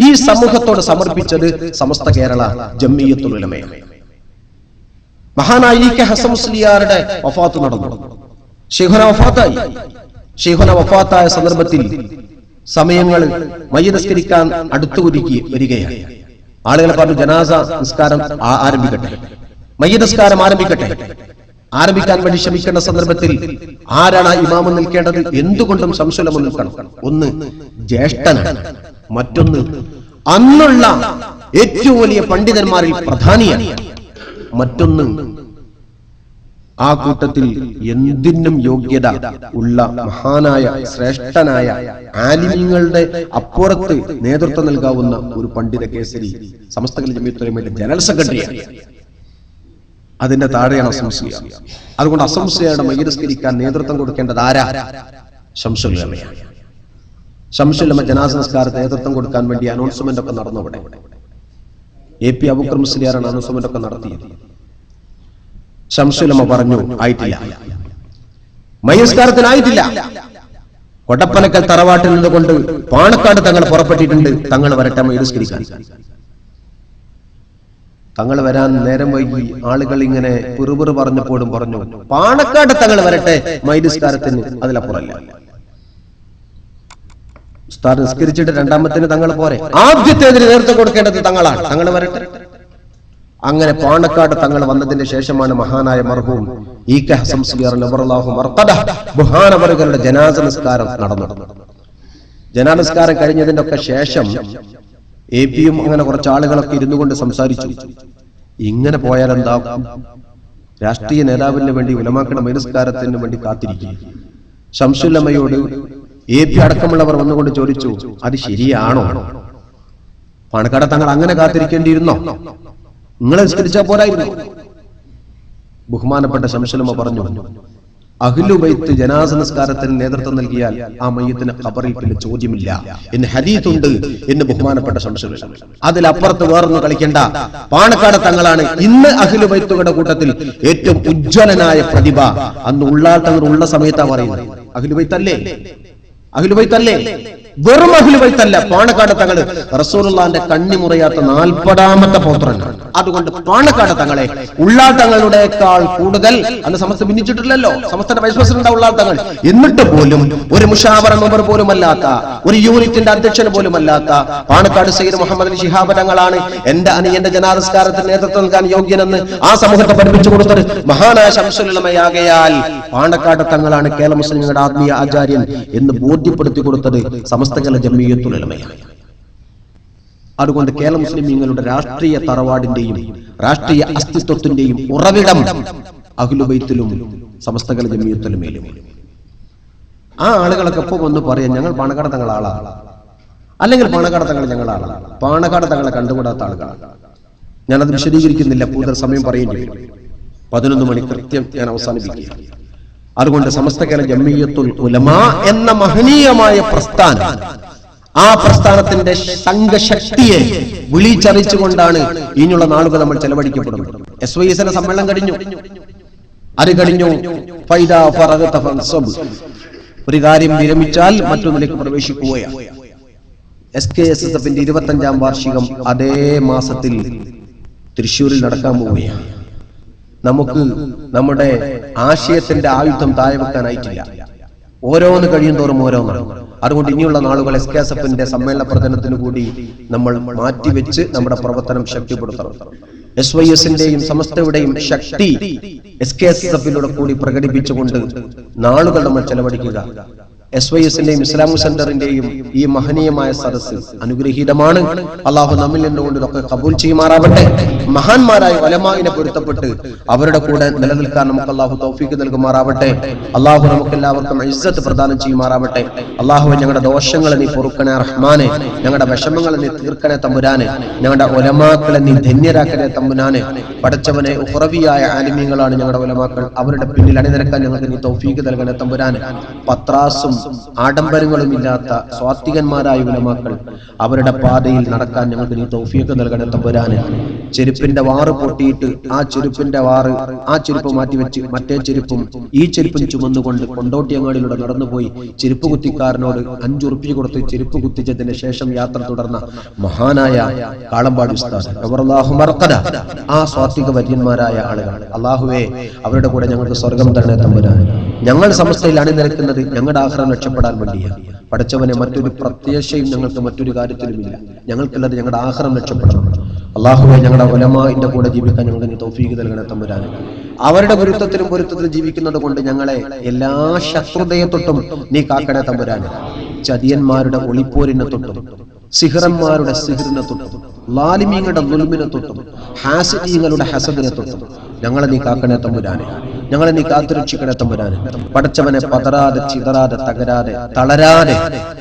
ഈ സമൂഹത്തോട് സമർപ്പിച്ചത് സമസ്ത കേരള ജംഇയ്യത്തുൽ ഉലമയാണ്. മഹാനായ ഇ കെ ഹസൻ മുസ്ലിയാരുടെ വഫാത്ത് നടന്നു. ശൈഖുന വഫാത്തായി. ശൈഖുന വഫാത്തായ സന്ദർഭത്തിൽ സമയങ്ങൾ മയ്യിത്ത് നിസ്കരിക്കാൻ അടുത്തുകൊരുക്കി വരികയാണ്. ആളുകൾ പറഞ്ഞു ജനാസ നിസ്കാരം ആരംഭിക്കട്ടെ, മയ്യിത്ത് നിസ്കാരം ആരംഭിക്കട്ടെ. ആരംഭിക്കാൻ വേണ്ടി ശ്രമിക്കേണ്ട സന്ദർഭത്തിൽ ആരാണ് ഇമാമ് നിൽക്കേണ്ടത്? എന്തുകൊണ്ടും സംശയം നിൽക്കണം. ഒന്ന് ജ്യേഷ്ഠനാണ്, മറ്റൊന്ന് അന്നുള്ള ഏറ്റവും വലിയ പണ്ഡിതന്മാരിൽ പ്രധാനിയാണ്, മറ്റൊന്ന് ആ കൂട്ടത്തിൽ എന്തിനും യോഗ്യത ഉള്ള മഹാനായ ശ്രേഷ്ഠനായ ആലിമീങ്ങളുടെ അപ്പുറത്ത് നേതൃത്വം നൽകാവുന്ന ഒരു പണ്ഡിത കേസരി സമസ്ത കേരള ജംഇയ്യത്തുൽ ഉലമയുടെ ജനറൽ സെക്രട്ടറിയാണ്. അതിന്റെ താഴെയാണ് അസംസിയ. അതുകൊണ്ട് അസംസിയയുടെ മയ്യിത്ത് നിസ്കരിക്കാൻ നേതൃത്വം കൊടുക്കേണ്ടത് ആരാ? ശംസുൽ ഉലമയാണ്. ശംസുൽ ഉലമ ജനാസ നിസ്കാരത്തിന് നേതൃത്വം കൊടുക്കാൻ വേണ്ടി അനൗൺസ്മെന്റ് ഒക്കെ നടന്നു. അവിടെ എ.പി. അബൂബക്കർ മുസ്ലിയാറാണ് അനൗൺസ്മെന്റ് ഒക്കെ നടത്തിയത്. ശംസുൽ ഉലമ പറഞ്ഞു ആയിട്ടില്ല, മയ്യിത്ത് നിസ്കാരത്തിനായിട്ടില്ല. കൊടപ്പനക്കൽ തറവാട്ടിൽ നിന്നുകൊണ്ട് പാണക്കാട് തങ്ങൾ പുറപ്പെട്ടിട്ടുണ്ട്, തങ്ങൾ വരട്ടെ മയ്യിത്ത് നിസ്കരിക്കാൻ. തങ്ങൾ വരാൻ നേരം വൈകി. ആളുകൾ ഇങ്ങനെ പിറുപിറു പറഞ്ഞപ്പോഴും പറഞ്ഞു പാണക്കാട് തങ്ങൾ വരട്ടെ മയ്യിത്ത് നിസ്കാരത്തിന്, അതിലപ്പുറമല്ല. ഉസ്താദ് നിസ്കരിച്ചിട്ട് രണ്ടാമത്തിന് തങ്ങൾ പോരെ, ആദ്യത്തേതിന് നേതൃത്വം കൊടുക്കേണ്ടത് തങ്ങളാണ്, തങ്ങൾ വരട്ടെ. അങ്ങനെ പാണക്കാട് തങ്ങൾ വന്നതിന് ശേഷമാണ് മഹാനായ മർഹൂം ഇ കെ ഹസൻ മുസ്ലിയാർ നബറല്ലാഹു മർഖദഹ ബുഹാനവറുകളുടെ ജനാസ നിസ്കാരം നടന്നു. ജനാസ നിസ്കാരം കഴിഞ്ഞതിന്റെ ഒക്കെ ശേഷം എ.പിയും അങ്ങനെ കുറച്ച് ആളുകളൊക്കെ ഇരുന്നു കൊണ്ട് സംസാരിച്ചു. ഇങ്ങനെ പോയാൽ എന്താക്കും? രാഷ്ട്രീയ നേതാവിന് വേണ്ടി ഉലമാക്കളുടെ മയ്യിത്ത് നിസ്കാരത്തിന് വേണ്ടി കാത്തിരിക്കുക. ശംസുൽ ഉലമയോട് എ.പി അടക്കമുള്ളവർ വന്നുകൊണ്ട് ചോദിച്ചു, അത് ശരിയാണോ? പാണക്കാട് തങ്ങൾ അങ്ങനെ കാത്തിരിക്കേണ്ടിയിരുന്നോ? നിങ്ങളെ നിസ്കരിച്ചാൽ പോരായിരുന്നു? ബഹുമാനപ്പെട്ട ശംസുൽ ഉലമ പറഞ്ഞു, അഹ്ലുബൈത്ത് ജനാസ നിസ്കാരത്തിന് നേതൃത്വം നൽകിയാൽ ആ മയ്യത്തിന് ഖബറിൽ പിന്നെ ചോദ്യമില്ല എന്ന് ഹദീസുണ്ട് എന്ന് ബഹുമാനപ്പെട്ട ശംസുൽ ഉലമ. അതിലപ്പുറത്ത് വേറൊന്നും കളിക്കേണ്ട. പാണക്കാട് തങ്ങളാണ് ഇന്ന് അഹ്ലുബൈത്തുകളുടെ കൂട്ടത്തിൽ ഏറ്റവും ഉജ്ജ്വലനായ പ്രതിഭ. അന്ന് ഉള്ളാൾ തങ്ങൾ ഉള്ള സമയത്താ പറയുന്നത്. അഹ്ലുബൈത്തല്ലേ? അഹ്ലുബൈത്തല്ലേ? വെറും അഹ്ലുബൈത്തല്ല. പാണക്കാട് തങ്ങൾ റസൂലുള്ളാഹിന്റെ കണ്ണിമുറയാത്ത 40ാമത്തെ പൗത്രനാണ്. അതുകൊണ്ട് പാണക്കാട് തങ്ങളെ ഉള്ളാൾ തങ്ങളുടേക്കാൾ കൂടുതൽ അന്ന് സമസ്ത ഭിന്നിച്ചിട്ടില്ലല്ലോ. സമസ്തയുടെ വൈസ് പ്രസിഡന്റ് ഉള്ളാൾ തങ്ങൾ. എന്നിട്ട് പോലും ഒരു മുഷാവറ മെമ്പർ പോലും അല്ലാത്ത, ഒരു യൂണിറ്റിന്റെ അധ്യക്ഷന് പോലും അല്ലാത്ത പാണക്കാട് സയ്യിദ് മുഹമ്മദ് അലി ശിഹാബ് തങ്ങളാണ് എന്റെ അനിയന്റെ ജനാസസ്കാരത്തിന് നേതൃത്വം നൽകാൻ യോഗ്യനെന്ന് ആ സമൂഹത്തെ പഠിപ്പിച്ചു കൊടുത്തത് മഹാനായ ശംസുൽ ഉലമയാകയാൽ പാണക്കാട് തങ്ങളാണ് കേരള മുസ്ലിങ്ങളുടെ ആത്മീയ ആചാര്യൻ എന്ന് ബോധ്യപ്പെടുത്തി കൊടുത്തത് സമസ്ത കേരള ജംഇയ്യത്തുൽ ഉലമയാണ്. അതുകൊണ്ട് കേരള മുസ്ലിമീങ്ങളുടെ രാഷ്ട്രീയ തറവാടിന്റെയും രാഷ്ട്രീയ അസ്തിത്വത്തിന്റെയും ഉറവിടം അഹ്ലുബൈത്തിലും സമസ്ത കേരള ജംഇയ്യത്തുൽ ഉലമയിലും. ആ ആളുകളൊക്കെ ഒപ്പം വന്ന് പറയാം ഞങ്ങൾ പാണക്കാട് തങ്ങൾ ആളാണ്, അല്ലെങ്കിൽ പാണക്കാട് തങ്ങൾ ഞങ്ങൾ ആളാണ്. പാണക്കാട് തങ്ങളെ കണ്ടുകൂടാത്ത ആളുകളാണ്. ഞാനത് വിശദീകരിക്കുന്നില്ല, കൂടുതൽ സമയം പറയേണ്ടി വരും. 11 മണി കൃത്യം ഞാൻ അവസാനിപ്പിക്കുക. അതുകൊണ്ട് സമസ്ത കേരള ജംഇയ്യത്തുൽ ഉലമ എന്ന മഹനീയമായ പ്രസ്ഥാനം, ആ പ്രസ്ഥാനത്തിന്റെ സംഘശക്തിയെ വിളിച്ചറിയിച്ചുകൊണ്ടാണ് ഇനിയുള്ള നാളുകൾ നമ്മൾ ചെലവഴിക്കപ്പെടുന്നത്. SYSന്റെ സമ്മേളനം കഴിഞ്ഞു, അത് കഴിഞ്ഞു. ഒരു കാര്യം വിരമിച്ചാൽ മറ്റൊന്നിലേക്ക് പ്രവേശിക്കുകയാണ്. SKSSFന്റെ 25ാം വാർഷികം അതേ മാസത്തിൽ തൃശ്ശൂരിൽ നടക്കാൻ പോവുകയാണ്. നമുക്ക് നമ്മുടെ ആശയത്തിന്റെ ആയുധം താഴെ വെക്കാനായിട്ടില്ല. ഓരോന്ന് കഴിയും തോറും ഓരോന്നാണ്. അതുകൊണ്ട് ഇനിയുള്ള നാളുകൾ SKSFന്റെ സമ്മേളന പ്രചരണത്തിന് കൂടി നമ്മൾ മാറ്റിവെച്ച് നമ്മുടെ പ്രവർത്തനം ശക്തിപ്പെടുത്തണം. SYSന്റെയും സമസ്തയുടെയും ശക്തി SKSFിലൂടെ കൂടി പ്രകടിപ്പിച്ചുകൊണ്ട് നാളുകൾ നമ്മൾ ചെലവഴിക്കുക. SYSന്റെയും ഇസ്ലാമിക് സെന്ററിന്റെയും ഈ മഹനീയമായ സദസ്സ് അനുഗ്രഹീതമാണ്. അള്ളാഹു നമ്മിൽ നിന്നുകൊണ്ട് ഇതൊക്കെ കബൂൽ ചെയ്യുമാറാവട്ടെ. മഹാന്മാരായ ഉലമാഇനെ പൊരുത്തപ്പെട്ട് അവരുടെ കൂടെ നിലനിൽക്കാൻ നമുക്ക് അല്ലാഹു തൗഫീഖ് നൽകുമാറാവട്ടെ. അല്ലാഹു നമുക്ക് എല്ലാവർക്കും ഇസ്സത്ത് പ്രദാനം ചെയ്യുമാറാവട്ടെ. അല്ലാഹുവേ, ഞങ്ങളുടെ ദോഷങ്ങളെ നീ പൊറുക്കണേ റഹ്മാനെ, ഞങ്ങളുടെ വിഷമങ്ങളെ നീ തീർക്കണേ തമ്പുരാനെ, ഞങ്ങളുടെ ഉലമാക്കളെ നീ ധന്യരാക്കണേ തമ്പുരാനെ. പടച്ചവനെ, ഉഖറവിയായ ആലിമീങ്ങളാണ് ഞങ്ങളുടെ ഉലമാക്കൾ, അവരുടെ പിന്നിൽ അണിനിരക്കാൻ ഞങ്ങൾക്ക് നീ തൗഫീഖ് നൽകണേ തമ്പുരാനെ. പത്രാസും ആഡംബരങ്ങളും ഇല്ലാത്ത സ്വാത്വികന്മാരായ ഉലമാക്കൾ, അവരുടെ പാതയിൽ നടക്കാൻ ഞങ്ങൾക്ക് നീ തൗഫീഖ് നൽകണേ തമ്പുരാനെ. ചെരുപ്പിന്റെ വാറ് പൊട്ടിയിട്ട് ആ ചെരുപ്പ് മാറ്റിവെച്ച് മറ്റേ ചെരുപ്പും ഈ ചെരുപ്പും ചുമന്നുകൊണ്ട് കൊണ്ടോട്ടിയങ്ങാടിലൂടെ നടന്നുപോയി ചെരുപ്പ് കുത്തിക്കാരനോട് 5 ഉറുപ്പിക കൊടുത്ത് ചെരുപ്പ് കുത്തിച്ചതിന് ശേഷം യാത്ര തുടർന്ന മഹാനായ കാളമ്പാടി ഉസ്താദ് റളിയല്ലാഹു മർഖദ, ആ സ്വാത്വിക വര്യന്മാരായ ആളുകൾ, അല്ലാഹുവേ, അവരുടെ കൂടെ ഞങ്ങൾക്ക് സ്വർഗം തരണേ തമ്പുരാനെ. ഞങ്ങൾ സമസ്തയിൽ അണിനിരക്കുന്നത് ഞങ്ങളുടെ ആഖിറം രക്ഷപ്പെടാൻ വേണ്ടിയാണ്. പടച്ചവനെ, മറ്റൊരു പ്രത്യാശയും ഞങ്ങൾക്ക് മറ്റൊരു കാര്യത്തിലുമില്ല. ഞങ്ങൾക്കുള്ളത് ഞങ്ങളുടെ ആഖിറം രക്ഷപ്പെടണം. അല്ലാഹുവേ, ഞങ്ങളുടെ ഉലമാഇന്റെ കൂടെ ജീവിക്കാൻ ഞങ്ങൾക്ക് നീ തൗഫീഖ് നൽകണേ തമ്പുരാനെ. അവരുടെ പൊരുത്തത്തിലും ജീവിക്കുന്നത് കൊണ്ട് ഞങ്ങളെ എല്ലാ ശത്രുതയെ തൊട്ടും നീ കാക്കണേ തമ്പുരാനെ. ചതിയന്മാരുടെ ഒളിപ്പോരിനെ തൊട്ടും സിഹ്റന്മാരുടെ സിഹ്റിനെ തൊട്ടും ലാലിമീങ്ങളുടെ ദുൽമിനെ തൊട്ടും ഹാസിദീങ്ങളുടെ ഹസദിനെ തൊട്ടും ഞങ്ങളെ നീ കാക്കണേ തമ്പുരാനെ. ഞങ്ങളെ നീ കാത്തുരക്ഷിക്കണേ തമ്പുരാനെ. പടച്ചവനെ, പതറാതെ ചിതറാതെ തകരാതെ തളരാതെ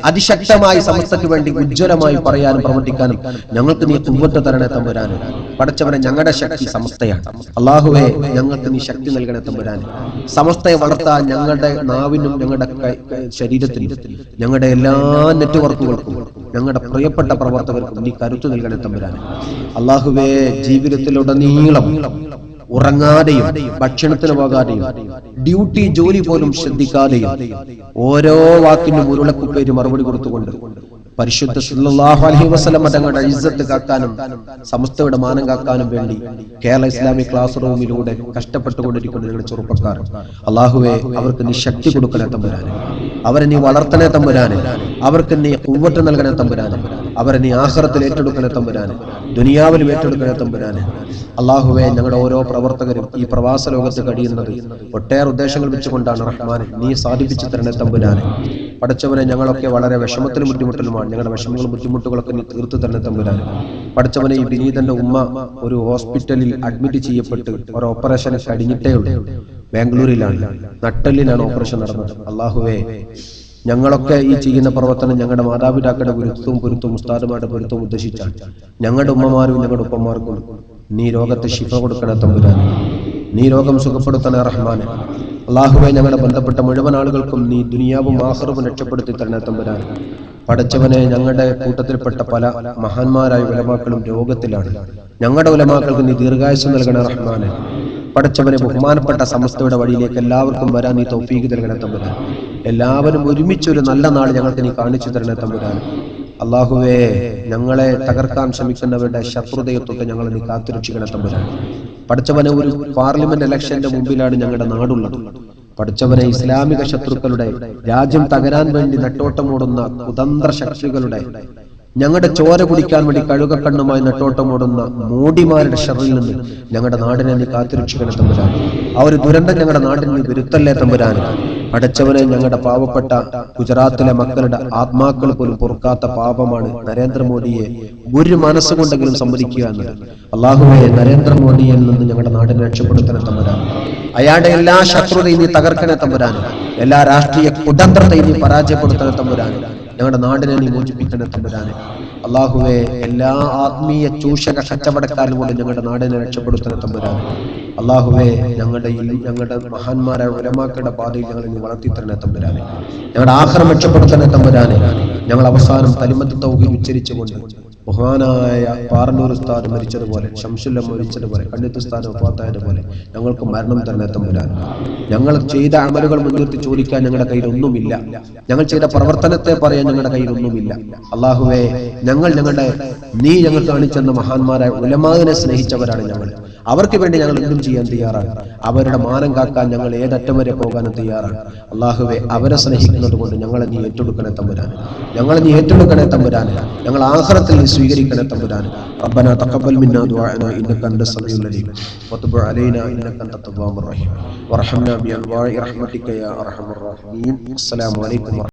അതിശക്തമായി സമസ്തയ്ക്ക് വേണ്ടി ഉജ്ജ്വലമായി പറയാനും പ്രവർത്തിക്കാനും ഞങ്ങൾക്ക് നീ ഖുവ്വത്ത് തരണേ തമ്പുരാനെ. പടച്ചവനെ, ഞങ്ങളുടെ ശക്തി സമസ്തയാണ്. അല്ലാഹുവേ, ഞങ്ങൾക്ക് നീ ശക്തി നൽകണേ തമ്പുരാനെ. സമസ്തയെ വളർത്താൻ ഞങ്ങളുടെ നാവിനും ഞങ്ങളുടെ ശരീരത്തിനും ഞങ്ങളുടെ എല്ലാ നെറ്റ്വർക്കുകൾക്കും ഞങ്ങളുടെ പ്രിയപ്പെട്ട പ്രവർത്തകർക്കും നീ കരുത്തു നൽകണേ തമ്പുരാനെ. അല്ലാഹുവേ, ജീവിതത്തിലുടനീളം ഉറങ്ങാതെയും ഭക്ഷണത്തിന് പോകാതെയും ഡ്യൂട്ടി ജോലി പോലും ശ്രദ്ധിക്കാതെയും ഓരോ വാക്കിനും ഉരുളക്കുപ്പേര് മറുപടി കൊടുത്തുകൊണ്ട് പരിശുദ്ധ സല്ലല്ലാഹു അലൈഹി വസല്ലം തങ്ങളുടെ ഇസ്സത്ത് കാക്കാനും സമസ്തയുടെ മാനം കാക്കാനും വേണ്ടി കേരള ഇസ്ലാമിക് ക്ലാസ് റൂമിലൂടെ കഷ്ടപ്പെട്ടുകൊണ്ടിരിക്കുന്ന നിങ്ങളുടെ ചെറുപ്പക്കാർ, അല്ലാഹുവേ, അവർക്ക് നീ ശക്തി കൊടുക്കണേ തമ്പുരാനെ. അവരെ നീ വളർത്തണേ തമ്പുരാനെ. അവർക്ക് നീ ഖുവ്വത്ത് നൽകണേ തമ്പുരാനെ. അവരെ നീ ആഖിറത്തിൽ ഏറ്റെടുക്കണേ തമ്പുരാനെ. ദുനിയാവിലും ഏറ്റെടുക്കണേ തമ്പുരാനെ. അല്ലാഹുവേ, ഞങ്ങളുടെ ഓരോ പ്രവർത്തകരും ഈ പ്രവാസ ലോകത്ത് കഴിയുന്നത് ഒട്ടേറെ ഉദ്ദേശങ്ങൾ വെച്ചുകൊണ്ടാണ് റഹ്മാനെ. നീ സാധിപ്പിച്ചു തരണേ തമ്പുരാനെ. പടച്ചവനെ, ഞങ്ങളൊക്കെ വളരെ വിഷമത്തിലും ബുദ്ധിമുട്ടിലുമാണ്. ഞങ്ങളുടെ വിഷമങ്ങളും ബുദ്ധിമുട്ടുകളൊക്കെ നീ തീർത്തു തരണേ തമ്പുരാനെ. പടച്ചവനെ, ഈ വിനീതന്റെ ഉമ്മ ഒരു ഹോസ്പിറ്റലിൽ അഡ്മിറ്റ് ചെയ്യപ്പെട്ട് ഒരു ഓപ്പറേഷൻ കഴിഞ്ഞിട്ടേ ഉള്ളൂ. ബാംഗ്ലൂരിലാണ്, നട്ടെല്ലിനാണ് ഓപ്പറേഷൻ നടന്നത്. അല്ലാഹുവേ, ഞങ്ങളൊക്കെ ഈ ചെയ്യുന്ന പ്രവർത്തനം ഞങ്ങളുടെ മാതാപിതാക്കളുടെ പൊരുത്തവും ഉസ്താദുമാരുടെ പൊരുത്തവും ഉദ്ദേശിച്ചാണ്. ഞങ്ങളുടെ ഉമ്മമാരും ഞങ്ങളുടെ ഉപ്പമാർക്കും നീ രോഗത്തെ ശിഫ കൊടുക്കണേ തമ്പുരാനെ. നീ രോഗം സുഖപ്പെടുത്തണേ റഹ്മാനെ. അല്ലാഹുവേ, ഞങ്ങളുടെ ബന്ധപ്പെട്ട മുഴുവൻ ആളുകൾക്കും നീ ദുനിയാവും ആഖിറവും രക്ഷപ്പെടുത്തി തരണേ തമ്പുരാനെ. പടച്ചവനെ, ഞങ്ങളുടെ കൂട്ടത്തിൽപ്പെട്ട പല മഹാന്മാരായ ഉലമാക്കളും രോഗത്തിലാണ്. ഞങ്ങളുടെ ഉലമാക്കൾക്ക് നീ ദീർഘായുസ്സ് നൽകണേ റഹ്മാനെ. പടച്ചവനെ, ബഹുമാനപ്പെട്ട സമസ്തയുടെ വഴിയിലേക്ക് എല്ലാവർക്കും വരാൻ നീ തൗഫീഖ് നൽകണേ തമ്പുരാനെ. എല്ലാവരും ഒരുമിച്ചൊരു നല്ല നാൾ ഞങ്ങൾക്ക് നീ കാണിച്ചു തരണേ തമ്പുരാനെ. അല്ലാഹുവേ, ഞങ്ങളെ തകർക്കാൻ ശ്രമിക്കുന്നവരുടെ ശത്രുതയെ തൊട്ട് ഞങ്ങളെ നീ കാത്തുരക്ഷിക്കണേ തമ്പുരാനെ. പടച്ചവനെ, ഒരു പാർലമെന്റ് ഇലക്ഷന്റെ മുമ്പിലാണ് ഞങ്ങളുടെ നാടുള്ളത്. പടച്ചവനെ, ഇസ്ലാമിക ശത്രുക്കളുടെ രാജ്യം തകരാൻ വേണ്ടി നെട്ടോട്ടമോടുന്ന കുതന്ത്ര ശക്തികളുടെ ഞങ്ങളുടെ ചോര കുടിക്കാൻ വേണ്ടി കഴുകക്കണ്ണുമായി നെട്ടോട്ടമോടുന്ന മോഡിമാരുടെ ഷറിൽ നിന്ന് ഞങ്ങളുടെ നാടിനെ നീ കാത്തുരക്ഷിക്കണേ തമ്പുരാനെ. ആ ഒരു ദുരന്തം ഞങ്ങളുടെ നാടിന് നീ വരുത്തല്ലേ തമ്പുരാനെ. അടച്ചവനെ, ഞങ്ങളുടെ പാവപ്പെട്ട ഗുജറാത്തിലെ മക്കളുടെ ആത്മാക്കൾ പോലും പൊറുക്കാത്ത പാപമാണ് നരേന്ദ്രമോദിയെ ഒരു മനസ്സുകൊണ്ടെങ്കിലും സമ്മതിക്കുക എന്നത്. അല്ലാഹുവേ, നരേന്ദ്രമോദിയിൽ നിന്ന് ഞങ്ങളുടെ നാടിനെ രക്ഷപ്പെടുത്തണേ തമ്പുരാനെ. അയാളുടെ എല്ലാ ശത്രുതയും നീ തകർക്കണേ തമ്പുരാനെ. എല്ലാ രാഷ്ട്രീയ കുതന്ത്രത്തെയും നീ പരാജയപ്പെടുത്തണേ തമ്പുരാനെ. ഞങ്ങളുടെ നാടിനെ നീ മോചിപ്പിക്കണേ തമ്പുരാനെ. അല്ലാഹുവേ, എല്ലാ ആത്മീയ ചൂഷക കച്ചവടക്കാരും കൊണ്ട് ഞങ്ങളുടെ നാടിനെ രക്ഷപ്പെടുത്തണേ തമ്പുരാനെ. അല്ലാഹുവേ, ഞങ്ങളുടെ മഹാന്മാരായ ഉലമാക്കളുടെ പാതയിൽ ഞങ്ങളെ നീ വളർത്തിത്തരണേ തമ്പുരാനെ. ഞങ്ങളുടെ ആഖിറം രക്ഷപ്പെടുത്തണേ തമ്പുരാനെ. ഞങ്ങൾ അവസാനം കലിമത്ത് തൗഹീദ് ഉച്ചരിച്ചുകൊണ്ട് ബഹുമാനായ പാറന്നൂർ ഉസ്താദ് മരിച്ചതുപോലെ, ശംസുല്ല മരിച്ചതുപോലെ, കണ്ണിത്ത് ഉസ്താദ് വഫാത്തായതുപോലെ ഞങ്ങൾക്ക് മരണം തരണേ തമ്പുരാനെ. ഞങ്ങൾ ചെയ്ത അമലുകൾ മുൻനിർത്തി ചോദിക്കാൻ ഞങ്ങളുടെ കയ്യിൽ ഒന്നുമില്ല. ഞങ്ങൾ ചെയ്ത പ്രവർത്തനത്തെ പറയാൻ ഞങ്ങളുടെ കയ്യിൽ ഒന്നുമില്ല. അല്ലാഹുവേ, നീ ഞങ്ങൾ കാണിച്ചെന്ന മഹാന്മാരായ ഉലമാവിനെ സ്നേഹിച്ചവരാണ് ഞങ്ങൾ. അവർക്ക് വേണ്ടി ഞങ്ങൾ എന്തും ചെയ്യാൻ തയ്യാറാണ്. അവരുടെ മാനം കാക്കാൻ ഞങ്ങൾ ഏതറ്റം വരെ പോകാനും തയ്യാറാണ്. അല്ലാഹുവേ, അവരെ സ്നേഹിക്കുന്നത് കൊണ്ട് ഞങ്ങളെ നീ ഏറ്റെടുക്കണേ തമ്പുരാനെ. ഞങ്ങളെ നീ ഏറ്റെടുക്കണേ തമ്പുരാനെ. ഞങ്ങൾ ആഖിറത്തിൽ നീ സ്വീകരിക്കണേ തമ്പുരാനെ. റബ്ബനാ തഖബ്ബൽ മിന്നാ ദുആഅനാ ഇന്നക അൻതസ് സമീഉൽ അലീം വതുബ് അലൈനാ ഇന്നക അൻതത് തവ്വാബുർ റഹീം വർഹംനാ ബിഅൻവാഇ റഹ്മതിക യാ അർഹമർ റഹീം. അസ്സലാമു അലൈക്കും.